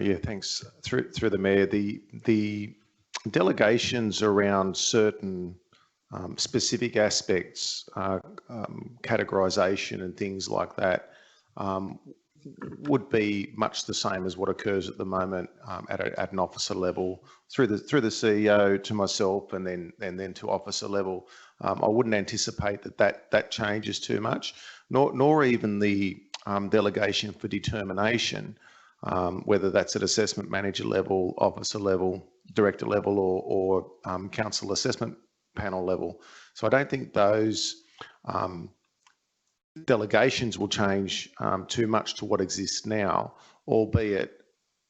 yeah, thanks. Through the Mayor, the delegations around certain specific aspects, categorisation and things like that, would be much the same as what occurs at the moment at an officer level through the CEO to myself, and then to officer level. I wouldn't anticipate that changes too much, nor even the delegation for determination, whether that's at assessment manager level, officer level, director level, or council assessment panel level. So I don't think those delegations will change too much to what exists now, albeit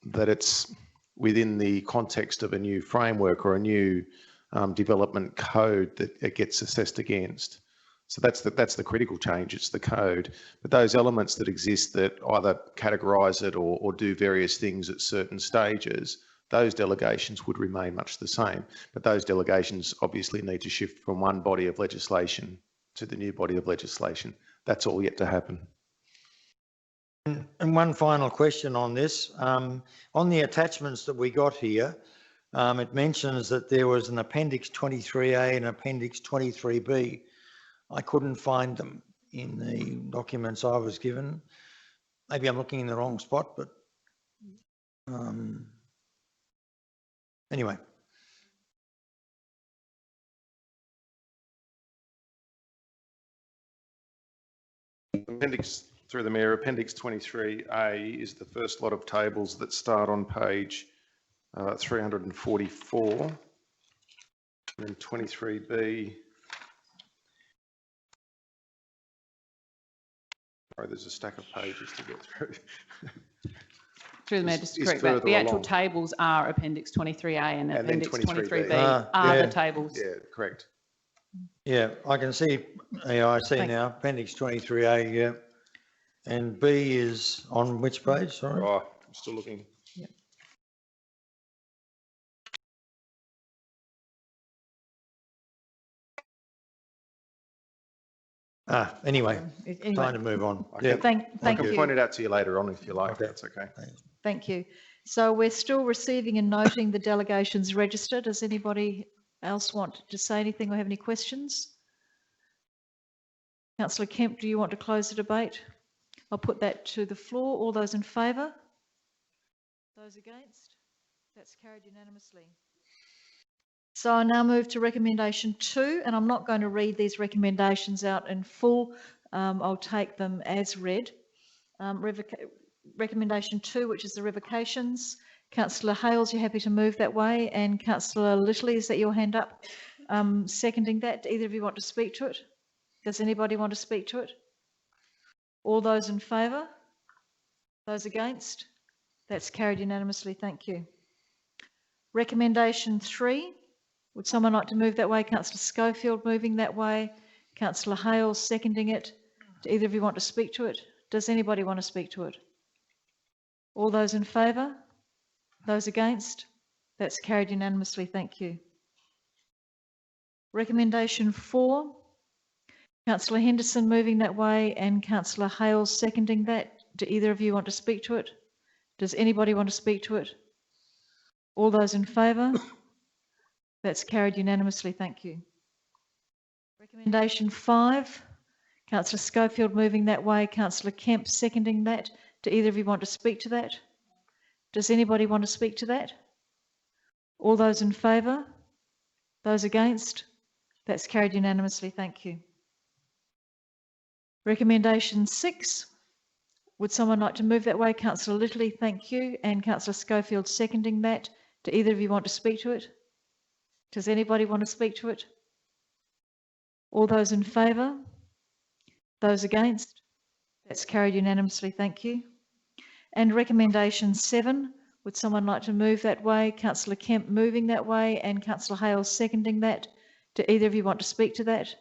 that it's within the context of a new framework or a new development code that it gets assessed against. So that's the critical change, it's the code. But those elements that exist that either categorise it or do various things at certain stages, those delegations would remain much the same. But those delegations obviously need to shift from one body of legislation to the new body of legislation. That's all yet to happen. And one final question on this. On the attachments that we got here, it mentions that there was an Appendix 23A and Appendix 23B. I couldn't find them in the documents I was given. Maybe I'm looking in the wrong spot, but anyway. Appendix, through the Mayor, Appendix 23A is the first lot of tables that start on page 344. And then 23B. Sorry, there's a stack of pages to get through. Through the Mayor, just to Is correct that, the further actual along. tables are Appendix 23A and then Appendix 23B. 23B are yeah. the tables. Yeah, correct. Yeah, I can see, yeah, I see Thank- now, Appendix 23A, yeah. And B is on which page, sorry? Oh, I'm still looking. Anyway, Anyway, time to move on. I Yeah, can- Thank I can you. point it out to you later on if you like, Okay. that's okay. Thank you. So we're still receiving and noting the delegations registered. Does anybody else want to say anything or have any questions? Councillor Kemp, do you want to close the debate? I'll put that to the floor. All those in favour? Those against? That's carried unanimously. So I now move to recommendation 2, and I'm not going to read these recommendations out in full. I'll take them as read. Recommendation 2, which is the revocations. Councillor Hales, you happy to move that way? And Councillor Littley, is that your hand up? Seconding that. Do either of you want to speak to it? Does anybody want to speak to it? All those in favour? Those against? That's carried unanimously. Thank you. Recommendation 3. Would someone like to move that way? Councillor Schofield moving that way. Councillor Hales seconding it. Do either of you want to speak to it? Does anybody want to speak to it? All those in favour? Those against? That's carried unanimously. Thank you. Recommendation 4. Councillor Henderson moving that way and Councillor Hales seconding that. Do either of you want to speak to it? Does anybody want to speak to it? All those in favour? That's carried unanimously. Thank you. Recommendation 5. Councillor Schofield moving that way, Councillor Kemp seconding that. Do either of you want to speak to that? Does anybody want to speak to that? All those in favour? Those against? That's carried unanimously. Thank you. Recommendation 6. Would someone like to move that way? Councillor Littley, thank you. And Councillor Schofield seconding that. Do either of you want to speak to it? Does anybody want to speak to it? All those in favour? Those against? That's carried unanimously. Thank you. And recommendation 7. Would someone like to move that way? Councillor Kemp moving that way and Councillor Hales seconding that. Do either of you want to speak to that?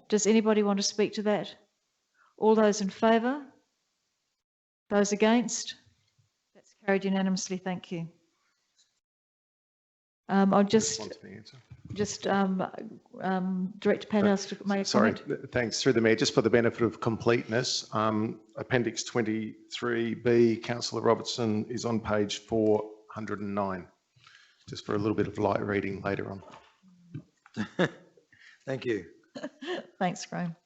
Does anybody want to speak to that? All those in favour? Those against? That's carried unanimously. Thank you. I'll just direct Pat House to make a Sorry, comment. thanks. Through the Mayor, just for the benefit of completeness, Appendix 23B, Councillor Robertson is on page 409, just for a little bit of light reading later on. Thank you. Thanks, Graham.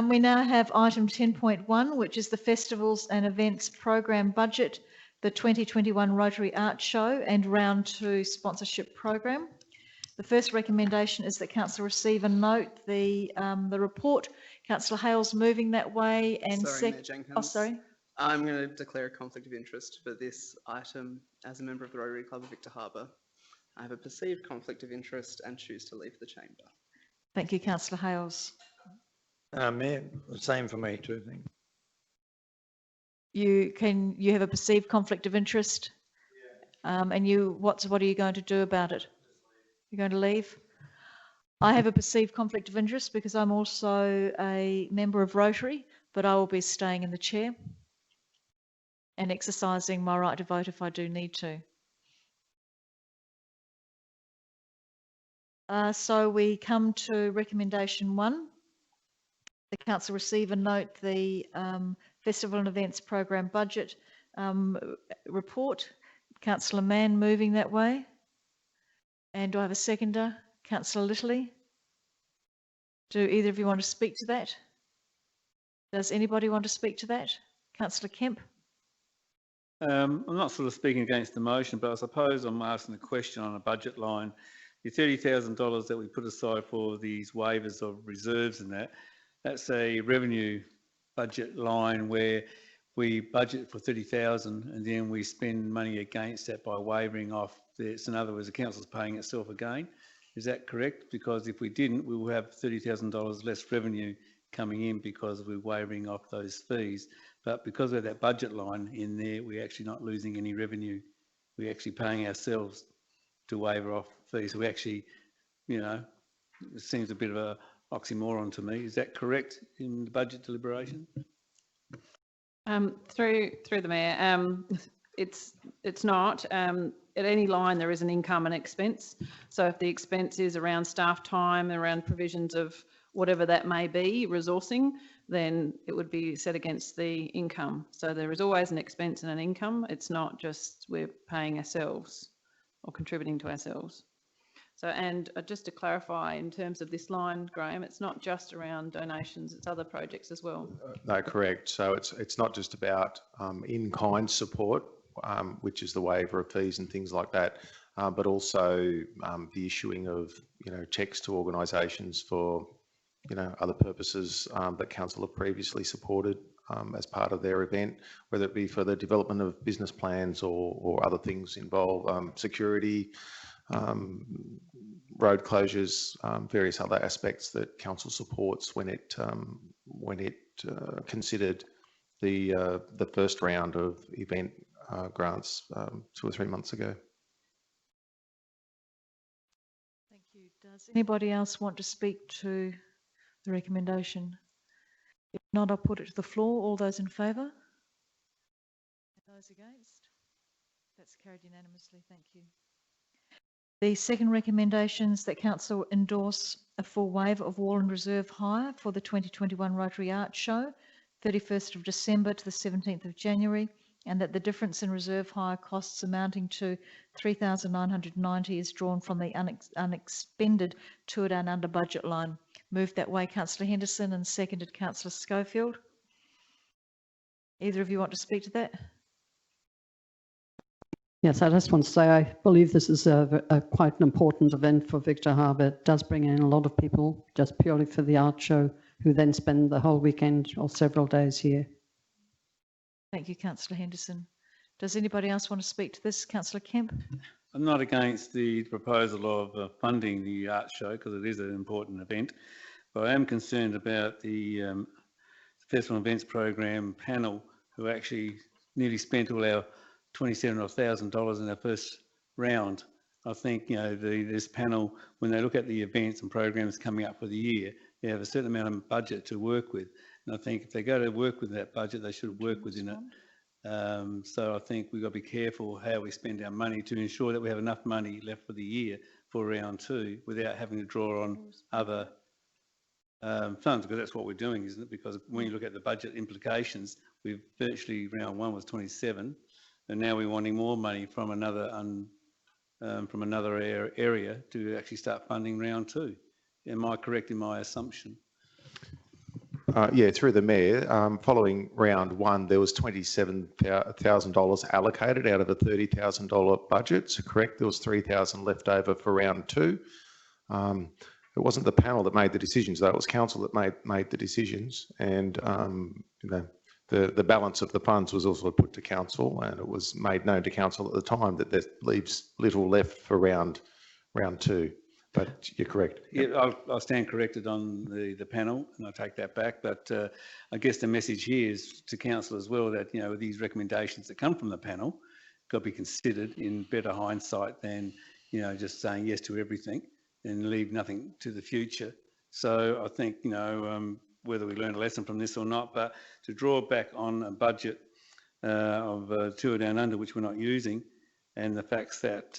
We now have item 10.1, which is the Festivals and Events Program Budget, the 2021 Rotary Art Show and Round 2 Sponsorship Program. The first recommendation is that Council receive and note the report. Councillor Hales moving that way and Sorry, Mayor Jenkins. Oh, sorry. I'm going to declare a conflict of interest for this item as a member of the Rotary Club of Victor Harbor. I have a perceived conflict of interest and choose to leave the chamber. Thank you, Councillor Hales. Mayor, the same for me too, thank You have a perceived conflict of interest, and what are you going to do about it? You're going to leave? I have a perceived conflict of interest because I'm also a member of Rotary, but I will be staying in the chair and exercising my right to vote if I do need to. So we come to recommendation 1. The council receive and note the Festival and Events Program Budget report. Councillor Mann moving that way. And do I have a seconder? Councillor Littley. Do either of you want to speak to that? Does anybody want to speak to that? Councillor Kemp. I'm not sort of speaking against the motion, but I suppose I'm asking a question on a budget line. The $30,000 that we put aside for these waivers of reserves and that's a revenue budget line where we budget for 30,000 and then we spend money against that by wavering off. So in other words, the council's paying itself again. Is that correct? Because if we didn't, we will have $30,000 less revenue coming in because we're waiving off those fees. But because of that budget line in there, we're actually not losing any revenue. We're actually paying ourselves to waiver off fees. So we actually, you know, it seems a bit of a oxymoron to me. Is that correct in the budget deliberation? Through the Mayor, it's not. At any line there is an income and expense. So if the expense is around staff time, around provisions of whatever that may be, resourcing, then it would be set against the income. So there is always an expense and an income. It's not just we're paying ourselves or contributing to ourselves. So, and just to clarify, in terms of this line, Graham, it's not just around donations, it's other projects as well. No, correct. So it's not just about in-kind support, which is the waiver of fees and things like that, but also the issuing of, you know, cheques to organisations for, you know, other purposes that council have previously supported as part of their event, whether it be for the development of business plans or other things involve security, road closures, various other aspects that council supports when it considered the first round of event grants 2 or 3 months ago. Thank you. Does anybody else want to speak to the recommendation? If not, I'll put it to the floor. All those in favour? Those against? That's carried unanimously. Thank you. The second recommendation is that council endorse a full waiver of Warland Reserve hire for the 2021 Rotary Art Show, 31st of December to the 17th of January, and that the difference in reserve hire costs amounting to $3,990 is drawn from the unexpended Tour Down Under budget line. Moved that way, Councillor Henderson, and seconded Councillor Schofield. Either of you want to speak to that? Yes, I just want to say I believe this is quite an important event for Victor Harbor. It does bring in a lot of people just purely for the art show, who then spend the whole weekend or several days here. Thank you, Councillor Henderson. Does anybody else want to speak to this? Councillor Kemp? I'm not against the proposal of funding the art show because it is an important event, but I am concerned about the Festival Events Program panel, who actually nearly spent all our $27,000 in our first round. I think, you know, this panel, when they look at the events and programs coming up for the year, they have a certain amount of budget to work with. And I think if they go to work with that budget, they should work within it. So I think we've got to be careful how we spend our money to ensure that we have enough money left for the year for round 2 without having to draw on other funds, because that's what we're doing, isn't it? Because when you look at the budget implications, we've virtually round 1 was 27, and now we're wanting more money from another area to actually start funding round 2. Am I correct in my assumption? Yeah, through the Mayor, following round 1, there was $27,000 allocated out of a $30,000 budget. So correct, there was $3,000 left over for round 2. It wasn't the panel that made the decisions, though. It was council that made the decisions, and you know, the balance of the funds was also put to council, and it was made known to council at the time that there leaves little left for round 2. But you're correct. Yeah, I'll stand corrected on the panel, and I take that back. But I guess the message here is to council as well that, you know, these recommendations that come from the panel got to be considered in better hindsight than, you know, just saying yes to everything and leave nothing to the future. So I think, you know, whether we learn a lesson from this or not, but to draw back on a budget of Tour Down Under, which we're not using, and the fact that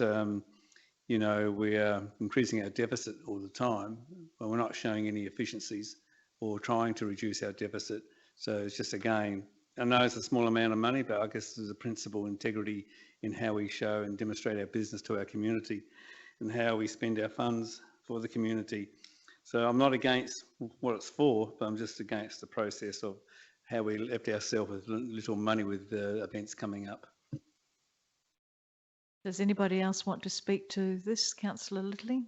you know, we are increasing our deficit all the time, but we're not showing any efficiencies or trying to reduce our deficit. So it's just, again, I know it's a small amount of money, but I guess there's a principle integrity in how we show and demonstrate our business to our community and how we spend our funds for the community. So I'm not against what it's for, but I'm just against the process of how we left ourselves with little money with the events coming up. Does anybody else want to speak to this? Councillor Littling?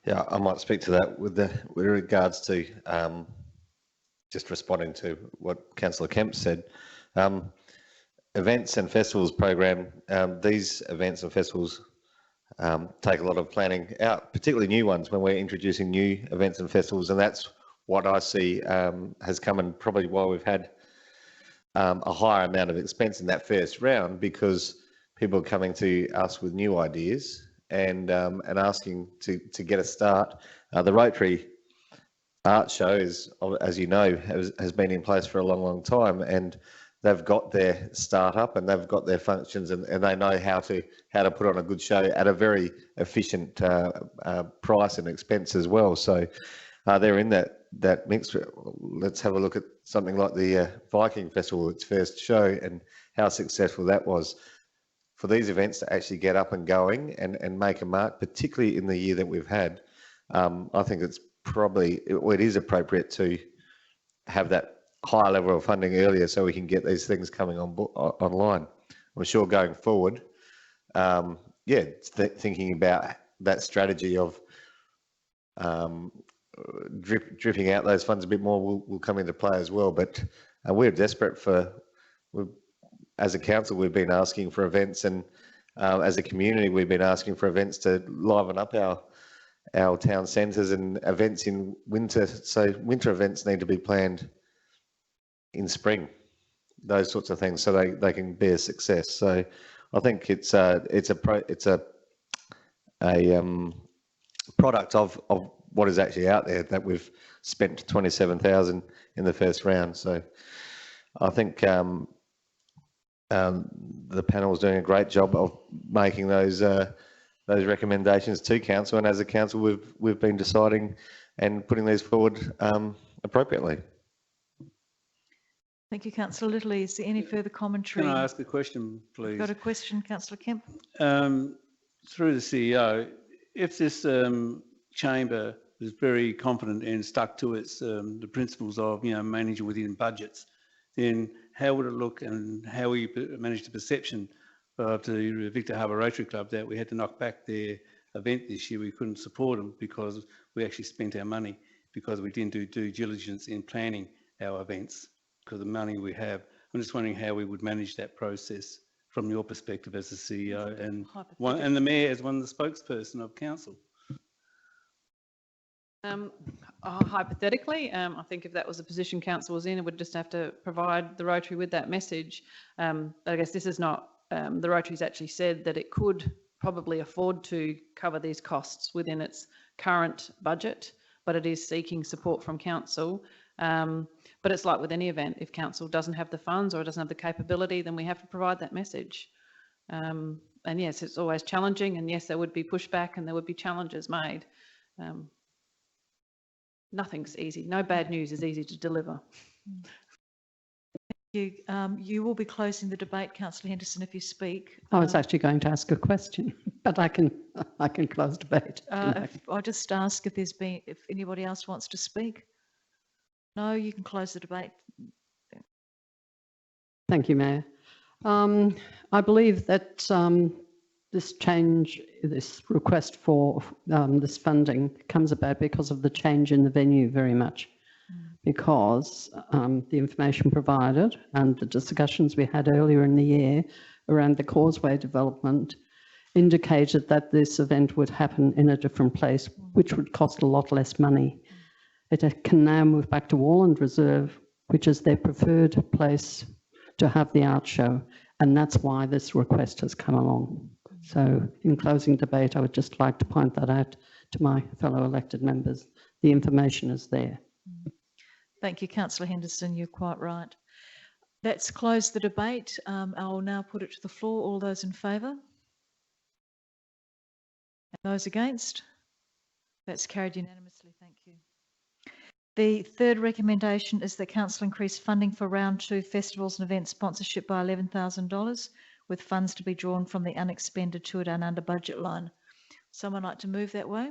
Yeah, I might speak to that with regards to just responding to what Councillor Kemp said. Events and festivals program, these events and festivals take a lot of planning out, particularly new ones when we're introducing new events and festivals, and that's what I see has come in probably while we've had a higher amount of expense in that first round, because people are coming to us with new ideas and asking to get a start. The Rotary Art Show is, as you know, has been in place for a long time, and they've got their startup and they've got their functions, and they know how to put on a good show at a very efficient price and expense as well. So they're in that mix. Let's have a look at something like the Viking Festival, its first show, and how successful that was. For these events to actually get up and going and make a mark, particularly in the year that we've had, I think it's probably, it is appropriate to have that higher level of funding earlier so we can get these things coming on online. I'm sure going forward, thinking about that strategy of dripping out those funds a bit more will come into play as well. But we're desperate as a council, we've been asking for events, and as a community, we've been asking for events to liven up our town centres and events in winter. So winter events need to be planned in spring, those sorts of things, so they can be a success. So I think it's a product of what is actually out there, that we've spent 27,000 in the first round. So I think the panel is doing a great job of making those recommendations to council, and as a council we've been deciding and putting these forward appropriately. Thank you, Councillor Little. Is there any further commentary? Can I ask a question, please? You've got a question, Councillor Kemp? Through the CEO, if this chamber is very confident and stuck to its the principles of managing within budgets, then how would it look, and how will you manage the perception of the Victor Harbour Rotary Club that we had to knock back their event this year? We couldn't support them because we actually spent our money because we didn't do due diligence in planning our events because of the money we have. I'm just wondering how we would manage that process from your perspective as the CEO and the Mayor as one of the spokesperson of council. Hypothetically, I think if that was the position council was in, it would just have to provide the Rotary with that message. But I guess this is not, the Rotary's actually said that it could probably afford to cover these costs within its current budget, but it is seeking support from council. But it's like with any event, if council doesn't have the funds or doesn't have the capability, then we have to provide that message. And yes, it's always challenging, and yes, there would be pushback and there would be challenges made. Nothing's easy. No bad news is easy to deliver. You, you will be closing the debate, Councillor Henderson, if you speak. I was actually going to ask a question, but I can close debate. I'll just ask if anybody else wants to speak. No, you can close the debate. Thank you, Mayor. I believe that this request for this funding comes about because of the change in the venue very much. Because the information provided and the discussions we had earlier in the year around the causeway development indicated that this event would happen in a different place, which would cost a lot less money. It can now move back to Warland Reserve, which is their preferred place to have the art show, and that's why this request has come along. So in closing debate, I would just like to point that out to my fellow elected members. The information is there. Thank you, Councillor Henderson. You're quite right. Let's close the debate. I'll now put it to the floor. All those in favour? And those against? That's carried unanimously. Thank you. The third recommendation is that Council increase funding for round 2 festivals and event sponsorship by $11,000, with funds to be drawn from the unexpended to and under budget line. Someone like to move that way?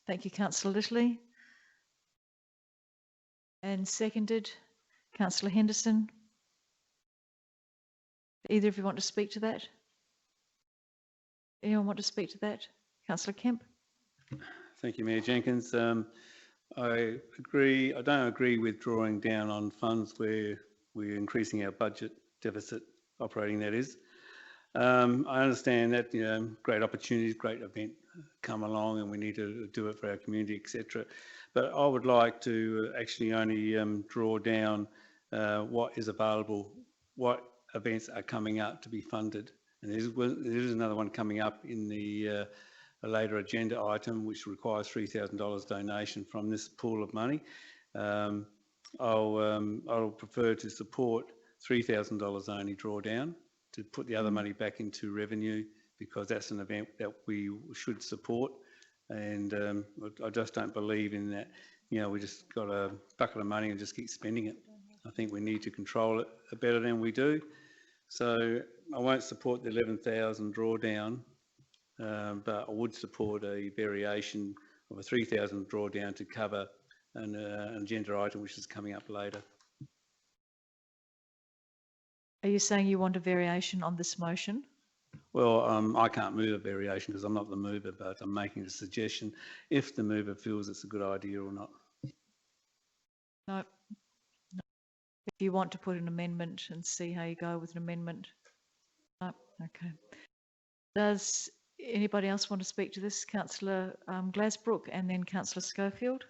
Thank you, Councillor Little. And seconded, Councillor Henderson. Either of you want to speak to that? Anyone want to speak to that? Councillor Kemp. Thank you, Mayor Jenkins. I agree. I don't agree with drawing down on funds where we're increasing our budget deficit, operating that is. I understand that, great opportunities, great event come along and we need to do it for our community, etc. But I would like to actually only draw down what is available, what events are coming up to be funded. And there is another one coming up in the a later agenda item, which requires $3,000 donation from this pool of money. I'll prefer to support $3,000 only drawdown to put the other money back into revenue, because that's an event that we should support. And I just don't believe in that, we just got a bucket of money and just keep spending it. I think we need to control it better than we do. So I won't support the 11,000 drawdown, but I would support a variation of a 3,000 drawdown to cover an agenda item which is coming up later. Are you saying you want a variation on this motion? Well, I can't move a variation because I'm not the mover, but I'm making a suggestion if the mover feels it's a good idea or not. No. If you want to put an amendment and see how you go with an amendment. No. Okay. Does anybody else want to speak to this? Councillor Glasbrook and then Councillor Schofield.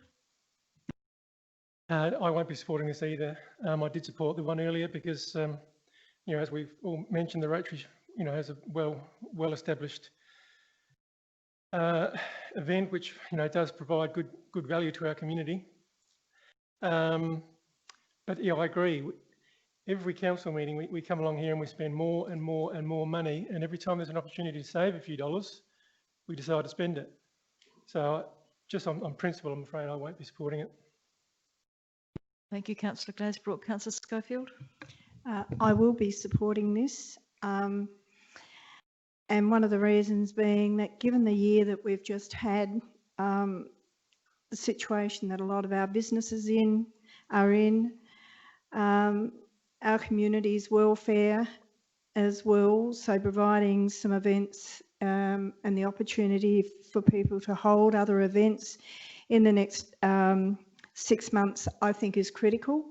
I won't be supporting this either. I did support the one earlier because, as we've all mentioned, the Rotary, has a well-established event which, does provide good value to our community. But yeah, I agree. Every council meeting, we come along here and we spend more and more and more money, and every time there's an opportunity to save a few dollars, we decide to spend it. So just on principle, I'm afraid I won't be supporting it. Thank you, Councillor Glasbrook. Councillor Schofield. I will be supporting this. And one of the reasons being that given the year that we've just had, the situation that a lot of our businesses are in, our community's welfare as well, so providing some events and the opportunity for people to hold other events in the next 6 months, I think is critical.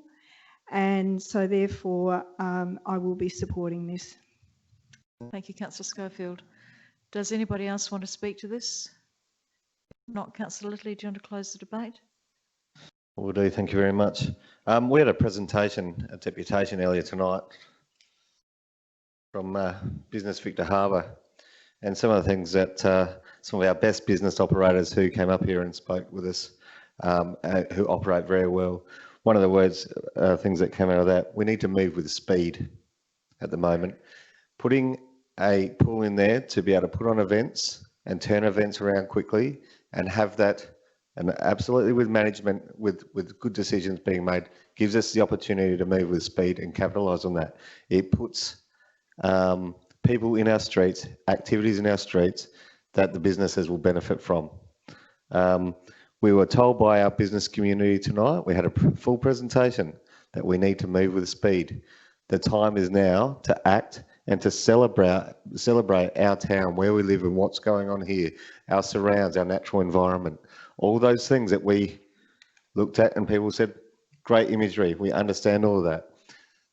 And so therefore, I will be supporting this. Thank you, Councillor Schofield. Does anybody else want to speak to this? Not Councillor Littley, do you want to close the debate? Will do, thank you very much. We had a presentation, a deputation earlier tonight from Business Victor Harbour, and some of the things that some of our best business operators who came up here and spoke with us, who operate very well. One of the things that came out of that, we need to move with speed at the moment. Putting a pool in there to be able to put on events and turn events around quickly and have that, and absolutely with management, with good decisions being made, gives us the opportunity to move with speed and capitalise on that. It puts people in our streets, activities in our streets that the businesses will benefit from. We were told by our business community tonight, we had a full presentation, that we need to move with speed. The time is now to act and to celebrate our town, where we live and what's going on here, our surrounds, our natural environment. All those things that we looked at and people said, great imagery, we understand all of that.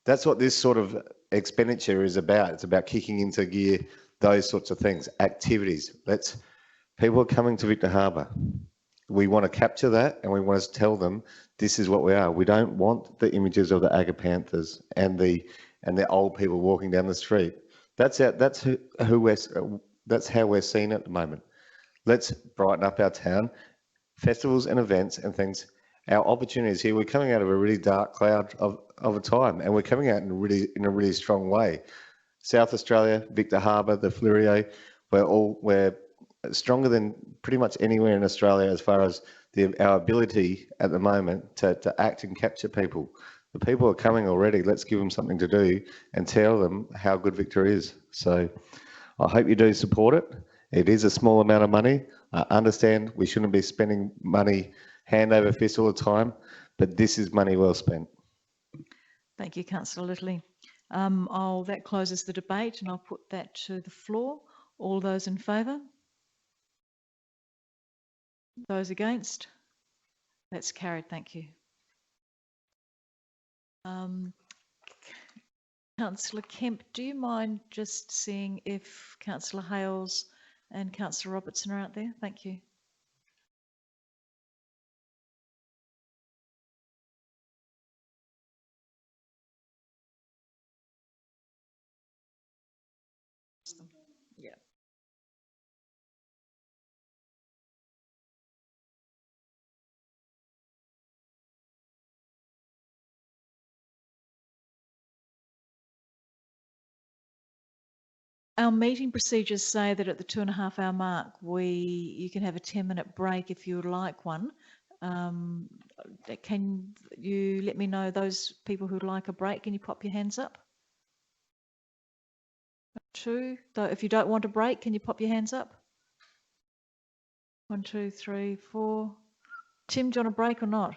That's what this sort of expenditure is about. It's about kicking into gear those sorts of things, activities. People are coming to Victor Harbour. We want to capture that and we want to tell them this is what we are. We don't want the images of the agapanthers and the old people walking down the street. That's how we're seen at the moment. Let's brighten up our town. Festivals and events and things, our opportunities here, we're coming out of a really dark cloud of a time, and we're coming out in a really strong way. South Australia, Victor Harbour, the Fleurieu, we're stronger than pretty much anywhere in Australia as far as our ability at the moment to act and capture people. The people are coming already. Let's give them something to do and tell them how good Victor is. So I hope you do support it. It is a small amount of money. I understand we shouldn't be spending money hand over fist all the time, but this is money well spent. Thank you, Councillor Littley. That closes the debate and I'll put that to the floor. All those in favour? Those against? That's carried, thank you. Councillor Kemp, do you mind just seeing if Councillor Hales and Councillor Robertson are out there? Thank you. Yeah. Our meeting procedures say that at the 2.5 hour mark, you can have a 10-minute break if you would like one. Can you let me know those people who'd like a break? Can you pop your hands up? 2. Though, if you don't want a break, can you pop your hands up? 1, 2, 3, 4. Tim, do you want a break or not?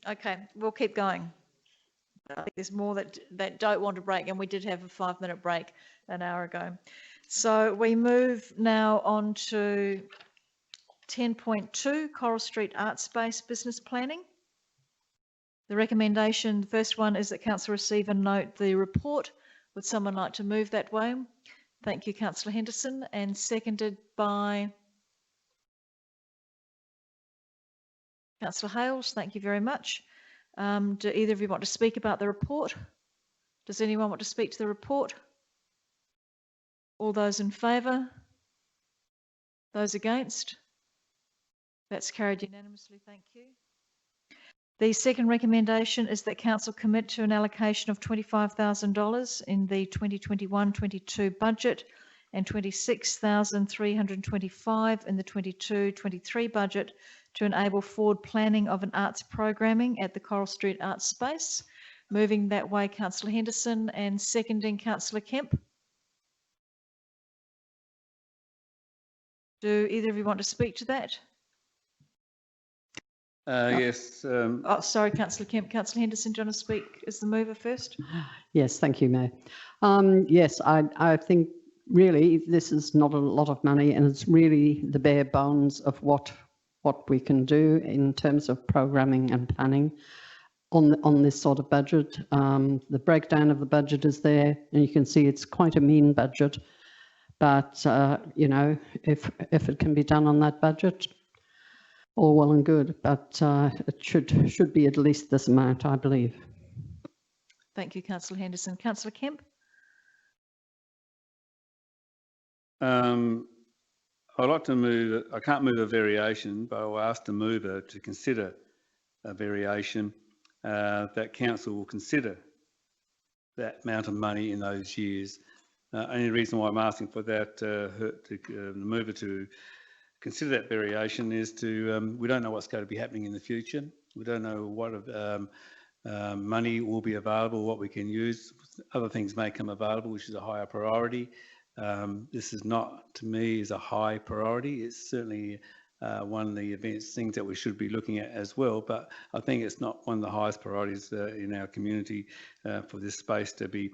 Okay, we'll keep going. I think there's more that don't want a break, and we did have a 5-minute break an hour ago. So we move now on to 10.2, Coral Street Art Space Business Planning. The recommendation, the first one, is that council receive and note the report. Would someone like to move that way? Thank you, Councillor Henderson, and seconded by Councillor Hales. Thank you very much. Do either of you want to speak about the report? Does anyone want to speak to the report? All those in favour? Those against? That's carried unanimously. Thank you. The second recommendation is that council commit to an allocation of $25,000 in the 2021-22 budget and $26,325 in the 22-23 budget to enable forward planning of an arts programming at the Coral Street Arts Space. Moving that way, Councillor Henderson, and seconding Councillor Kemp. Do either of you want to speak to that? Yes. Oh, sorry, Councillor Kemp. Councillor Henderson, do you want to speak as the mover first? Yes, thank you, Mayor. Yes, I think really this is not a lot of money, and it's really the bare bones of what we can do in terms of programming and planning on this sort of budget. The breakdown of the budget is there, and you can see it's quite a mean budget. But you know, if it can be done on that budget, all well and good. But it should be at least this amount, I believe. Thank you, Councillor Henderson. Councillor Kemp. I'd like to move, I can't move a variation, but I'll ask the mover to consider a variation that council will consider that amount of money in those years. Only reason why I'm asking for that, the mover to consider that variation is to, we don't know what's going to be happening in the future. We don't know what money will be available, what we can use. Other things may come available, which is a higher priority. This is not, to me, is a high priority. It's certainly one of the things that we should be looking at as well, but I think it's not one of the highest priorities in our community for this space to be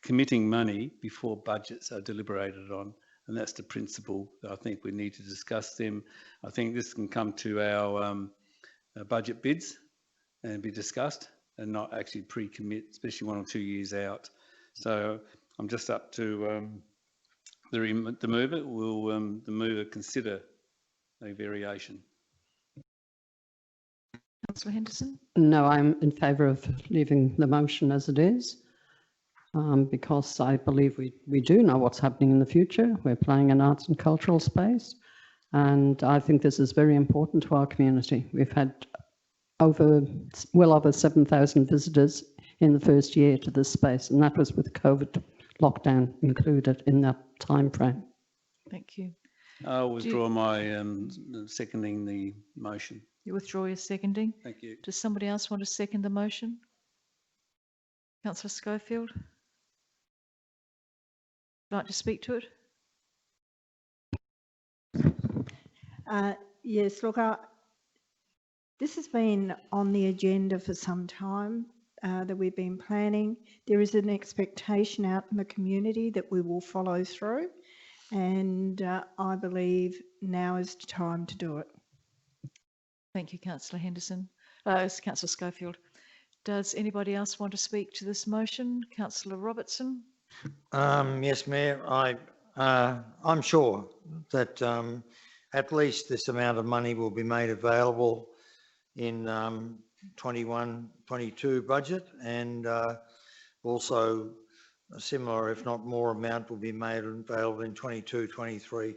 committing money before budgets are deliberated on. And that's the principle that I think we need to discuss them. I think this can come to our budget bids and be discussed and not actually pre-commit, especially 1 or 2 years out. So I'm just up to the mover. Will the mover consider a variation? Councillor Henderson? No, I'm in favour of leaving the motion as it is. Because I believe we do know what's happening in the future. We're playing an arts and cultural space, and I think this is very important to our community. We've had well over 7,000 visitors in the first year to this space, and that was with COVID lockdown included in that time frame. Thank you. I'll withdraw my seconding the motion. You withdraw your seconding? Thank you. Does somebody else want to second the motion? Councillor Schofield? Like to speak to it? Yes, look, this has been on the agenda for some time that we've been planning. There is an expectation out in the community that we will follow through, and I believe now is the time to do it. Thank you, Councillor Henderson. Councillor Schofield. Does anybody else want to speak to this motion? Councillor Robertson? Yes, Mayor, I'm sure that at least this amount of money will be made available in 21-22 budget, and also a similar, if not more amount will be made available in 22-23.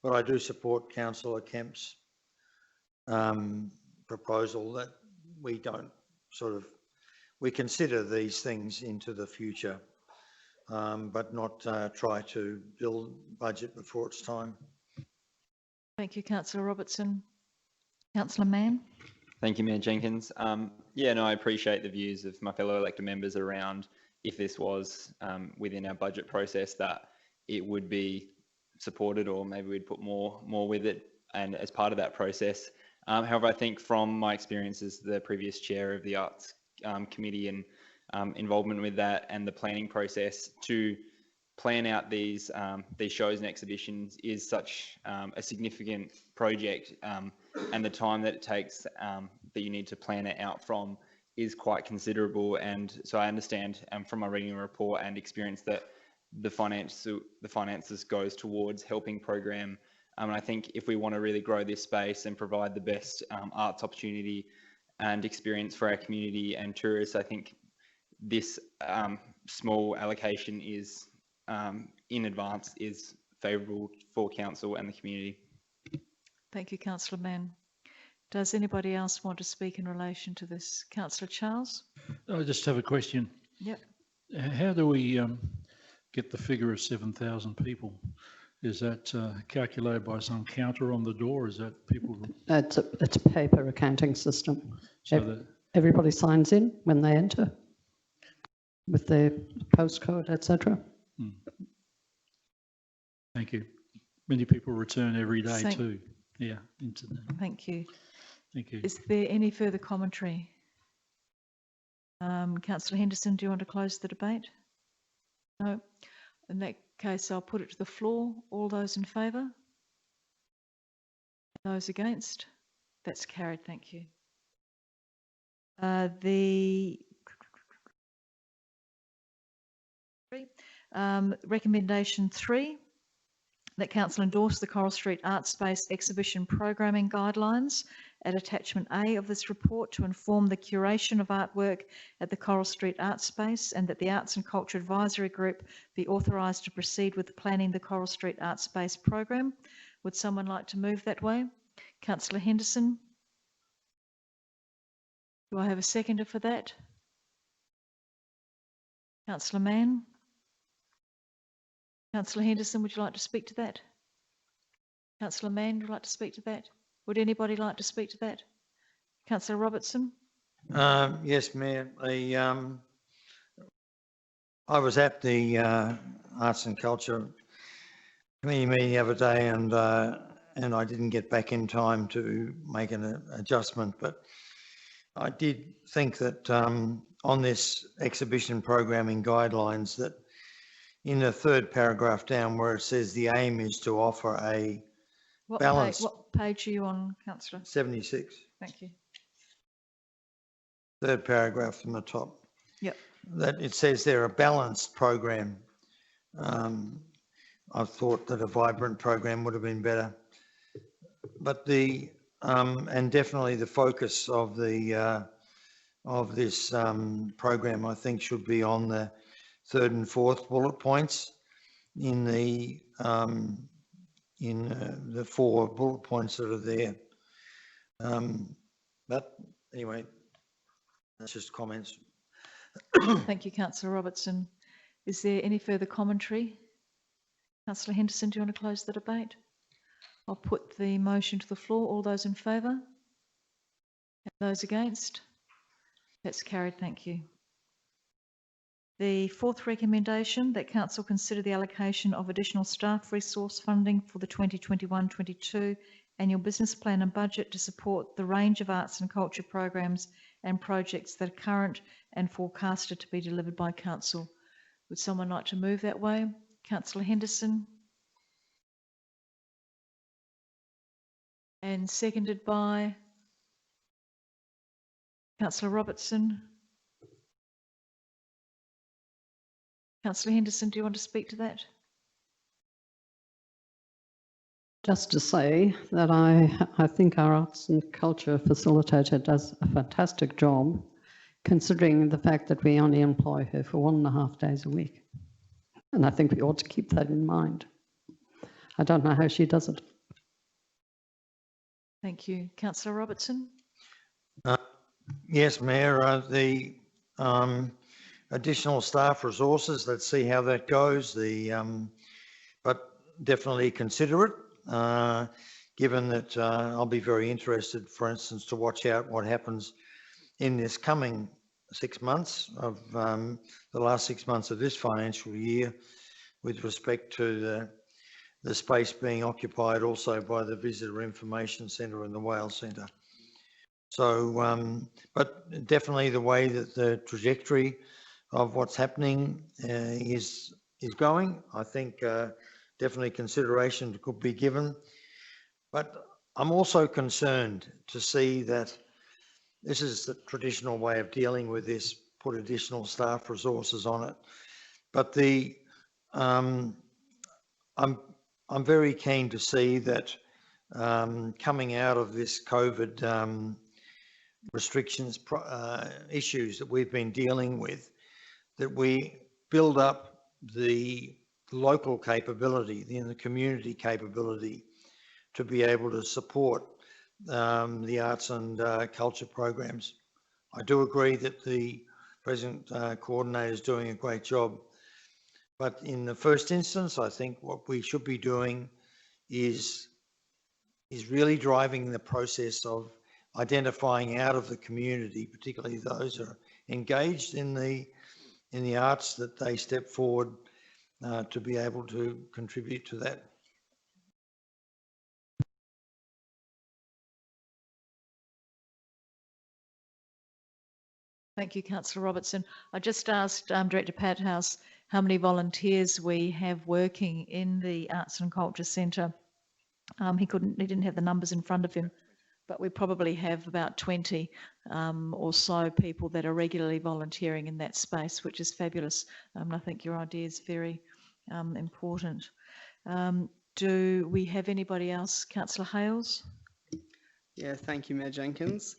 But I do support Councillor Kemp's proposal that we don't we consider these things into the future, but not try to build budget before it's time. Thank you, Councillor Robertson. Councillor Mann? Thank you, Mayor Jenkins. Yeah, no, I appreciate the views of my fellow elected members around if this was within our budget process, that it would be supported, or maybe we'd put more with it and as part of that process. However, I think from my experience as the previous chair of the Arts Committee and involvement with that and the planning process, to plan out these shows and exhibitions is such a significant project, and the time that it takes that you need to plan it out from is quite considerable. And so I understand from my reading the report and experience that the finances goes towards helping program. And I think if we want to really grow this space and provide the best arts opportunity and experience for our community and tourists, I think this small allocation is in advance is favourable for council and the community. Thank you, Councillor Mann. Does anybody else want to speak in relation to this? Councillor Charles? I just have a question. Yep. How do we get the figure of 7,000 people? Is that calculated by some counter on the door? Is that people? It's a paper accounting system. So that everybody signs in when they enter with their postcode, etc. Thank you. Many people return every day Thank- too. Yeah, into the, Thank you. thank you. Is there any further commentary? Councillor Henderson, do you want to close the debate? No. In that case, I'll put it to the floor. All those in favour? Those against? That's carried. Thank you. The recommendation 3, that council endorse the Coral Street Arts Space exhibition programming guidelines at attachment A of this report to inform the curation of artwork at the Coral Street Arts Space, and that the Arts and Culture Advisory Group be authorised to proceed with planning the Coral Street Arts Space program. Would someone like to move that way? Councillor Henderson? Do I have a seconder for that? Councillor Mann? Councillor Henderson, would you like to speak to that? Councillor Mann, would you like to speak to that? Would anybody like to speak to that? Councillor Robertson? Yes, Mayor. I was at the Arts and Culture Committee meeting the other day, and I didn't get back in time to make an adjustment, but I did think that on this exhibition programming guidelines, that in the third paragraph down where it says the aim is to offer a balance. What page are you on, Councillor? 76. Thank you. Third paragraph from the top. Yep. That it says there a balanced program. I thought that a vibrant program would have been better, but the and definitely the focus of the of this program, I think, should be on the third and fourth bullet points in the 4 bullet points that are there. But anyway, that's just comments. Thank you, Councillor Robertson. Is there any further commentary? Councillor Henderson, do you want to close the debate? I'll put the motion to the floor. All those in favour? And those against? That's carried. Thank you. The 4th recommendation, that council consider the allocation of additional staff resource funding for the 2021-22 annual business plan and budget to support the range of arts and culture programs and projects that are current and forecasted to be delivered by council. Would someone like to move that way? Councillor Henderson. And seconded by Councillor Robertson. Councillor Henderson, do you want to speak to that? Just to say that I think our arts and culture facilitator does a fantastic job, considering the fact that we only employ her for 1.5 days a week. And I think we ought to keep that in mind. I don't know how she does it. Thank you. Councillor Robertson? Yes, Mayor, the additional staff resources, let's see how that goes. But definitely consider it, given that I'll be very interested, for instance, to watch out what happens in this coming 6 months of the last 6 months of this financial year with respect to the space being occupied also by the Visitor Information Centre and the Whale Centre. So, but definitely the way that the trajectory of what's happening is going, I think definitely consideration could be given. But I'm also concerned to see that this is the traditional way of dealing with this, put additional staff resources on it. But I'm very keen to see that coming out of this COVID restrictions issues that we've been dealing with, that we build up the local capability, the community capability to be able to support the arts and culture programs. I do agree that the present coordinator is doing a great job, but in the first instance, I think what we should be doing is really driving the process of identifying out of the community, particularly those who are engaged in the arts, that they step forward to be able to contribute to that. Thank you, Councillor Robertson. I just asked Director Pathouse how many volunteers we have working in the Arts and Culture Centre. He didn't have the numbers in front of him, but we probably have about 20 or so people that are regularly volunteering in that space, which is fabulous. I think your idea is very important. Do we have anybody else? Councillor Hales? Yeah, thank you, Mayor Jenkins.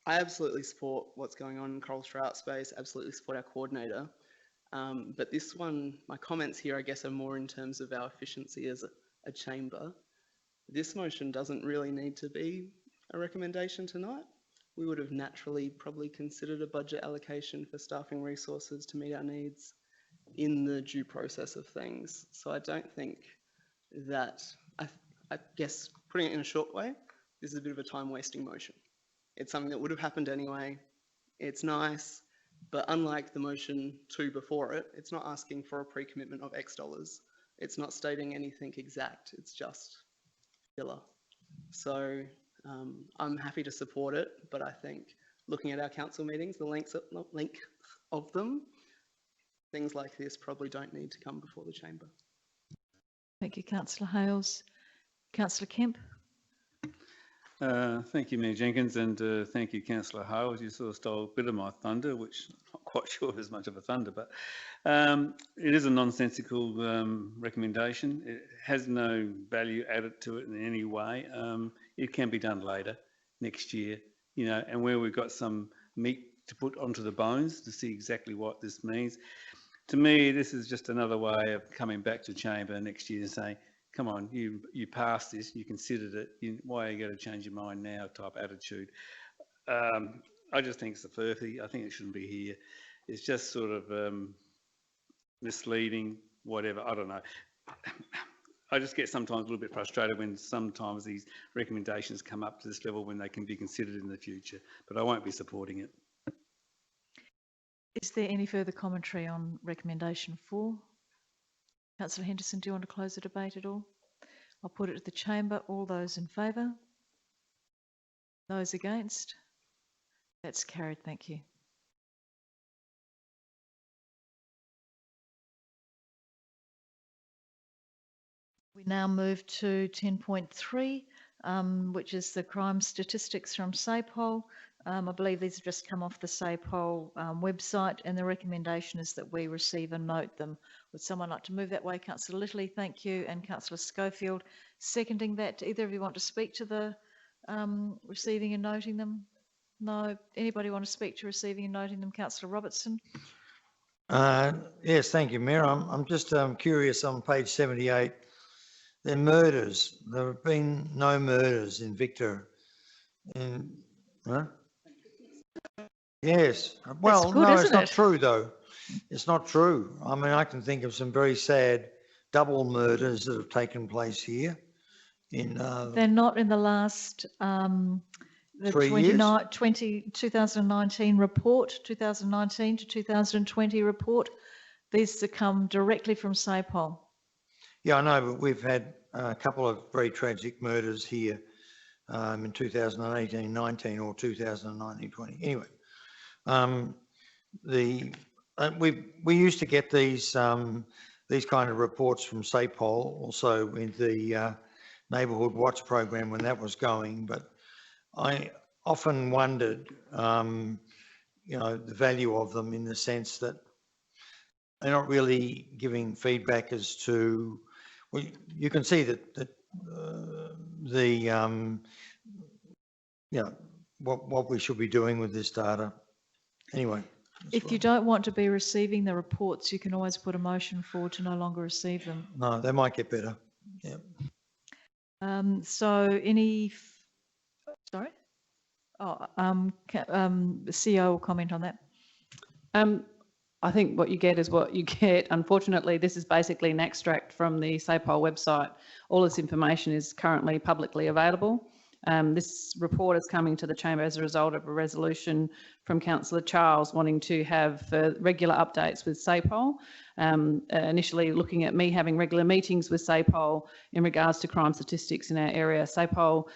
I absolutely support what's going on in Coral Art Space, absolutely support our coordinator. But this one, my comments here, I guess, are more in terms of our efficiency as a chamber. This motion doesn't really need to be a recommendation tonight. We would have naturally probably considered a budget allocation for staffing resources to meet our needs in the due process of things. So I don't think that, I guess, putting it in a short way, this is a bit of a time-wasting motion. It's something that would have happened anyway. It's nice, but unlike the motion 2 before it, it's not asking for a pre-commitment of X dollars. It's not stating anything exact. It's just filler. So I'm happy to support it, but I think looking at our council meetings, the length of them, things like this probably don't need to come before the chamber. Thank you, Councillor Hales. Councillor Kemp? Thank you, Mayor Jenkins, and thank you, Councillor Hales. You sort of stole a bit of my thunder, which I'm not quite sure is much of a thunder, but it is a nonsensical recommendation. It has no value added to it in any way. It can be done later, next year, you know, and where we've got some meat to put onto the bones to see exactly what this means. To me, this is just another way of coming back to chamber next year and saying, come on, you passed this, you considered it, why are you going to change your mind now type attitude. I just think it's a furphy. I think it shouldn't be here. It's just sort of misleading, whatever, I don't know. I just get sometimes a little bit frustrated when sometimes these recommendations come up to this level when they can be considered in the future, but I won't be supporting it. Is there any further commentary on recommendation 4? Councillor Henderson, do you want to close the debate at all? I'll put it to the chamber. All those in favour? Those against? That's carried. Thank you. We now move to 10.3, which is the crime statistics from SAPOL. I believe these have just come off the SAPOL website, and the recommendation is that we receive and note them. Would someone like to move that way? Councillor Littley, thank you, and Councillor Schofield seconding that. Do either of you want to speak to the receiving and noting them? No. Anybody want to speak to receiving and noting them? Councillor Robertson. Yes, thank you, Mayor. I'm just curious on page 78. They're murders. There have been no murders in Victor. Huh? Yes. Well, good, no, isn't it's not it? true though. It's not true. I mean, I can think of some very sad double murders that have taken place here in They're not in the last, the 3 years? 2019 report, 2019 to 2020 report. These have come directly from SAPOL. Yeah, I know, but we've had a couple of very tragic murders here in 2018-19 or 2019-20. Anyway, we used to get these kind of reports from SAPOL, also with the Neighbourhood Watch program when that was going. But I often wondered, the value of them in the sense that they're not really giving feedback as to. Well, you can see that what we should be doing with this data. Anyway. If you don't want to be receiving the reports, you can always put a motion forward to no longer receive them. No, they might get better. Yeah. So sorry? Oh, the CEO will comment on that. I think what you get is what you get. Unfortunately, this is basically an extract from the SAPOL website. All this information is currently publicly available. This report is coming to the Chamber as a result of a resolution from Councillor Charles wanting to have regular updates with SAPOL. Initially looking at me having regular meetings with SAPOL in regards to crime statistics in our area. SAPOL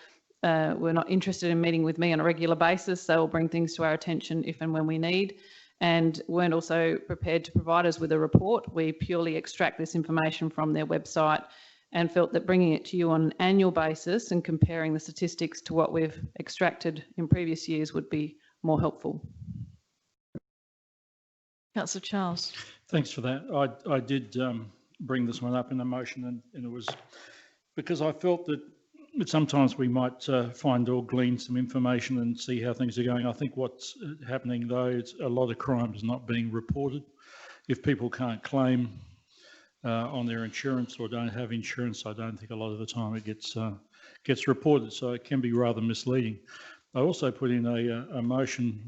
were not interested in meeting with me on a regular basis. They will bring things to our attention if and when we need, and weren't also prepared to provide us with a report. We purely extract this information from their website and felt that bringing it to you on an annual basis and comparing the statistics to what we've extracted in previous years would be more helpful. Councillor Charles. Thanks for that. I did bring this one up in the motion, and it was because I felt that sometimes we might find or glean some information and see how things are going. I think what's happening though is a lot of crime is not being reported. If people can't claim on their insurance or don't have insurance, I don't think a lot of the time it gets reported, so it can be rather misleading. I also put in a motion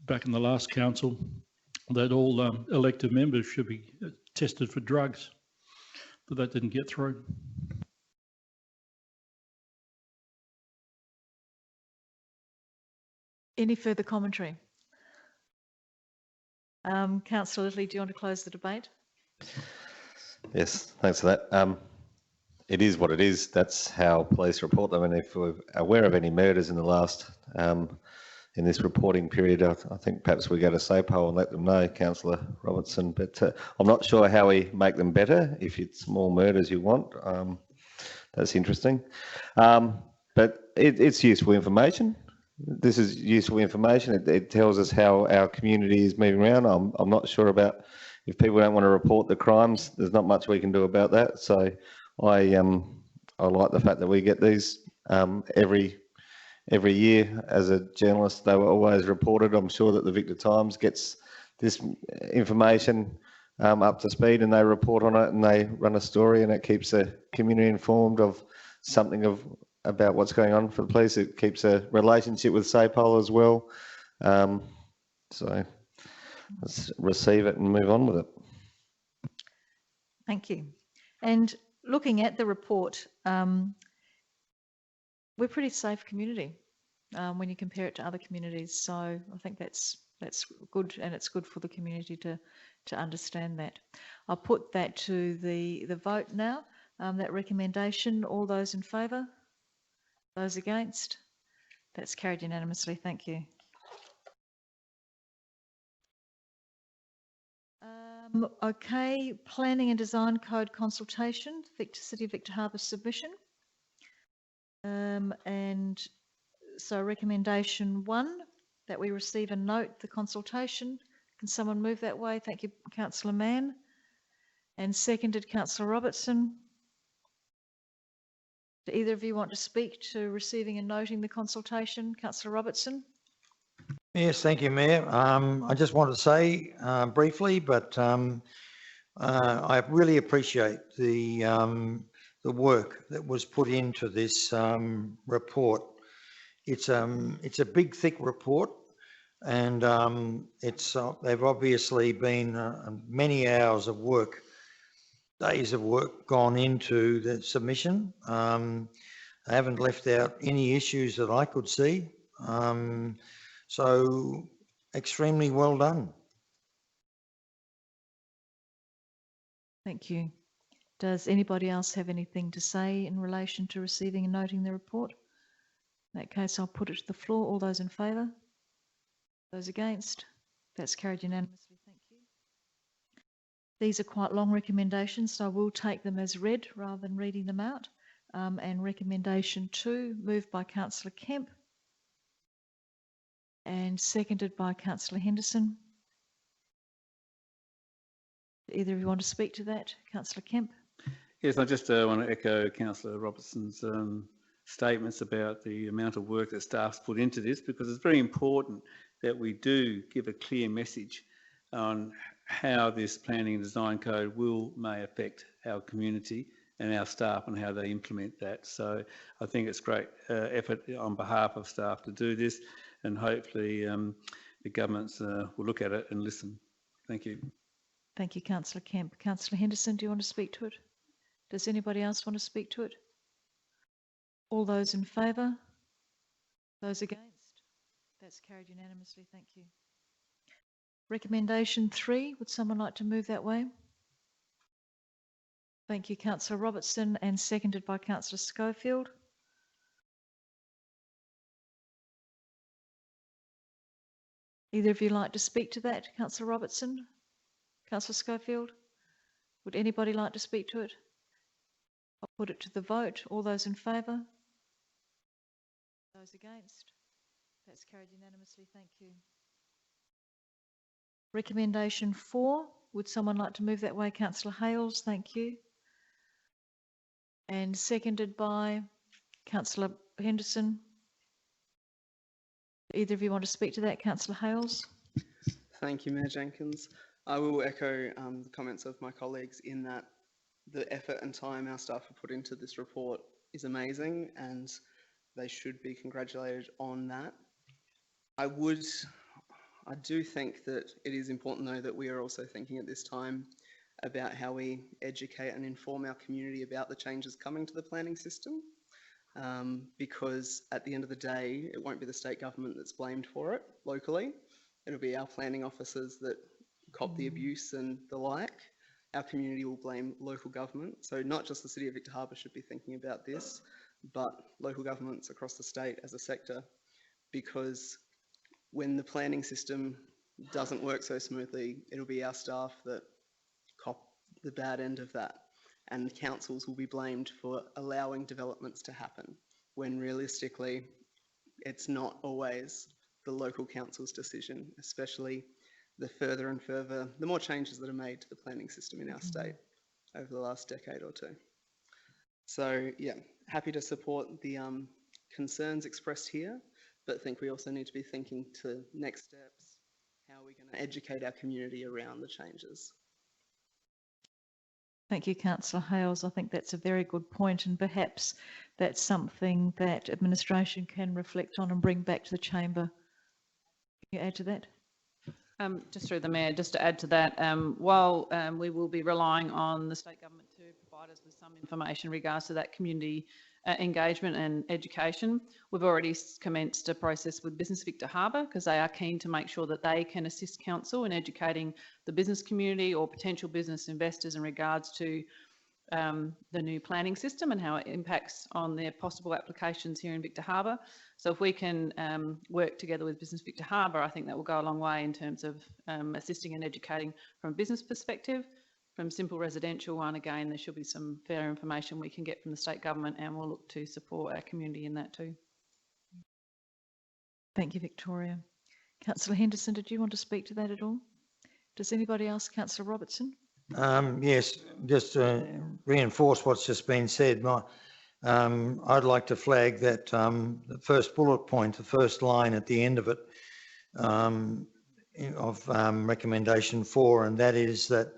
back in the last council that all elected members should be tested for drugs, but that didn't get through. Any further commentary? Councillor Littley, do you want to close the debate? Yes, thanks for that. It is what it is. That's how police report them, and if we're aware of any murders in the last in this reporting period, I think perhaps we go to SAPOL and let them know, Councillor Robertson. But I'm not sure how we make them better. If it's more murders you want, that's interesting. But it's useful information. This is useful information. It tells us how our community is moving around. I'm not sure about if people don't want to report the crimes. There's not much we can do about that. So I like the fact that we get these every year. As a journalist, they were always reported. I'm sure that the Victor Times gets this information up to speed, and they report on it and they run a story, and it keeps the community informed of something about what's going on for the police. It keeps a relationship with SAPOL as well. So let's receive it and move on with it. Thank you. And looking at the report, we're a pretty safe community when you compare it to other communities. So I think that's good, and it's good for the community to understand that. I'll put that to the vote now. That recommendation. All those in favour? Those against? That's carried unanimously. Thank you. Okay, Planning and Design Code consultation, City of Victor Harbour submission. And So recommendation 1, that we receive and note the consultation. Can someone move that way? Thank you, Councillor Mann. And seconded, Councillor Robertson. Do either of you want to speak to receiving and noting the consultation? Councillor Robertson. Yes, thank you, Mayor. I just want to say briefly, but I really appreciate the work that was put into this report. It's a big, thick report, and they've obviously been many hours of work, days of work gone into the submission. They haven't left out any issues that I could see. So extremely well done. Thank you. Does anybody else have anything to say in relation to receiving and noting the report? In that case, I'll put it to the floor. All those in favour? Those against? That's carried unanimously. Thank you. These are quite long recommendations, so I will take them as read rather than reading them out. And recommendation 2, moved by Councillor Kemp and seconded by Councillor Henderson. Do either of you want to speak to that? Councillor Kemp. Yes, I just want to echo Councillor Robertson's statements about the amount of work that staff's put into this, because it's very important that we do give a clear message on how this planning and design code may affect our community and our staff and how they implement that. So I think it's great effort on behalf of staff to do this, and hopefully the governments will look at it and listen. Thank you. Thank you, Councillor Kemp. Councillor Henderson, do you want to speak to it? Does anybody else want to speak to it? All those in favour? Those against? That's carried unanimously. Thank you. Recommendation 3, would someone like to move that way? Thank you, Councillor Robertson, and seconded by Councillor Schofield. Either of you like to speak to that? Councillor Robertson? Councillor Schofield? Would anybody like to speak to it? I'll put it to the vote. All those in favour? Those against? That's carried unanimously. Thank you. Recommendation 4. Would someone like to move that way? Councillor Hales, thank you. And seconded by Councillor Henderson. Do either of you want to speak to that? Councillor Hales. Thank you, Mayor Jenkins. I will echo the comments of my colleagues in that the effort and time our staff have put into this report is amazing, and they should be congratulated on that. I do think that it is important, though, that we are also thinking at this time about how we educate and inform our community about the changes coming to the planning system, because at the end of the day, it won't be the state government that's blamed for it locally. It'll be our planning officers that cop the abuse and the like. Our community will blame local government. So not just the City of Victor Harbor should be thinking about this, but local governments across the state as a sector, because when the planning system doesn't work so smoothly, it'll be our staff that cop the bad end of that, and councils will be blamed for allowing developments to happen, when realistically it's not always the local council's decision, especially the more changes that are made to the planning system in our state over the last decade or two. So yeah, happy to support the concerns expressed here, but think we also need to be thinking to next steps. How are we going to educate our community around the changes? Thank you, Councillor Hales. I think that's a very good point, and perhaps that's something that administration can reflect on and bring back to the chamber. Can you add to that? Just through the Mayor, just to add to that, while we will be relying on the state government to provide us with some information in regards to that community engagement and education, we've already commenced a process with Business Victor Harbor, because they are keen to make sure that they can assist council in educating the business community or potential business investors in regards to the new planning system and how it impacts on their possible applications here in Victor Harbor. So if we can work together with Business Victor Harbor, I think that will go a long way in terms of assisting and educating from a business perspective. From simple residential one, again, there should be some fair information we can get from the state government, and we'll look to support our community in that too. Thank you, Victoria. Councillor Henderson, did you want to speak to that at all? Does anybody else? Councillor Robertson? Yes, just to reinforce what's just been said, I'd like to flag that the first bullet point, the first line at the end of it, of recommendation 4, and that is that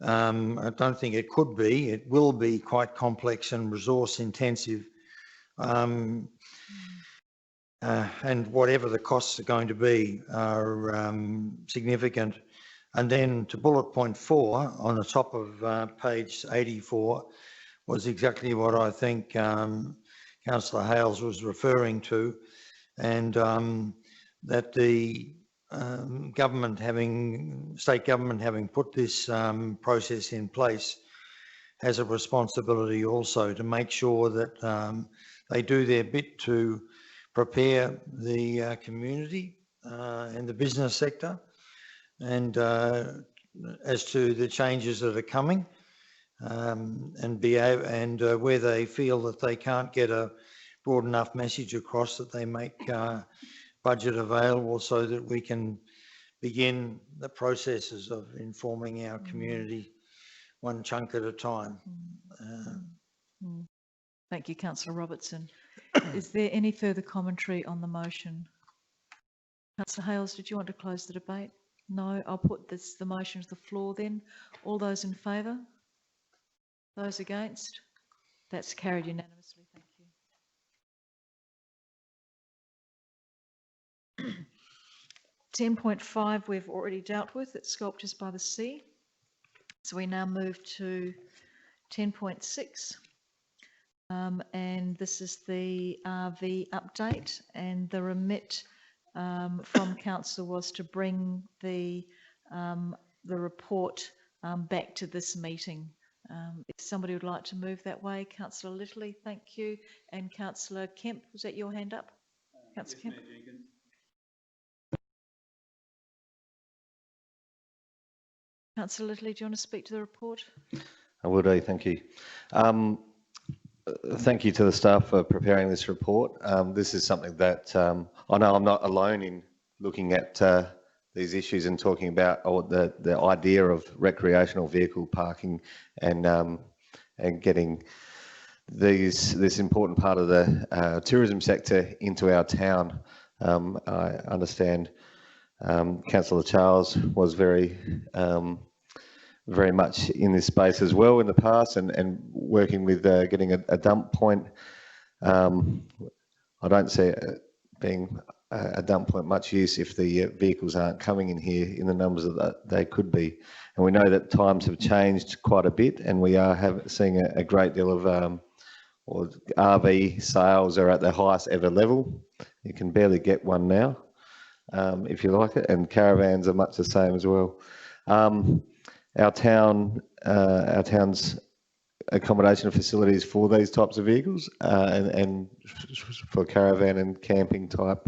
I don't think it could be, it will be quite complex and resource intensive, and whatever the costs are going to be are significant. And then to bullet point 4 on the top of page 84 was exactly what I think Councillor Hales was referring to, and that the state government having put this process in place has a responsibility also to make sure that they do their bit to prepare the community and the business sector, and as to the changes that are coming, and where they feel that they can't get a broad enough message across, that they make budget available so that we can begin the processes of informing our community one chunk at a time. Thank you, Councillor Robertson. Is there any further commentary on the motion? Councillor Hales, did you want to close the debate? No, I'll put the motion to the floor then. All those in favour? Those against? That's carried unanimously. Thank you. 10.5 we've already dealt with. It's Sculptures by the Sea. So we now move to 10.6. And this is the RV update, and the remit from council was to bring the report back to this meeting. If somebody would like to move that way, Councillor Littley, thank you. And Councillor Kemp, was that your hand up? Councillor Kemp. Councillor Littley, do you want to speak to the report? I will do, thank you. Thank you to the staff for preparing this report. This is something that I know I'm not alone in looking at these issues and talking about the idea of recreational vehicle parking and getting this important part of the tourism sector into our town. I understand Councillor Charles was very much in this space as well in the past, and working with getting a dump point. I don't see it being a dump point much use if the vehicles aren't coming in here in the numbers that they could be. And we know that times have changed quite a bit, and we are seeing a great deal of RV sales are at their highest ever level. You can barely get one now if you like it, and caravans are much the same as well. Our town's accommodation facilities for these types of vehicles and for caravan and camping type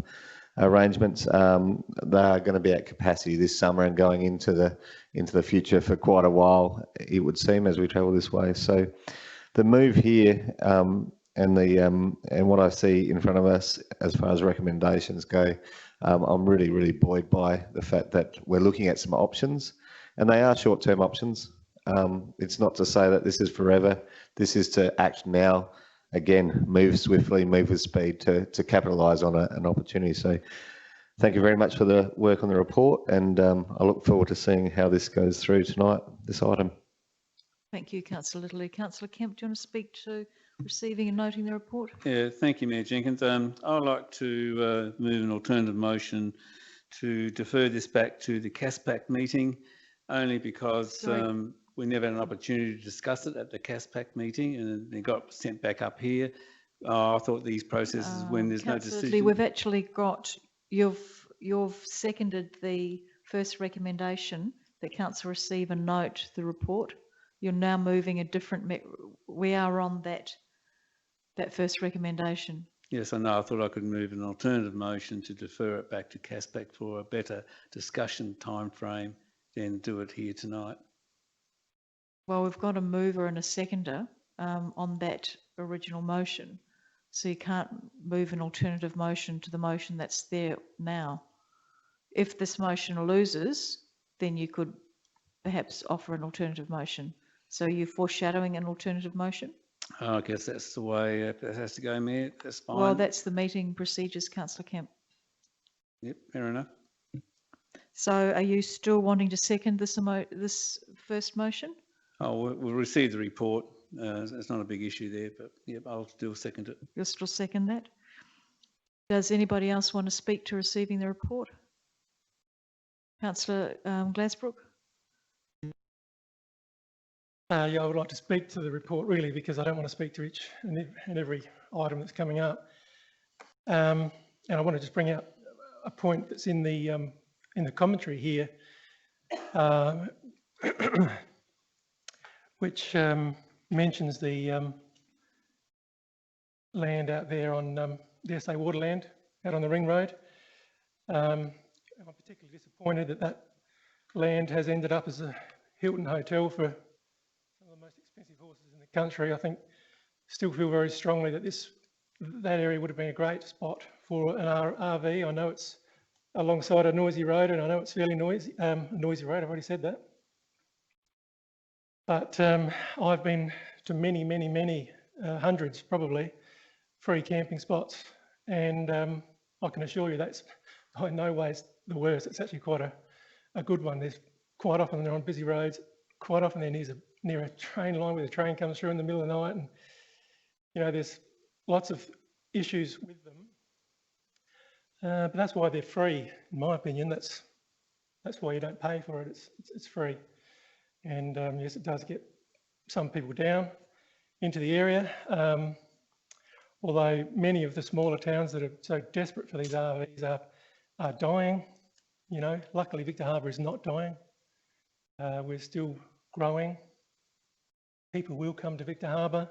arrangements, they are going to be at capacity this summer and going into the future for quite a while, it would seem, as we travel this way. So the move here and what I see in front of us as far as recommendations go, I'm really buoyed by the fact that we're looking at some options. And they are short-term options. It's not to say that this is forever. This is to act now, again, move swiftly, move with speed to capitalise on an opportunity. So thank you very much for the work on the report, and I look forward to seeing how this goes through tonight, this item. Thank you, Councillor Littley. Councillor Kemp, do you want to speak to receiving and noting the report? Yeah, thank you, Mayor Jenkins. I'd like to move an alternative motion to defer this back to the CASPAC meeting, only because we never had an opportunity to discuss it at the CASPAC meeting, and it got sent back up here. I thought these processes, when there's no decision... We've actually got, you've seconded the first recommendation that council receive and note the report. You're now moving a different, we are on that first recommendation. Yes, I know. I thought I could move an alternative motion to defer it back to CASPAC for a better discussion time frame than do it here tonight. Well, we've got a mover and a seconder on that original motion. So you can't move an alternative motion to the motion that's there now. If this motion loses, then you could perhaps offer an alternative motion. So you're foreshadowing an alternative motion? I guess that's the way it has to go, Mayor. That's fine. Well, that's the meeting procedures, councillor Kemp. Yep, fair enough. So are you still wanting to second this first motion? Oh, we'll receive the report. It's not a big issue there, but yep, I'll still second it. You'll still second that? Does anybody else want to speak to receiving the report? Councillor Glasbrook? Yeah, I would like to speak to the report really because I don't want to speak to each and every item that's coming up. And I want to just bring out a point that's in the commentary here, which mentions the land out there on the SA Waterland, out on the Ring Road. I'm particularly disappointed that that land has ended up as a Hilton hotel for some of the most expensive horses in the country. I think, still feel very strongly that that area would have been a great spot for an RV. I know it's alongside a noisy road, and I know it's fairly noisy, noisy road, I've already said that. But I've been to many, hundreds probably, free camping spots, and I can assure you that's by no ways the worst. It's actually quite a good one. There's quite often they're on busy roads, quite often they're near a train line where the train comes through in the middle of the night, and you know, there's lots of issues with them. But that's why they're free, in my opinion. That's why you don't pay for it. It's free. And yes, it does get some people down into the area. Although many of the smaller towns that are so desperate for these RVs are dying. You know, luckily Victor Harbor is not dying. We're still growing. People will come to Victor Harbor,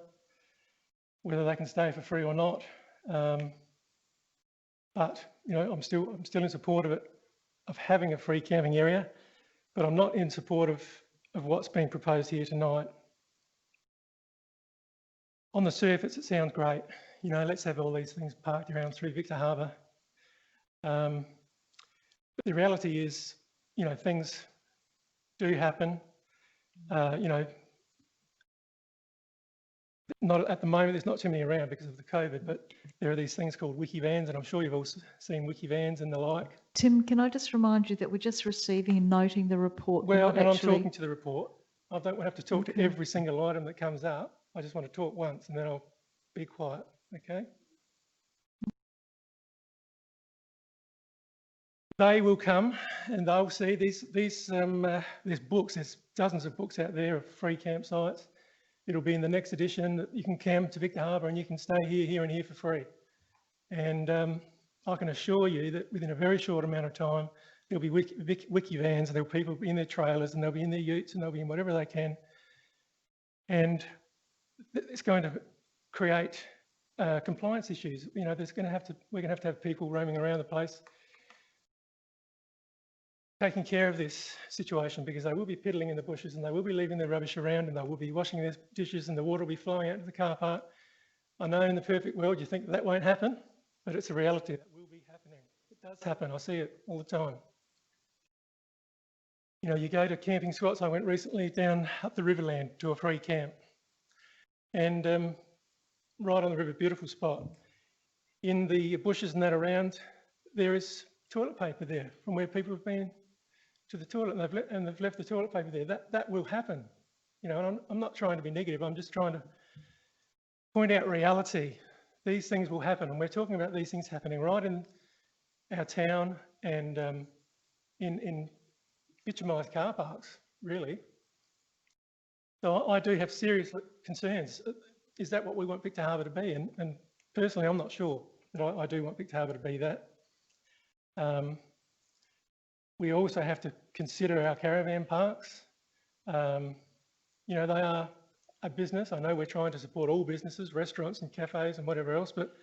whether they can stay for free or not. But you know, I'm still in support of it, of having a free camping area, but I'm not in support of what's being proposed here tonight. On the surface, it sounds great. You know, let's have all these things parked around through Victor Harbor. But the reality is, you know, things do happen. You know, not at the moment, there's not too many around because of the COVID, but there are these things called wiki vans, and I'm sure you've all seen wiki vans and the like. Tim, can I just remind you that we're just receiving and noting the report? Well, and I'm talking to the report. I don't have to talk to every single item that comes up. I just want to talk once and then I'll be quiet, okay? They will come and they'll see there's books, there's dozens of books out there of free campsites. It'll be in the next edition that you can camp to Victor Harbor and you can stay here and here for free. And I can assure you that within a very short amount of time, there'll be wiki vans and there'll be people in their trailers and they'll be in their utes and they'll be in whatever they can. And it's going to create compliance issues. You know, we're going to have to have people roaming around the place taking care of this situation, because they will be piddling in the bushes and they will be leaving their rubbish around and they will be washing their dishes and the water will be flowing out to the car park. I know in the perfect world you think that won't happen, but it's a reality that will be happening. It does happen. I see it all the time. You know, you go to camping spots. I went recently down up the Riverland to a free camp, and right on the river, beautiful spot. In the bushes and that around, there is toilet paper there from where people have been to the toilet and they've left the toilet paper there. That will happen. You know, and I'm not trying to be negative. I'm just trying to point out reality. These things will happen, and we're talking about these things happening right in our town and in bitumised car parks, really. So I do have serious concerns. Is that what we want Victor Harbor to be? And personally, I'm not sure that I do want Victor Harbor to be that. We also have to consider our caravan parks. You know, they are a business. I know we're trying to support all businesses, restaurants and cafes and whatever else, but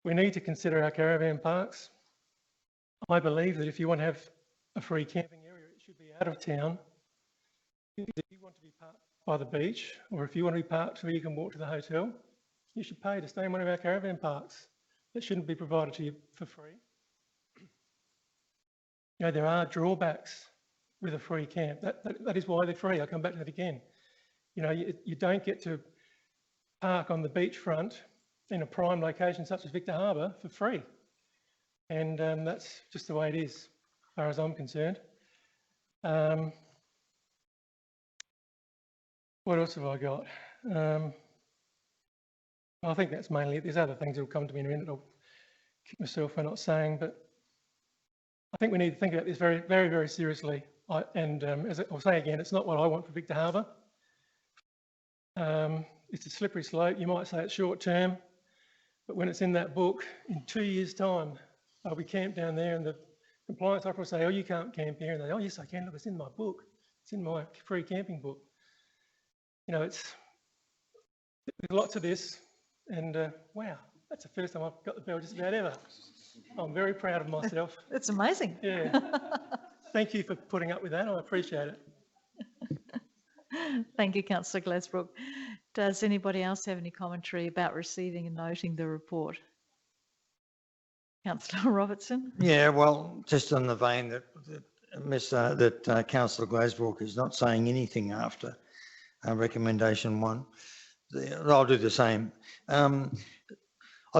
we need to consider our caravan parks. I believe that if you want to have a free camping area, it should be out of town. If you want to be parked by the beach, or if you want to be parked where you can walk to the hotel, you should pay to stay in one of our caravan parks. That shouldn't be provided to you for free. You know, there are drawbacks with a free camp. That is why they're free. I'll come back to that again. You know, you don't get to park on the beachfront in a prime location such as Victor Harbour for free. And that's just the way it is, as far as I'm concerned. What else have I got? I think that's mainly it. There's other things that will come to me in a minute. I'll kick myself for not saying, but I think we need to think about this very, very, very seriously. As I'll say again, it's not what I want for Victor Harbour. It's a slippery slope. You might say it's short term, but when it's in that book, in 2 years' time, I'll be camped down there and the compliance officer will say, oh, you can't camp here. And they, oh, yes, I can. Look, it's in my book. It's in my free camping book. You know, there's lots of this. And wow, that's the first time I've got the bell just about ever. I'm very proud of myself. It's amazing. Yeah. Thank you for putting up with that. I appreciate it. Thank you, Councillor Glasbrook. Does anybody else have any commentary about receiving and noting the report? Councillor Robertson? Yeah, well, just in the vein that Councillor Glasbrook is not saying anything after recommendation 1. I'll do the same. I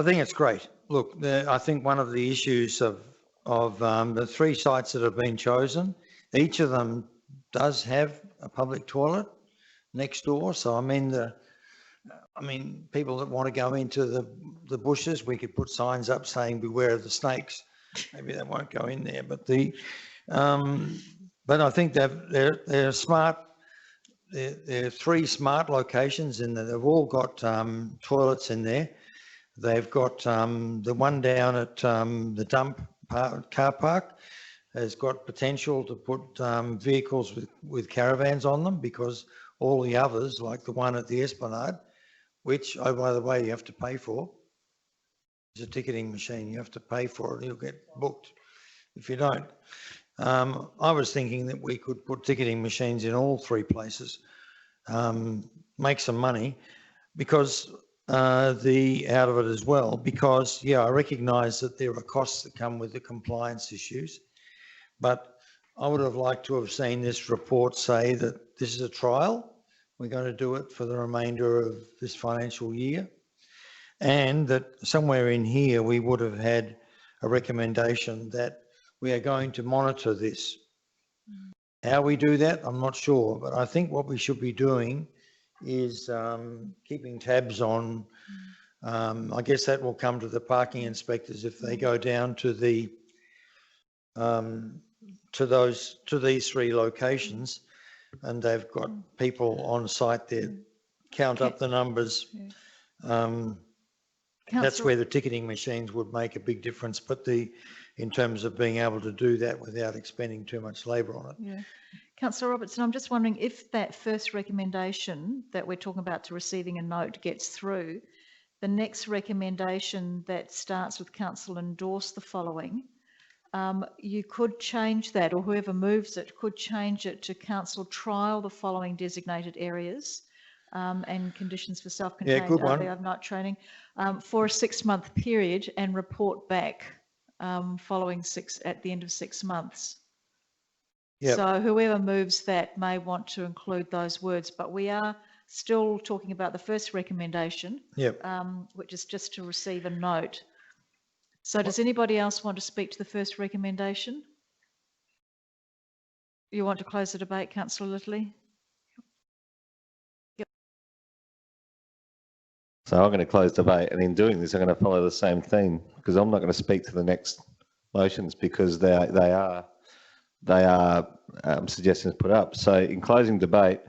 think it's great. Look, I think one of the issues of the 3 sites that have been chosen, each of them does have a public toilet next door. So I mean, people that want to go into the bushes, we could put signs up saying beware of the snakes. Maybe they won't go in there, but but I think they're smart. There are 3 smart locations in there. They've all got toilets in there. They've got the one down at the dump car park has got potential to put vehicles with caravans on them, because all the others, like the one at the Esplanade, which, oh, by the way, you have to pay for. It's a ticketing machine. You have to pay for it. You'll get booked if you don't. I was thinking that we could put ticketing machines in all 3 places, make some money, because out of it as well, because, yeah, I recognise that there are costs that come with the compliance issues, but I would have liked to have seen this report say that this is a trial. We're going to do it for the remainder of this financial year, and that somewhere in here we would have had a recommendation that we are going to monitor this. How we do that, I'm not sure, but I think what we should be doing is keeping tabs on, I guess that will come to the parking inspectors if they go down to these 3 locations and they've got people on site there, count up the numbers. That's where the ticketing machines would make a big difference, but in terms of being able to do that without expending too much labour on it. Yeah. Councillor Robertson, I'm just wondering if that first recommendation that we're talking about to receiving a note gets through, the next recommendation that starts with council endorse the following, you could change that, or whoever moves it could change it to council trial the following designated areas and conditions for self-contained early overnight training for a 6-month period and report back following at the end of 6 months. Yep. So whoever moves that may want to include those words, but we are still talking about the first recommendation, yep. Which is just to receive a note. So does anybody else want to speak to the first recommendation? You want to close the debate, Councillor Littley? Yep. So I'm going to close debate, and in doing this, I'm going to follow the same theme, because I'm not going to speak to the next motions because they are suggestions put up. So in closing debate,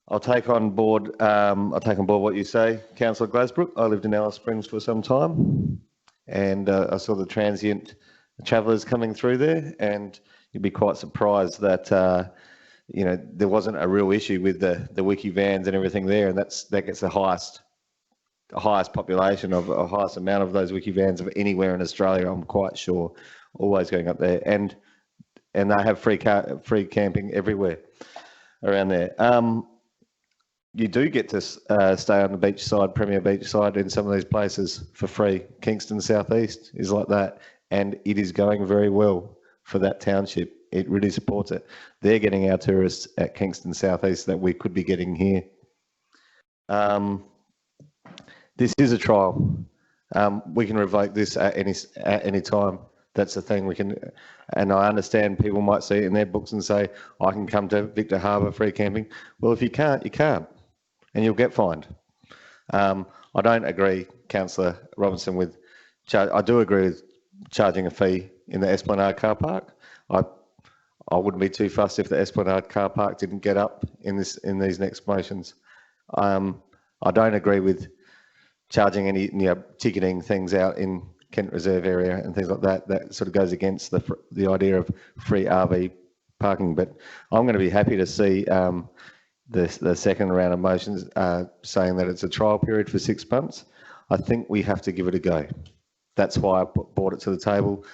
I'll take on board what you say, Councillor Glasbrook. I lived in Alice Springs for some time, and I saw the transient travellers coming through there, and you'd be quite surprised that there wasn't a real issue with the wiki vans and everything there, and that gets the highest population of a highest amount of those wiki vans of anywhere in Australia. I'm quite sure, always going up there, and they have free camping everywhere around there. you do get to stay on the beach side, Premier Beach side in some of these places for free. Kingston South East is like that, and it is going very well for that township. It really supports it. They're getting our tourists at Kingston South East that we could be getting here. This is a trial. We can revoke this at any time. That's the thing. We can, and I understand people might see it in their books and say, I can come to Victor Harbour free camping. Well, if you can't, you can't, and you'll get fined. I don't agree, Councillor Robinson, with, I do agree with charging a fee in the Esplanade car park. I wouldn't be too fussed if the Esplanade car park didn't get up in these next motions. I don't agree with charging any, ticketing things out in Kent Reserve area and things like that. That sort of goes against the idea of free RV parking. But I'm going to be happy to see the second round of motions saying that it's a trial period for 6 months. I think we have to give it a go. That's why I brought it to the table.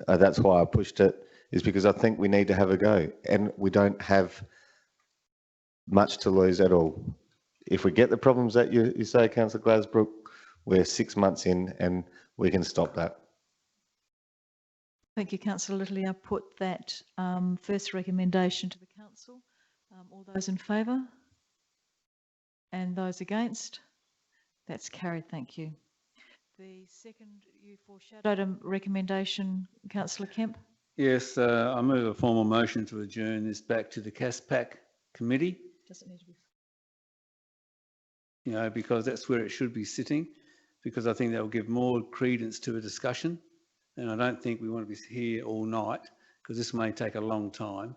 That's why I pushed it, is because I think we need to have a go, and we don't have much to lose at all. If we get the problems that you say, Councillor Glasbrook, we're 6 months in and we can stop that. Thank you, Councillor Littley. I put that first recommendation to the council. All those in favour? And those against? That's carried, thank you. The second, you foreshadowed a recommendation, Councillor Kemp. Yes, I move a formal motion to adjourn this back to the CASPAC committee. Does it need to be? Because that's where it should be sitting, because I think that will give more credence to a discussion. And I don't think we want to be here all night, because this may take a long time.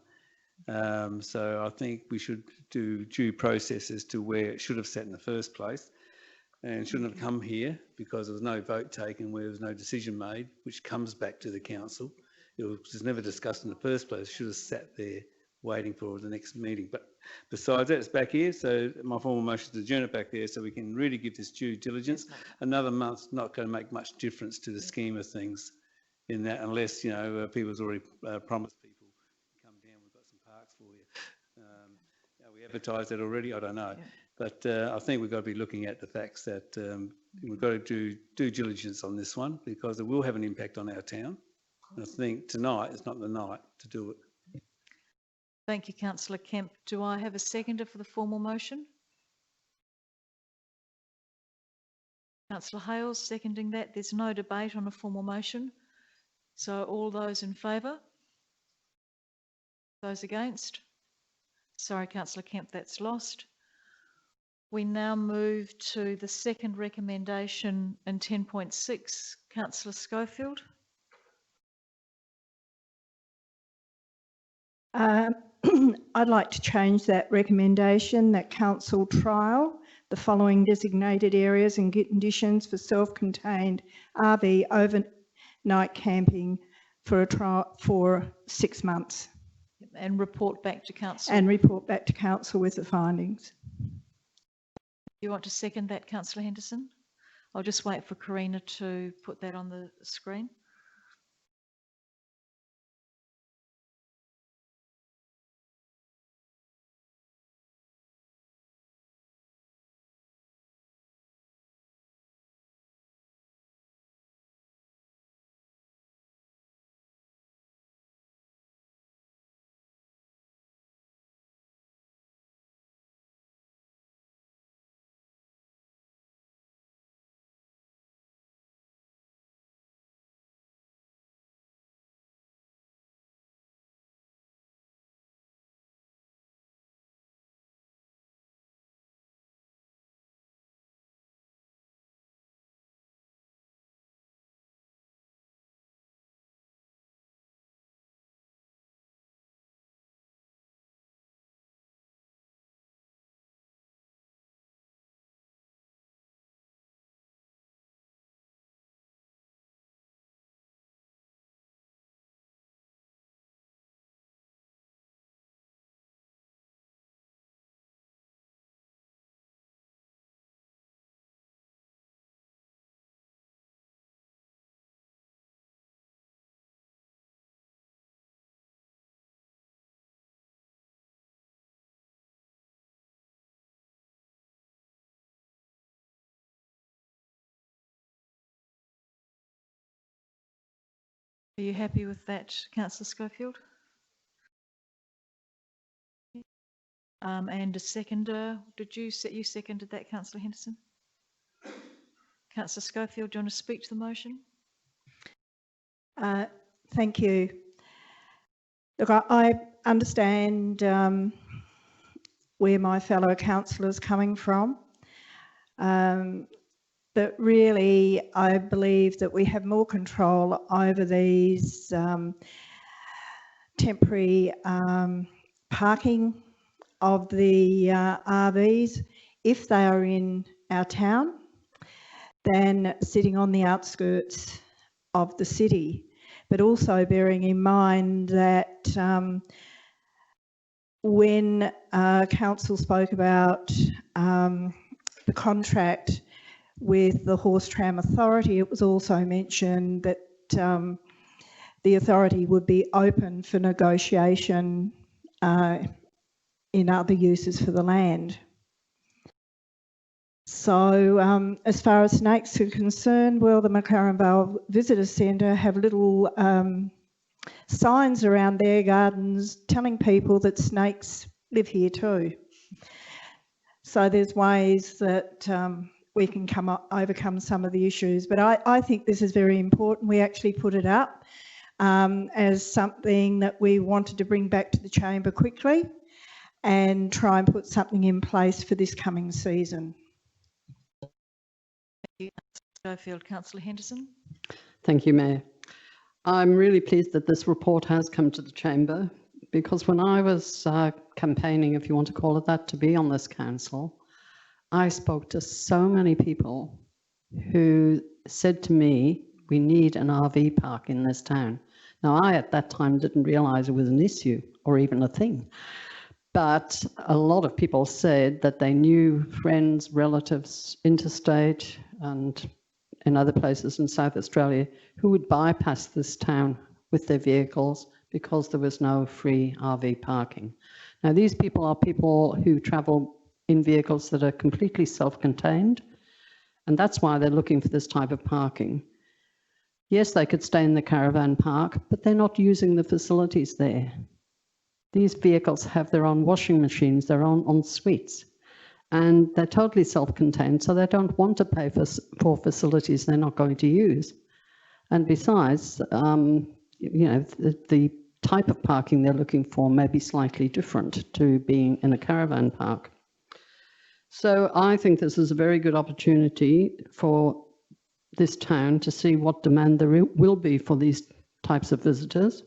So I think we should do due process as to where it should have sat in the first place, and shouldn't have come here because there was no vote taken, where there was no decision made, which comes back to the council. It was never discussed in the first place. It should have sat there waiting for the next meeting. But besides that, it's back here. So my formal motion is to adjourn it back there so we can really give this due diligence. Another month's not going to make much difference to the scheme of things in that, unless, people's already promised people, come down, we've got some parks for you. We advertised that already? I don't know. Yeah. But I think we've got to be looking at the facts that we've got to do due diligence on this one, because it will have an impact on our town. And I think tonight is not the night to do it. Thank you, Councillor Kemp. Do I have a seconder for the formal motion? Councillor Hales seconding that. There's no debate on a formal motion. So all those in favour? Those against? Sorry, Councillor Kemp, that's lost. We now move to the second recommendation in 10.6. Councillor Schofield. I'd like to change that recommendation, that council trial the following designated areas and conditions for self-contained RV overnight camping for a trial for 6 months. And report back to council. And report back to council with the findings. You want to second that, Councillor Henderson? I'll just wait for Karina to put that on the screen. Are you happy with that, councillor Schofield? And a seconder, you seconded that, councillor Henderson? Councillor Schofield, do you want to speak to the motion? Thank you. Look, I understand where my fellow councillors coming from. But really, I believe that we have more control over these temporary parking of the RVs if they are in our town than sitting on the outskirts of the city. But also bearing in mind that when council spoke about the contract with the Horse Tram Authority, it was also mentioned that the authority would be open for negotiation in other uses for the land. So as far as snakes are concerned, well, the McLaren Vale Visitor Centre have little signs around their gardens telling people that snakes live here too. So there's ways that we can overcome some of the issues. But I think this is very important. We actually put it up as something that we wanted to bring back to the chamber quickly and try and put something in place for this coming season. Thank you, Councillor Schofield. Councillor Henderson. Thank you, Mayor. I'm really pleased that this report has come to the chamber, because when I was campaigning, if you want to call it that, to be on this council, I spoke to so many people who said to me, we need an RV park in this town. Now, I at that time didn't realise it was an issue or even a thing. But a lot of people said that they knew friends, relatives, interstate and in other places in South Australia who would bypass this town with their vehicles because there was no free RV parking. Now, these people are people who travel in vehicles that are completely self-contained, and that's why they're looking for this type of parking. Yes, they could stay in the caravan park, but they're not using the facilities there. These vehicles have their own washing machines, their own en suites, and they're totally self-contained, so they don't want to pay for facilities they're not going to use. And besides, you know, the type of parking they're looking for may be slightly different to being in a caravan park. So I think this is a very good opportunity for this town to see what demand there will be for these types of visitors.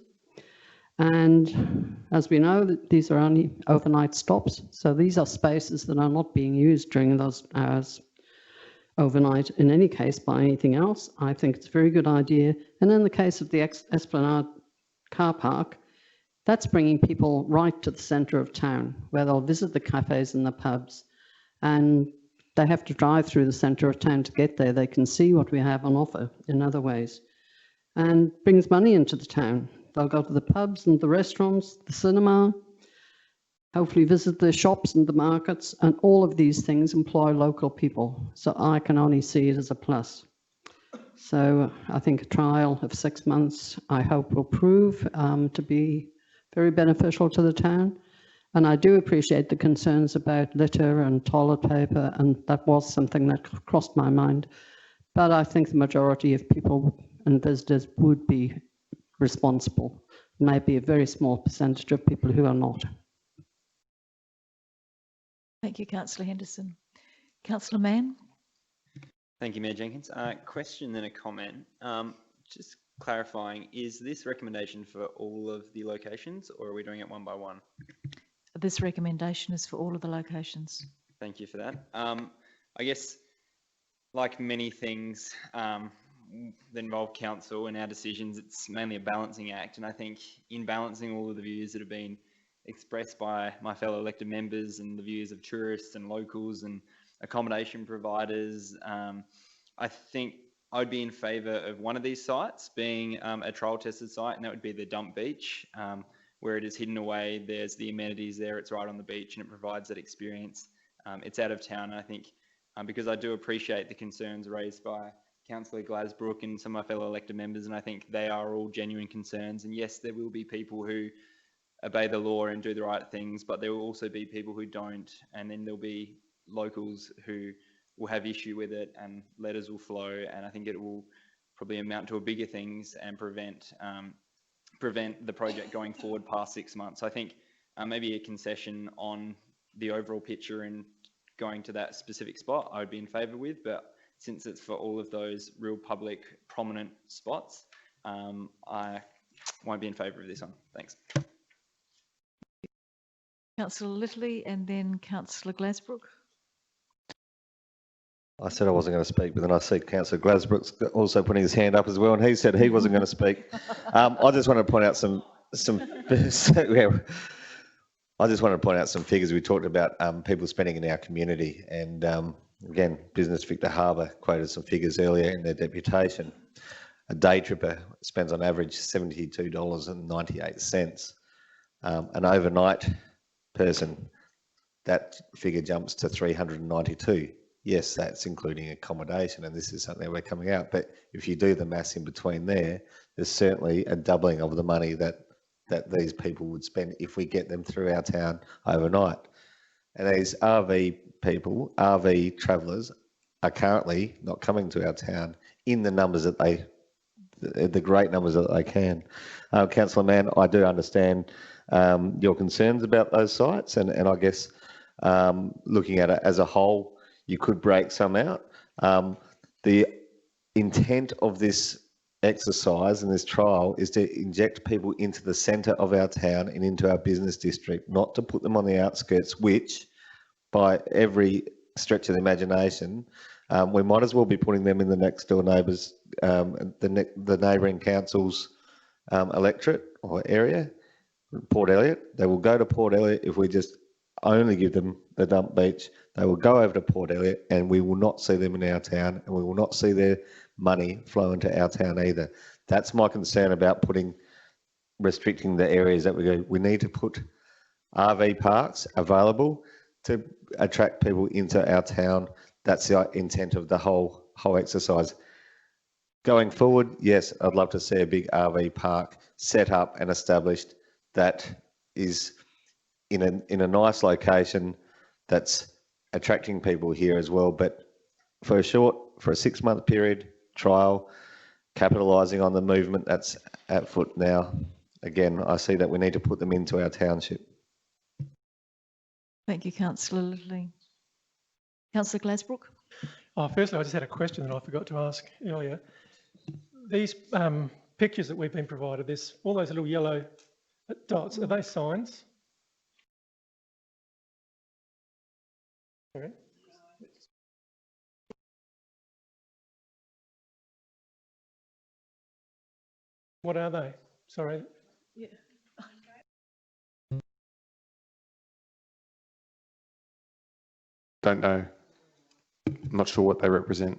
And as we know, these are only overnight stops. So these are spaces that are not being used during those hours overnight in any case by anything else. I think it's a very good idea. And in the case of the Esplanade car park, that's bringing people right to the centre of town where they'll visit the cafes and the pubs. And they have to drive through the centre of town to get there. They can see what we have on offer in other ways, and brings money into the town. They'll go to the pubs and the restaurants, the cinema, hopefully visit the shops and the markets, and all of these things employ local people. So I can only see it as a plus. So I think a trial of 6 months, I hope, will prove to be very beneficial to the town. And I do appreciate the concerns about litter and toilet paper, and that was something that crossed my mind. But I think the majority of people and visitors would be responsible. Maybe a very small percentage of people who are not. Thank you, Councillor Henderson. Councillor Mann. Thank you, Mayor Jenkins. Question then a comment. Just clarifying, is this recommendation for all of the locations, or are we doing it one by one? This recommendation is for all of the locations. Thank you for that. I guess, like many things that involve council and our decisions, it's mainly a balancing act. And I think in balancing all of the views that have been expressed by my fellow elected members and the views of tourists and locals and accommodation providers, I think I'd be in favour of one of these sites being a trial tested site, and that would be the Dump Beach, where it is hidden away. There's the amenities there, it's right on the beach, and it provides that experience. It's out of town, and I think because I do appreciate the concerns raised by Councillor Glasbrook and some of my fellow elected members, and I think they are all genuine concerns. And yes, there will be people who obey the law and do the right things, but there will also be people who don't, and then there'll be locals who will have issue with it, and letters will flow, and I think it will probably amount to bigger things and prevent the project going forward past 6 months. I think maybe a concession on the overall picture and going to that specific spot I would be in favour with, but since it's for all of those real public prominent spots, I won't be in favour of this one. Thanks. Councillor Littley and then Councillor Glasbrook. I said I wasn't going to speak, but then I see Councillor Glasbrook's also putting his hand up as well, and he said he wasn't going to speak. I just want to point out some I just wanted to point out some figures. We talked about people spending in our community, and again, Business Victor Harbour quoted some figures earlier in their deputation. A day tripper spends on average $72.98. An overnight person, that figure jumps to $392. Yes, that's including accommodation, and this is something we're coming out. But if you do the maths in between there, there's certainly a doubling of the money that these people would spend if we get them through our town overnight. And these RV people, RV travellers, are currently not coming to our town in the numbers that the great numbers that they can. Councillor Mann, I do understand your concerns about those sites, and I guess looking at it as a whole, you could break some out. The intent of this exercise and this trial is to inject people into the centre of our town and into our business district, not to put them on the outskirts, which by every stretch of the imagination, we might as well be putting them in the next door neighbours, the neighbouring council's electorate or area, Port Elliot. They will go to Port Elliot if we just only give them the dump beach. They will go over to Port Elliot, and we will not see them in our town, and we will not see their money flow into our town either. That's my concern about restricting the areas that we go. We need to put RV parks available to attract people into our town. That's the intent of the whole exercise. Going forward, yes, I'd love to see a big RV park set up and established that is in a nice location that's attracting people here as well. But for a 6-month period trial, capitalising on the movement that's at foot now, again, I see that we need to put them into our township. Thank you, Councillor Littley. Councillor Glasbrook. Firstly, I just had a question that I forgot to ask earlier. These pictures that we've been provided, there's all those little yellow dots, are they signs? Okay. What are they? Sorry. Yeah. Don't know. I'm not sure what they represent.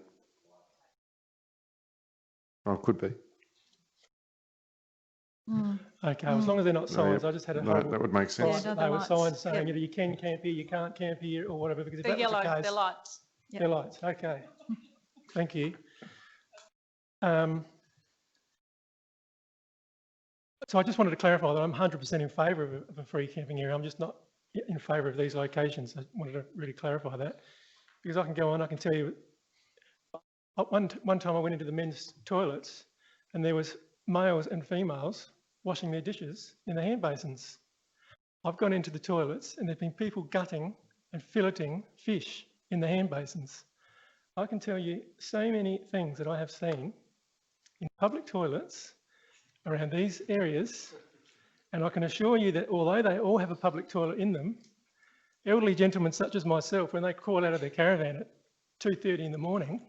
Oh, it could be. Okay, as long as they're not signs, I just had a no, that would make sense. Yeah, no, they were lights. signs saying either you can camp here, you can't camp here, or whatever. Because if They're that was yellow, the case, they're lights. Yep. they're lights. Okay, thank you. So I just wanted to clarify that I'm 100% in favour of a free camping area. I'm just not in favour of these locations. I wanted to really clarify that, because I can go on. I can tell you, one time I went into the men's toilets, and there was males and females washing their dishes in the hand basins. I've gone into the toilets and there've been people gutting and filleting fish in the hand basins. I can tell you so many things that I have seen in public toilets around these areas, and I can assure you that although they all have a public toilet in them, elderly gentlemen such as myself, when they crawl out of their caravan at 2:30 in the morning,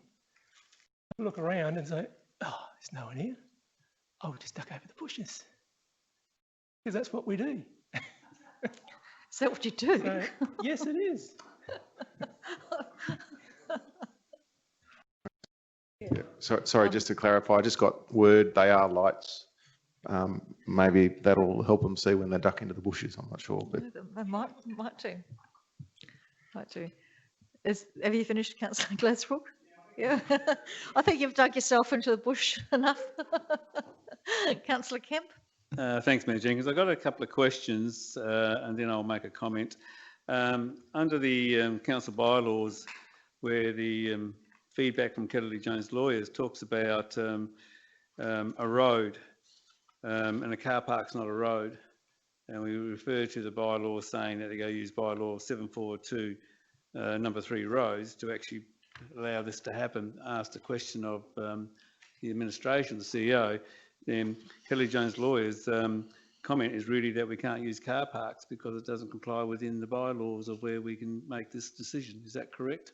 look around and say, oh, there's no one here. Oh, we just duck over the bushes. Because that's what we do. Is that what you do? So, yes, it is. Yeah. So, sorry, just to clarify, I just got word they are lights. Maybe that'll help them see when they duck into the bushes. I'm not sure. But They might do. Might do. Have you finished, Councillor Glasbrook? Yeah, I think you've dug yourself into the bush enough. Councillor Kemp. Thanks, Mayor Jenkins. I've got a couple of questions and then I'll make a comment. Under the council bylaws, where the feedback from Kelly Jones lawyers talks about a road and a car park's not a road, and we refer to the bylaw saying that they go use bylaw 742 number 3 roads to actually allow this to happen. Asked a question of the administration, the CEO, then Kelly Jones lawyers comment is really that we can't use car parks because it doesn't comply within the bylaws of where we can make this decision. Is that correct?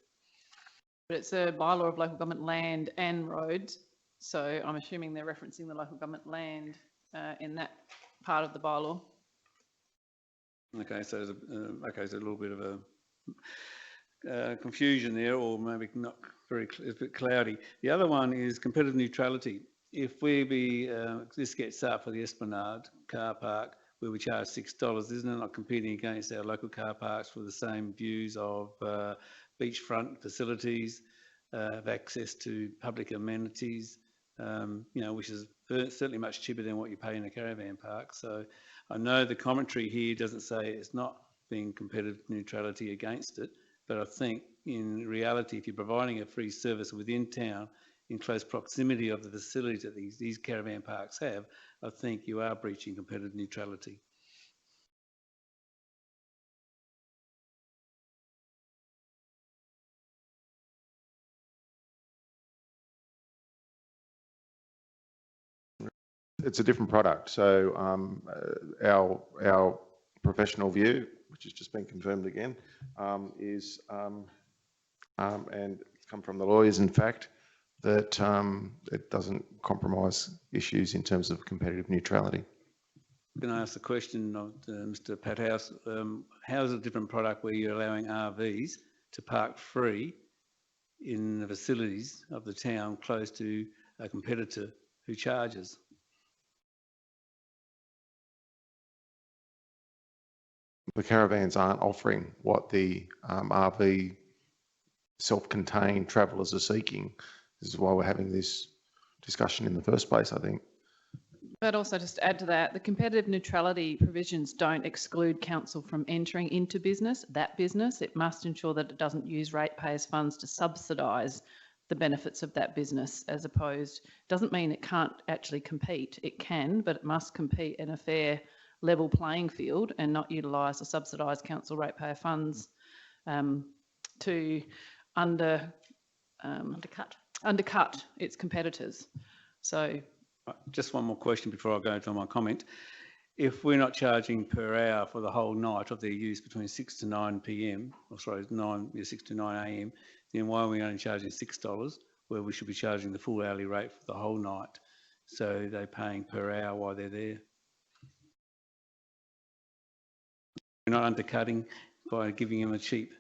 But it's a bylaw of local government land and roads, so I'm assuming they're referencing the local government land in that part of the bylaw. Okay, so there's a little bit of a confusion there, or maybe not very, it's a bit cloudy. The other one is competitive neutrality. If this gets up for the Esplanade car park, where we charge $6, isn't it not competing against our local car parks for the same views of beachfront facilities, of access to public amenities, which is certainly much cheaper than what you pay in a caravan park. So I know the commentary here doesn't say it's not being competitive neutrality against it, but I think in reality, if you're providing a free service within town, in close proximity of the facilities that these caravan parks have, I think you are breaching competitive neutrality. It's a different product. So our professional view, which has just been confirmed again, is, and it's come from the lawyers, in fact, that it doesn't compromise issues in terms of competitive neutrality. Can I ask the question of Mr. Pathouse? How is it a different product where you're allowing RVs to park free in the facilities of the town close to a competitor who charges? The caravans aren't offering what the RV self-contained travellers are seeking. This is why we're having this discussion in the first place, I think. But also just to add to that, the competitive neutrality provisions don't exclude council from entering into that business. It must ensure that it doesn't use ratepayers' funds to subsidise the benefits of that business, as opposed, doesn't mean it can't actually compete. It can, but it must compete in a fair level playing field and not utilise or subsidise council ratepayer funds to undercut its competitors. So just one more question before I go into my comment. If we're not charging per hour for the whole night of their use between 6 to 9 p.m, or sorry, 6 to 9 a.m, then why are we only charging $6 where we should be charging the full hourly rate for the whole night? So they're paying per hour while they're there. We're not undercutting by giving them a cheap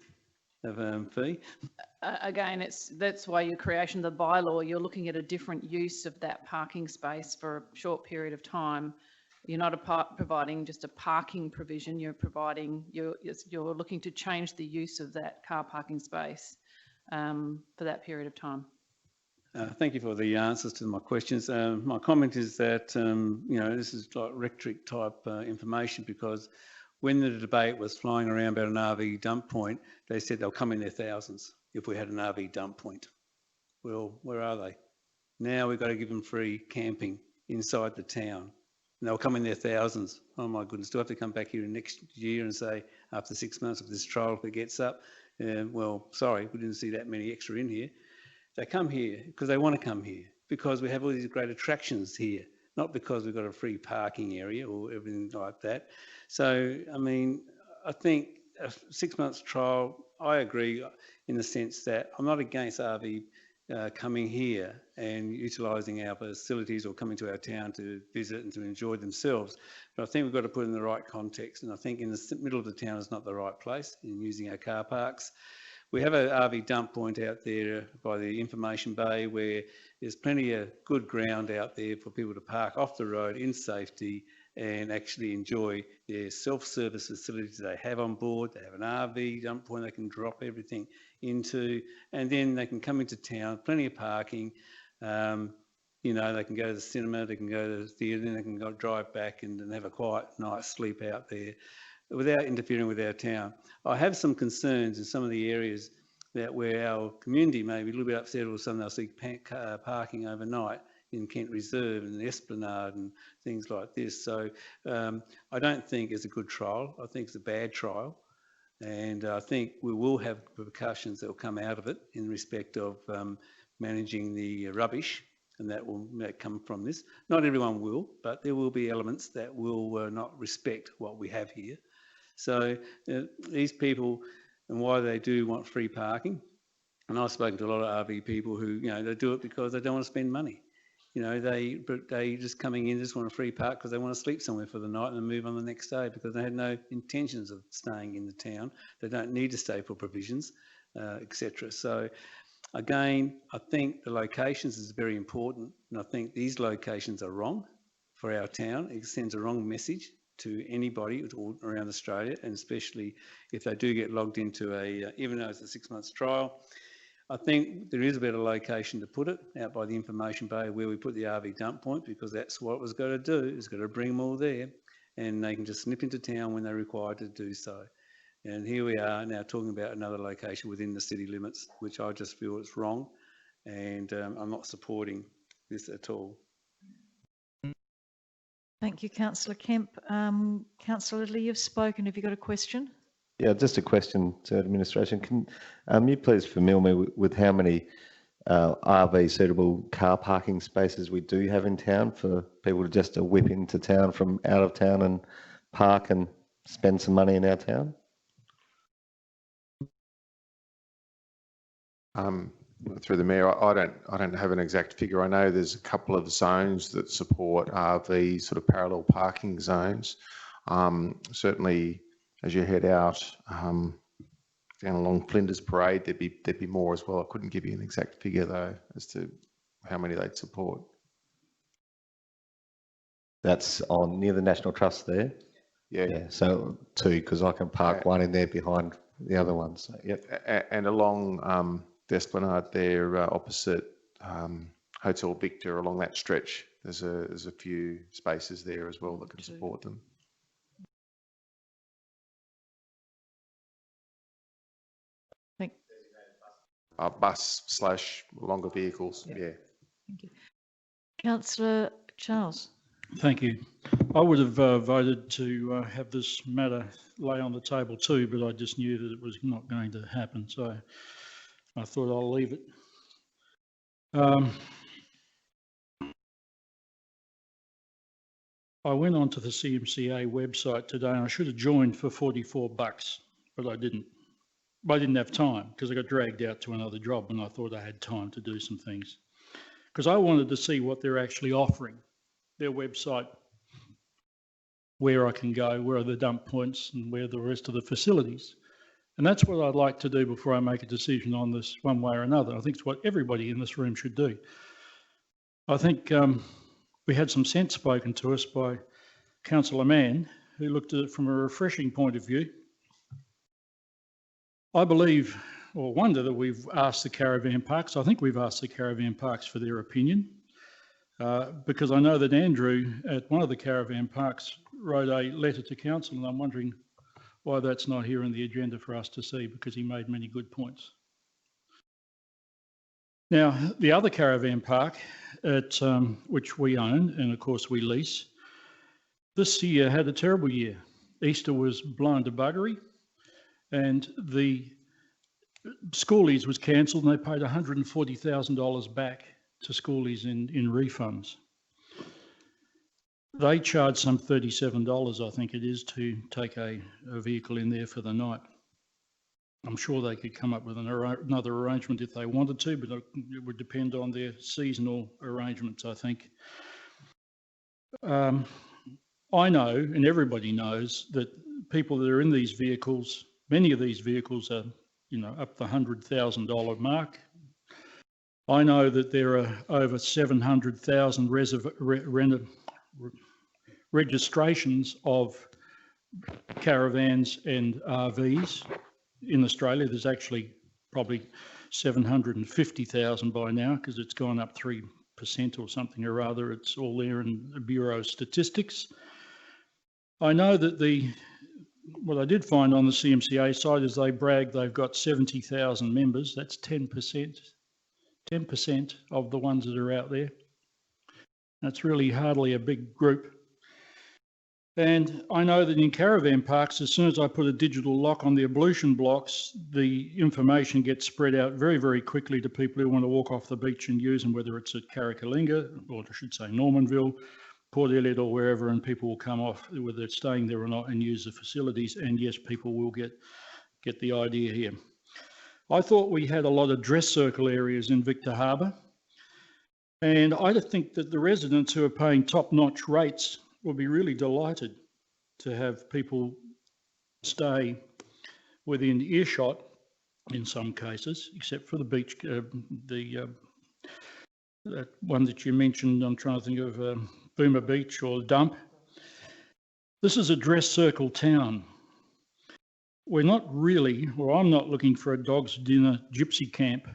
fee. Again, that's why your creation of the bylaw, you're looking at a different use of that parking space for a short period of time. You're not providing just a parking provision. You're looking to change the use of that car parking space for that period of time. Thank you for the answers to my questions. My comment is that this is like rhetoric type information, because when the debate was flying around about an RV dump point, they said they'll come in their thousands if we had an RV dump point. Well, where are they? Now we've got to give them free camping inside the town. And they'll come in their thousands. Oh my goodness, do I have to come back here next year and say, after 6 months of this trial, if it gets up, well, sorry, we didn't see that many extra in here. They come here because they want to come here, because we have all these great attractions here, not because we've got a free parking area or everything like that. So, I mean, I think a 6 months trial, I agree in the sense that I'm not against RV coming here and utilising our facilities or coming to our town to visit and to enjoy themselves. But I think we've got to put it in the right context. And I think in the middle of the town is not the right place in using our car parks. We have an RV dump point out there by the information bay where there's plenty of good ground out there for people to park off the road in safety and actually enjoy their self-service facilities they have on board. They have an RV dump point, they can drop everything into, and then they can come into town, plenty of parking. You know, they can go to the cinema, they can go to the theatre, then they can go drive back and have a quiet night's sleep out there without interfering with our town. I have some concerns in some of the areas that where our community may be a little bit upset or something, they'll see parking overnight in Kent Reserve and the Esplanade and things like this. So I don't think it's a good trial. I think it's a bad trial. And I think we will have repercussions that will come out of it in respect of managing the rubbish, and that will come from this. Not everyone will, but there will be elements that will not respect what we have here. So these people, and why they do want free parking, and I've spoken to a lot of RV people who, you know, they do it because they don't want to spend money. You know, they just coming in, just want a free park because they want to sleep somewhere for the night and then move on the next day because they had no intentions of staying in the town. They don't need to stay for provisions, etc. So again, I think the locations is very important, and I think these locations are wrong for our town. It sends a wrong message to anybody around Australia, and especially if they do get logged into a, even though it's a 6 months trial, I think there is a better location to put it out by the information bay where we put the RV dump point, because that's what it was going to do. It's going to bring them all there, and they can just snip into town when they're required to do so. And here we are now talking about another location within the city limits, which I just feel is wrong, and I'm not supporting this at all. Thank you, Councillor Kemp. Councillor Lee, you've spoken. Have you got a question? Yeah, just a question to administration. Can you please familiar me with how many RV suitable car parking spaces we do have in town for people to just whip into town from out of town and park and spend some money in our town? Through the mayor, I don't have an exact figure. I know there's a couple of zones that support RV sort of parallel parking zones. Certainly, as you head out down along Flinders Parade, there'd be more as well. I couldn't give you an exact figure though as to how many they'd support. That's on near the National Trust there. Yeah. So 2, because I can park one in there behind the other one. So yep. And along the Esplanade there, opposite Hotel Victor, along that stretch, there's a few spaces there as well that can support them. Bus/longer vehicles, yeah. Thank you. Councillor Charles. Thank you. I would have voted to have this matter lay on the table too, but I just knew that it was not going to happen, so I thought I'll leave it. I went onto the CMCA website today, and I should have joined for $44, but I didn't. I didn't have time because I got dragged out to another job, and I thought I had time to do some things because I wanted to see what they're actually offering. Their website, where I can go, where are the dump points, and where are the rest of the facilities. And that's what I'd like to do before I make a decision on this one way or another. I think it's what everybody in this room should do. I think we had some sense spoken to us by Councillor Mann, who looked at it from a refreshing point of view. I believe, or wonder, that we've asked the caravan parks. I think we've asked the caravan parks for their opinion. Because I know that Andrew at one of the caravan parks wrote a letter to council, and I'm wondering why that's not here in the agenda for us to see, because he made many good points. Now, the other caravan park at which we own, and of course we lease, this year had a terrible year. Easter was blown to buggery, and the schoolies was cancelled, and they paid $140,000 back to schoolies in refunds. They charge some $37, I think it is, to take a vehicle in there for the night. I'm sure they could come up with another arrangement if they wanted to, but it would depend on their seasonal arrangements, I think. I know, and everybody knows, that people that are in these vehicles, many of these vehicles are, you know, up the $100,000 mark. I know that there are over 700,000 registrations of caravans and RVs in Australia. There's actually probably 750,000 by now because it's gone up 3% or something or other. It's all there in the Bureau of Statistics. I know that what I did find on the CMCA side is they brag they've got 70,000 members. That's 10% of the ones that are out there. That's really hardly a big group. And I know that in caravan parks, as soon as I put a digital lock on the ablution blocks, the information gets spread out very, very quickly to people who want to walk off the beach and use them, whether it's at Carricalinga, or I should say Normanville, Port Elliot or wherever, and people will come off, whether they're staying there or not, and use the facilities. And yes, people will get the idea here. I thought we had a lot of dress circle areas in Victor Harbour. And I think that the residents who are paying top-notch rates will be really delighted to have people stay within earshot in some cases, except for the beach, that one that you mentioned, I'm trying to think of Boomer Beach or Dump. This is a dress circle town. We're not really, or I'm not looking for a dog's dinner gypsy camp.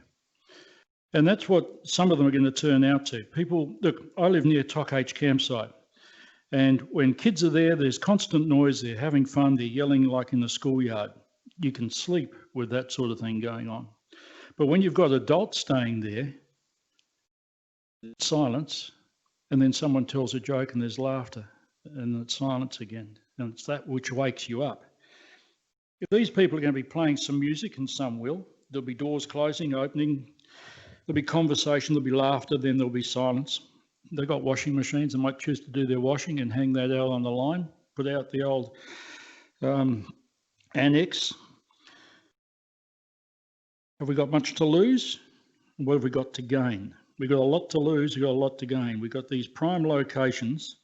And that's what some of them are going to turn out to. People, look, I live near Tock campsite. And when kids are there, there's constant noise, they're having fun, they're yelling like in the schoolyard. You can sleep with that sort of thing going on. But when you've got adults staying there, it's silence, and then someone tells a joke and there's laughter, and it's silence again. And it's that which wakes you up. If these people are going to be playing some music, and some will, there'll be doors closing, opening, there'll be conversation, there'll be laughter, then there'll be silence. They've got washing machines, they might choose to do their washing and hang that out on the line, put out the old annex. Have we got much to lose? What have we got to gain? We've got a lot to lose, we've got a lot to gain. We've got these prime locations,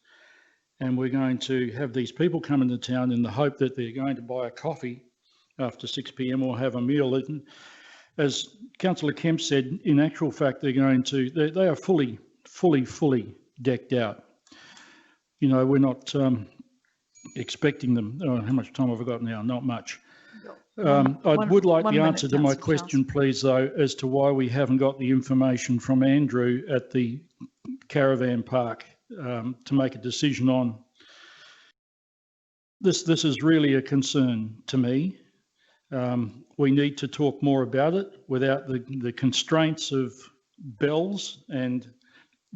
and we're going to have these people come into town in the hope that they're going to buy a coffee after 6 p.m. or have a meal. As Councillor Kemp said, in actual fact, they are fully decked out. You know, we're not expecting them. Oh, how much time have I got now? Not much. I would like the answer to my question, please, though, as to why we haven't got the information from Andrew at the caravan park to make a decision on. This is really a concern to me. We need to talk more about it without the constraints of bells and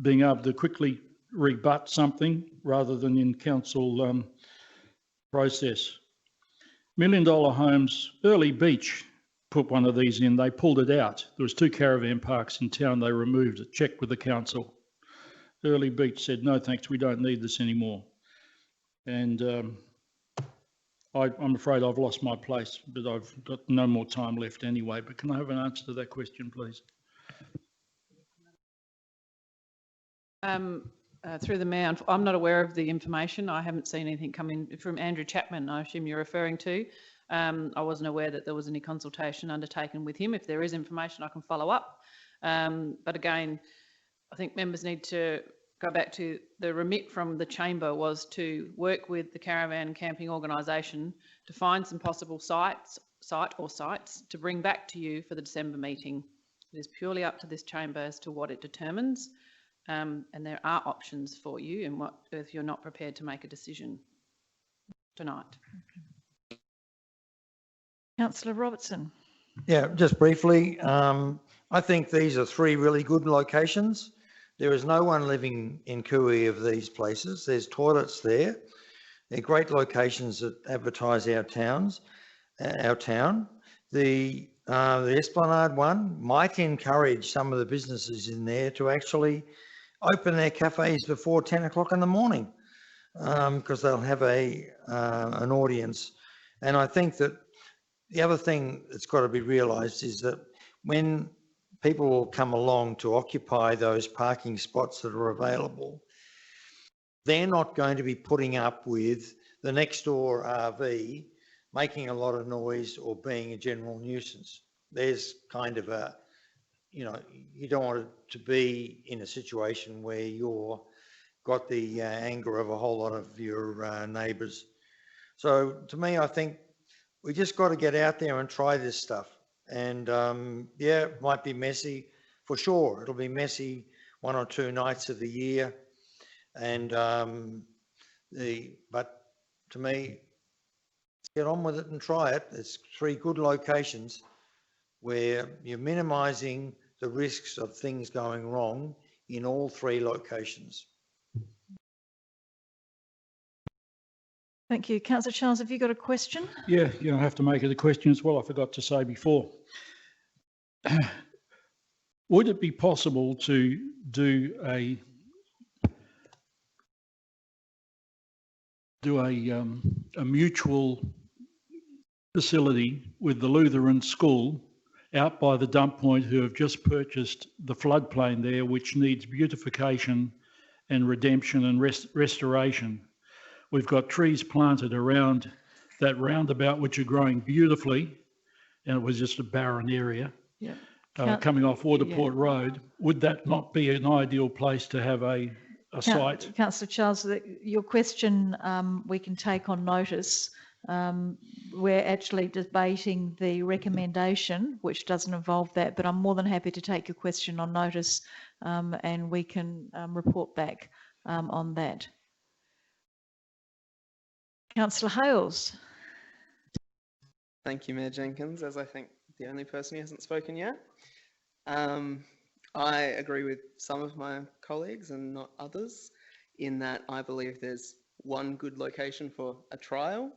being able to quickly rebut something rather than in council process. $1 Million Homes, Early Beach put one of these in, they pulled it out. There was 2 caravan parks in town, they removed it, checked with the council. Early Beach said, no thanks, we don't need this anymore. And I'm afraid I've lost my place, but I've got no more time left anyway. But can I have an answer to that question, please? Through the Mayor, I'm not aware of the information. I haven't seen anything come in from Andrew Chapman, I assume you're referring to. I wasn't aware that there was any consultation undertaken with him. If there is information, I can follow up. But again, I think members need to go back to the remit from the chamber was to work with the caravan camping organisation to find some possible sites to bring back to you for the December meeting. It is purely up to this chamber as to what it determines. And there are options for you, and what if you're not prepared to make a decision tonight. Councillor Robertson. Yeah, just briefly, I think these are 3 really good locations. There is no one living in Cooee of these places. There's toilets there. They're great locations that advertise our town. The Esplanade one might encourage some of the businesses in there to actually open their cafes before 10 o'clock in the morning because they'll have an audience. And I think that the other thing that's got to be realised is that when people will come along to occupy those parking spots that are available, they're not going to be putting up with the next door RV making a lot of noise or being a general nuisance. There's kind of a, you know, you don't want it to be in a situation where you're got the anger of a whole lot of your neighbours. So to me, I think we just got to get out there and try this stuff. And yeah, it might be messy for sure. It'll be messy 1 or 2 nights of the year. And but to me, let's get on with it and try it. There's 3 good locations where you're minimising the risks of things going wrong in all 3 locations. Thank you. Councillor Charles, have you got a question? Yeah, I have to make it a question as well. I forgot to say before. Would it be possible to do a mutual facility with the Lutheran school out by the dump point, who have just purchased the floodplain there, which needs beautification and redemption and restoration? We've got trees planted around that roundabout, which are growing beautifully, and it was just a barren area. Yeah. Coming off Waterport Road. Would that not be an ideal place to have a site? Councillor Charles, your question we can take on notice. We're actually debating the recommendation, which doesn't involve that, but I'm more than happy to take your question on notice and we can report back on that. Councillor Hales. Thank you, Mayor Jenkins, as I think the only person who hasn't spoken yet. I agree with some of my colleagues and not others in that I believe there's 1 good location for a trial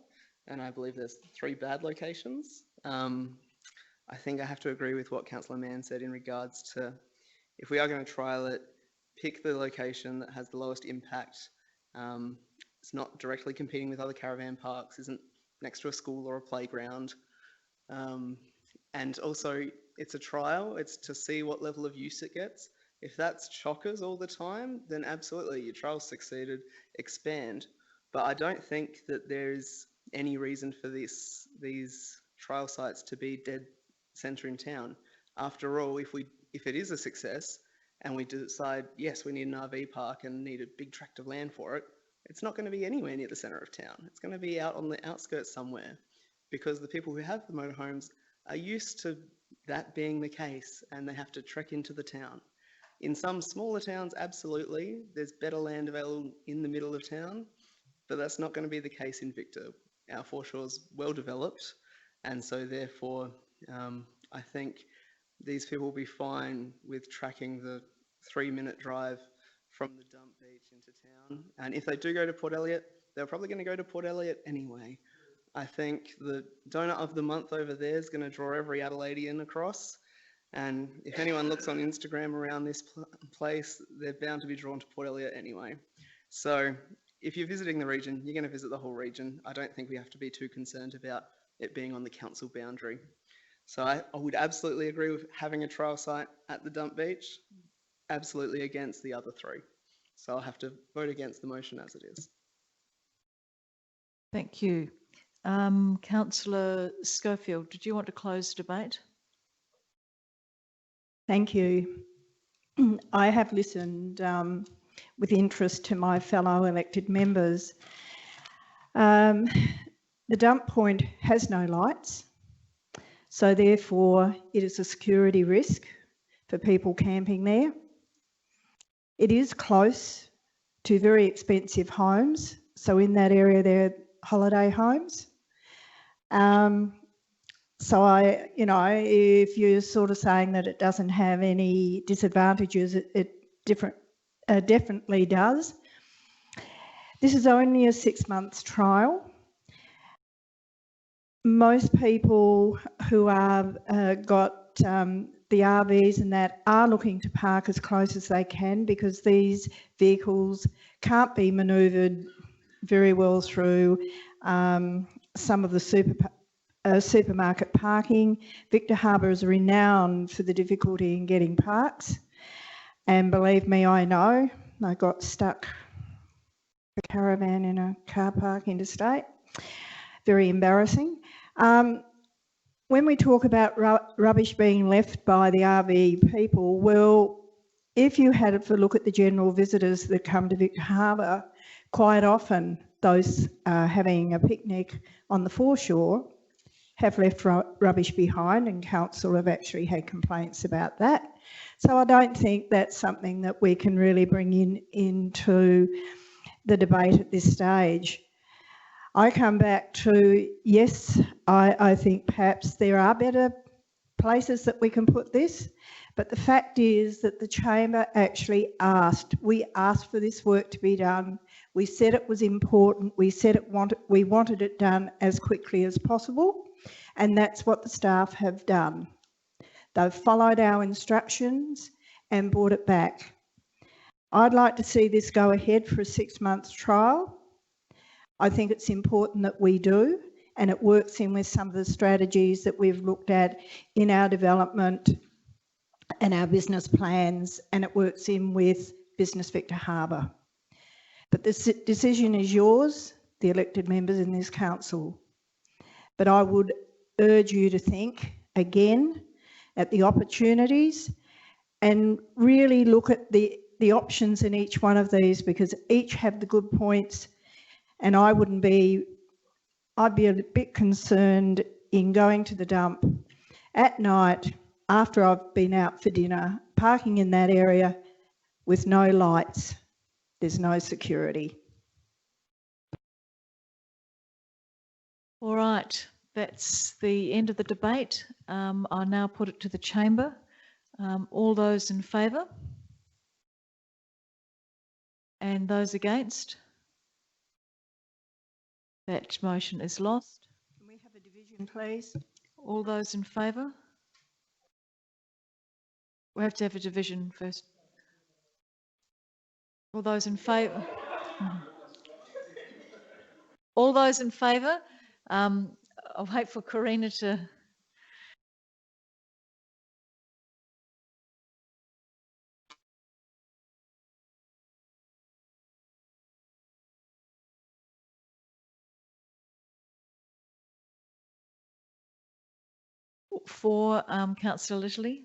and I believe there's 3 bad locations. I think I have to agree with what Councillor Mann said in regards to, if we are going to trial it, pick the location that has the lowest impact. It's not directly competing with other caravan parks, isn't next to a school or a playground. And also, it's a trial, it's to see what level of use it gets. If that's chockers all the time, then absolutely, your trial succeeded, expand. But I don't think that there's any reason for these trial sites to be dead centre in town. After all, if it is a success and we decide, yes, we need an RV park and need a big tract of land for it, it's not going to be anywhere near the centre of town. It's going to be out on the outskirts somewhere, because the people who have the motorhomes are used to that being the case and they have to trek into the town. In some smaller towns, absolutely, there's better land available in the middle of town, but that's not going to be the case in Victor. Our foreshore's well developed, and so therefore I think these people will be fine with tracking the 3-minute drive from the dump beach into town. And if they do go to Port Elliot, they're probably going to go to Port Elliot anyway. I think the donut of the month over there is going to draw every Adelaidean across. And if anyone looks on Instagram around this place, they're bound to be drawn to Port Elliot anyway. So if you're visiting the region, you're going to visit the whole region. I don't think we have to be too concerned about it being on the council boundary. So I would absolutely agree with having a trial site at the dump beach, absolutely against the other 3. So I'll have to vote against the motion as it is. Thank you. Councillor Schofield, did you want to close debate? Thank you. I have listened with interest to my fellow elected members. The dump point has no lights, so therefore it is a security risk for people camping there. It is close to very expensive homes, so in that area there are holiday homes. So if you're sort of saying that it doesn't have any disadvantages, it definitely does. This is only a 6-month trial. Most people who have got the RVs and that are looking to park as close as they can, because these vehicles can't be manoeuvred very well through some of the supermarket parking. Victor Harbour is renowned for the difficulty in getting parks, and believe me, I know. I got stuck a caravan in a car park interstate. Very embarrassing. When we talk about rubbish being left by the RV people, well, if you had a look at the general visitors that come to Victor Harbour, quite often those having a picnic on the foreshore have left rubbish behind, and council have actually had complaints about that. So I don't think that's something that we can really bring into the debate at this stage. I come back to, yes, I think perhaps there are better places that we can put this, but the fact is that the chamber actually we asked for this work to be done. We said it was important. We said we wanted it done as quickly as possible, and that's what the staff have done. They've followed our instructions and brought it back. I'd like to see this go ahead for a 6-month trial. I think it's important that we do, and it works in with some of the strategies that we've looked at in our development and our business plans, and it works in with Business Victor Harbour. But this decision is yours, the elected members in this council. But I would urge you to think again at the opportunities and really look at the options in each one of these, because each have the good points, and I'd be a bit concerned in going to the dump at night after I've been out for dinner, parking in that area with no lights. There's no security. All right, that's the end of the debate. I'll now put it to the chamber. All those in favour? And those against? That motion is lost. Can we have a division, please? All those in favour? We have to have a division first. All those in favour? All those in favour? I'll wait for Karina to... For Councillor Litterly.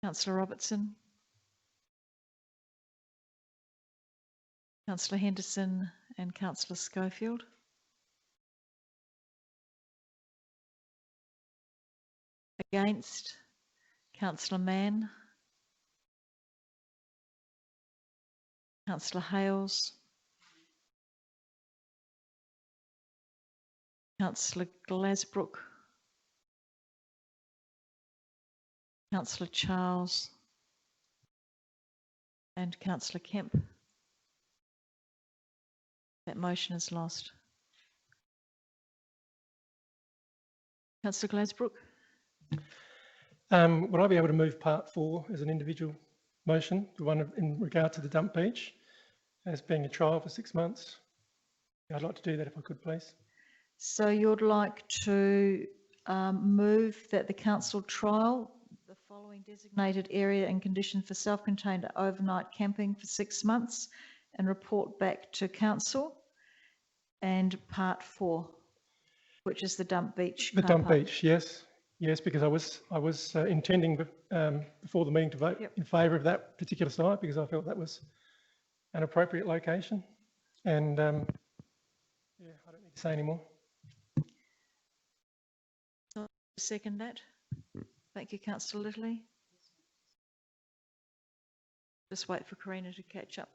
Councillor Robertson. Councillor Henderson and Councillor Schofield. Against? Councillor Mann. Councillor Hales. Councillor Glasbrook. Councillor Charles. And Councillor Kemp. That motion is lost. Councillor Glasbrook. Would I be able to move part 4 as an individual motion, the one in regard to the dump beach, as being a trial for 6 months? I'd like to do that if I could, please. So you'd like to move that the council trial the following designated area and condition for self-contained overnight camping for 6 months and report back to council, and part 4, which is the dump beach. The dump beach, yes. Yes, because I was intending before the meeting to vote in favour of that particular site, because I felt that was an appropriate location. And yeah, I don't need to say any more. Second that. Thank you, Councillor Litterly. Just wait for Karina to catch up.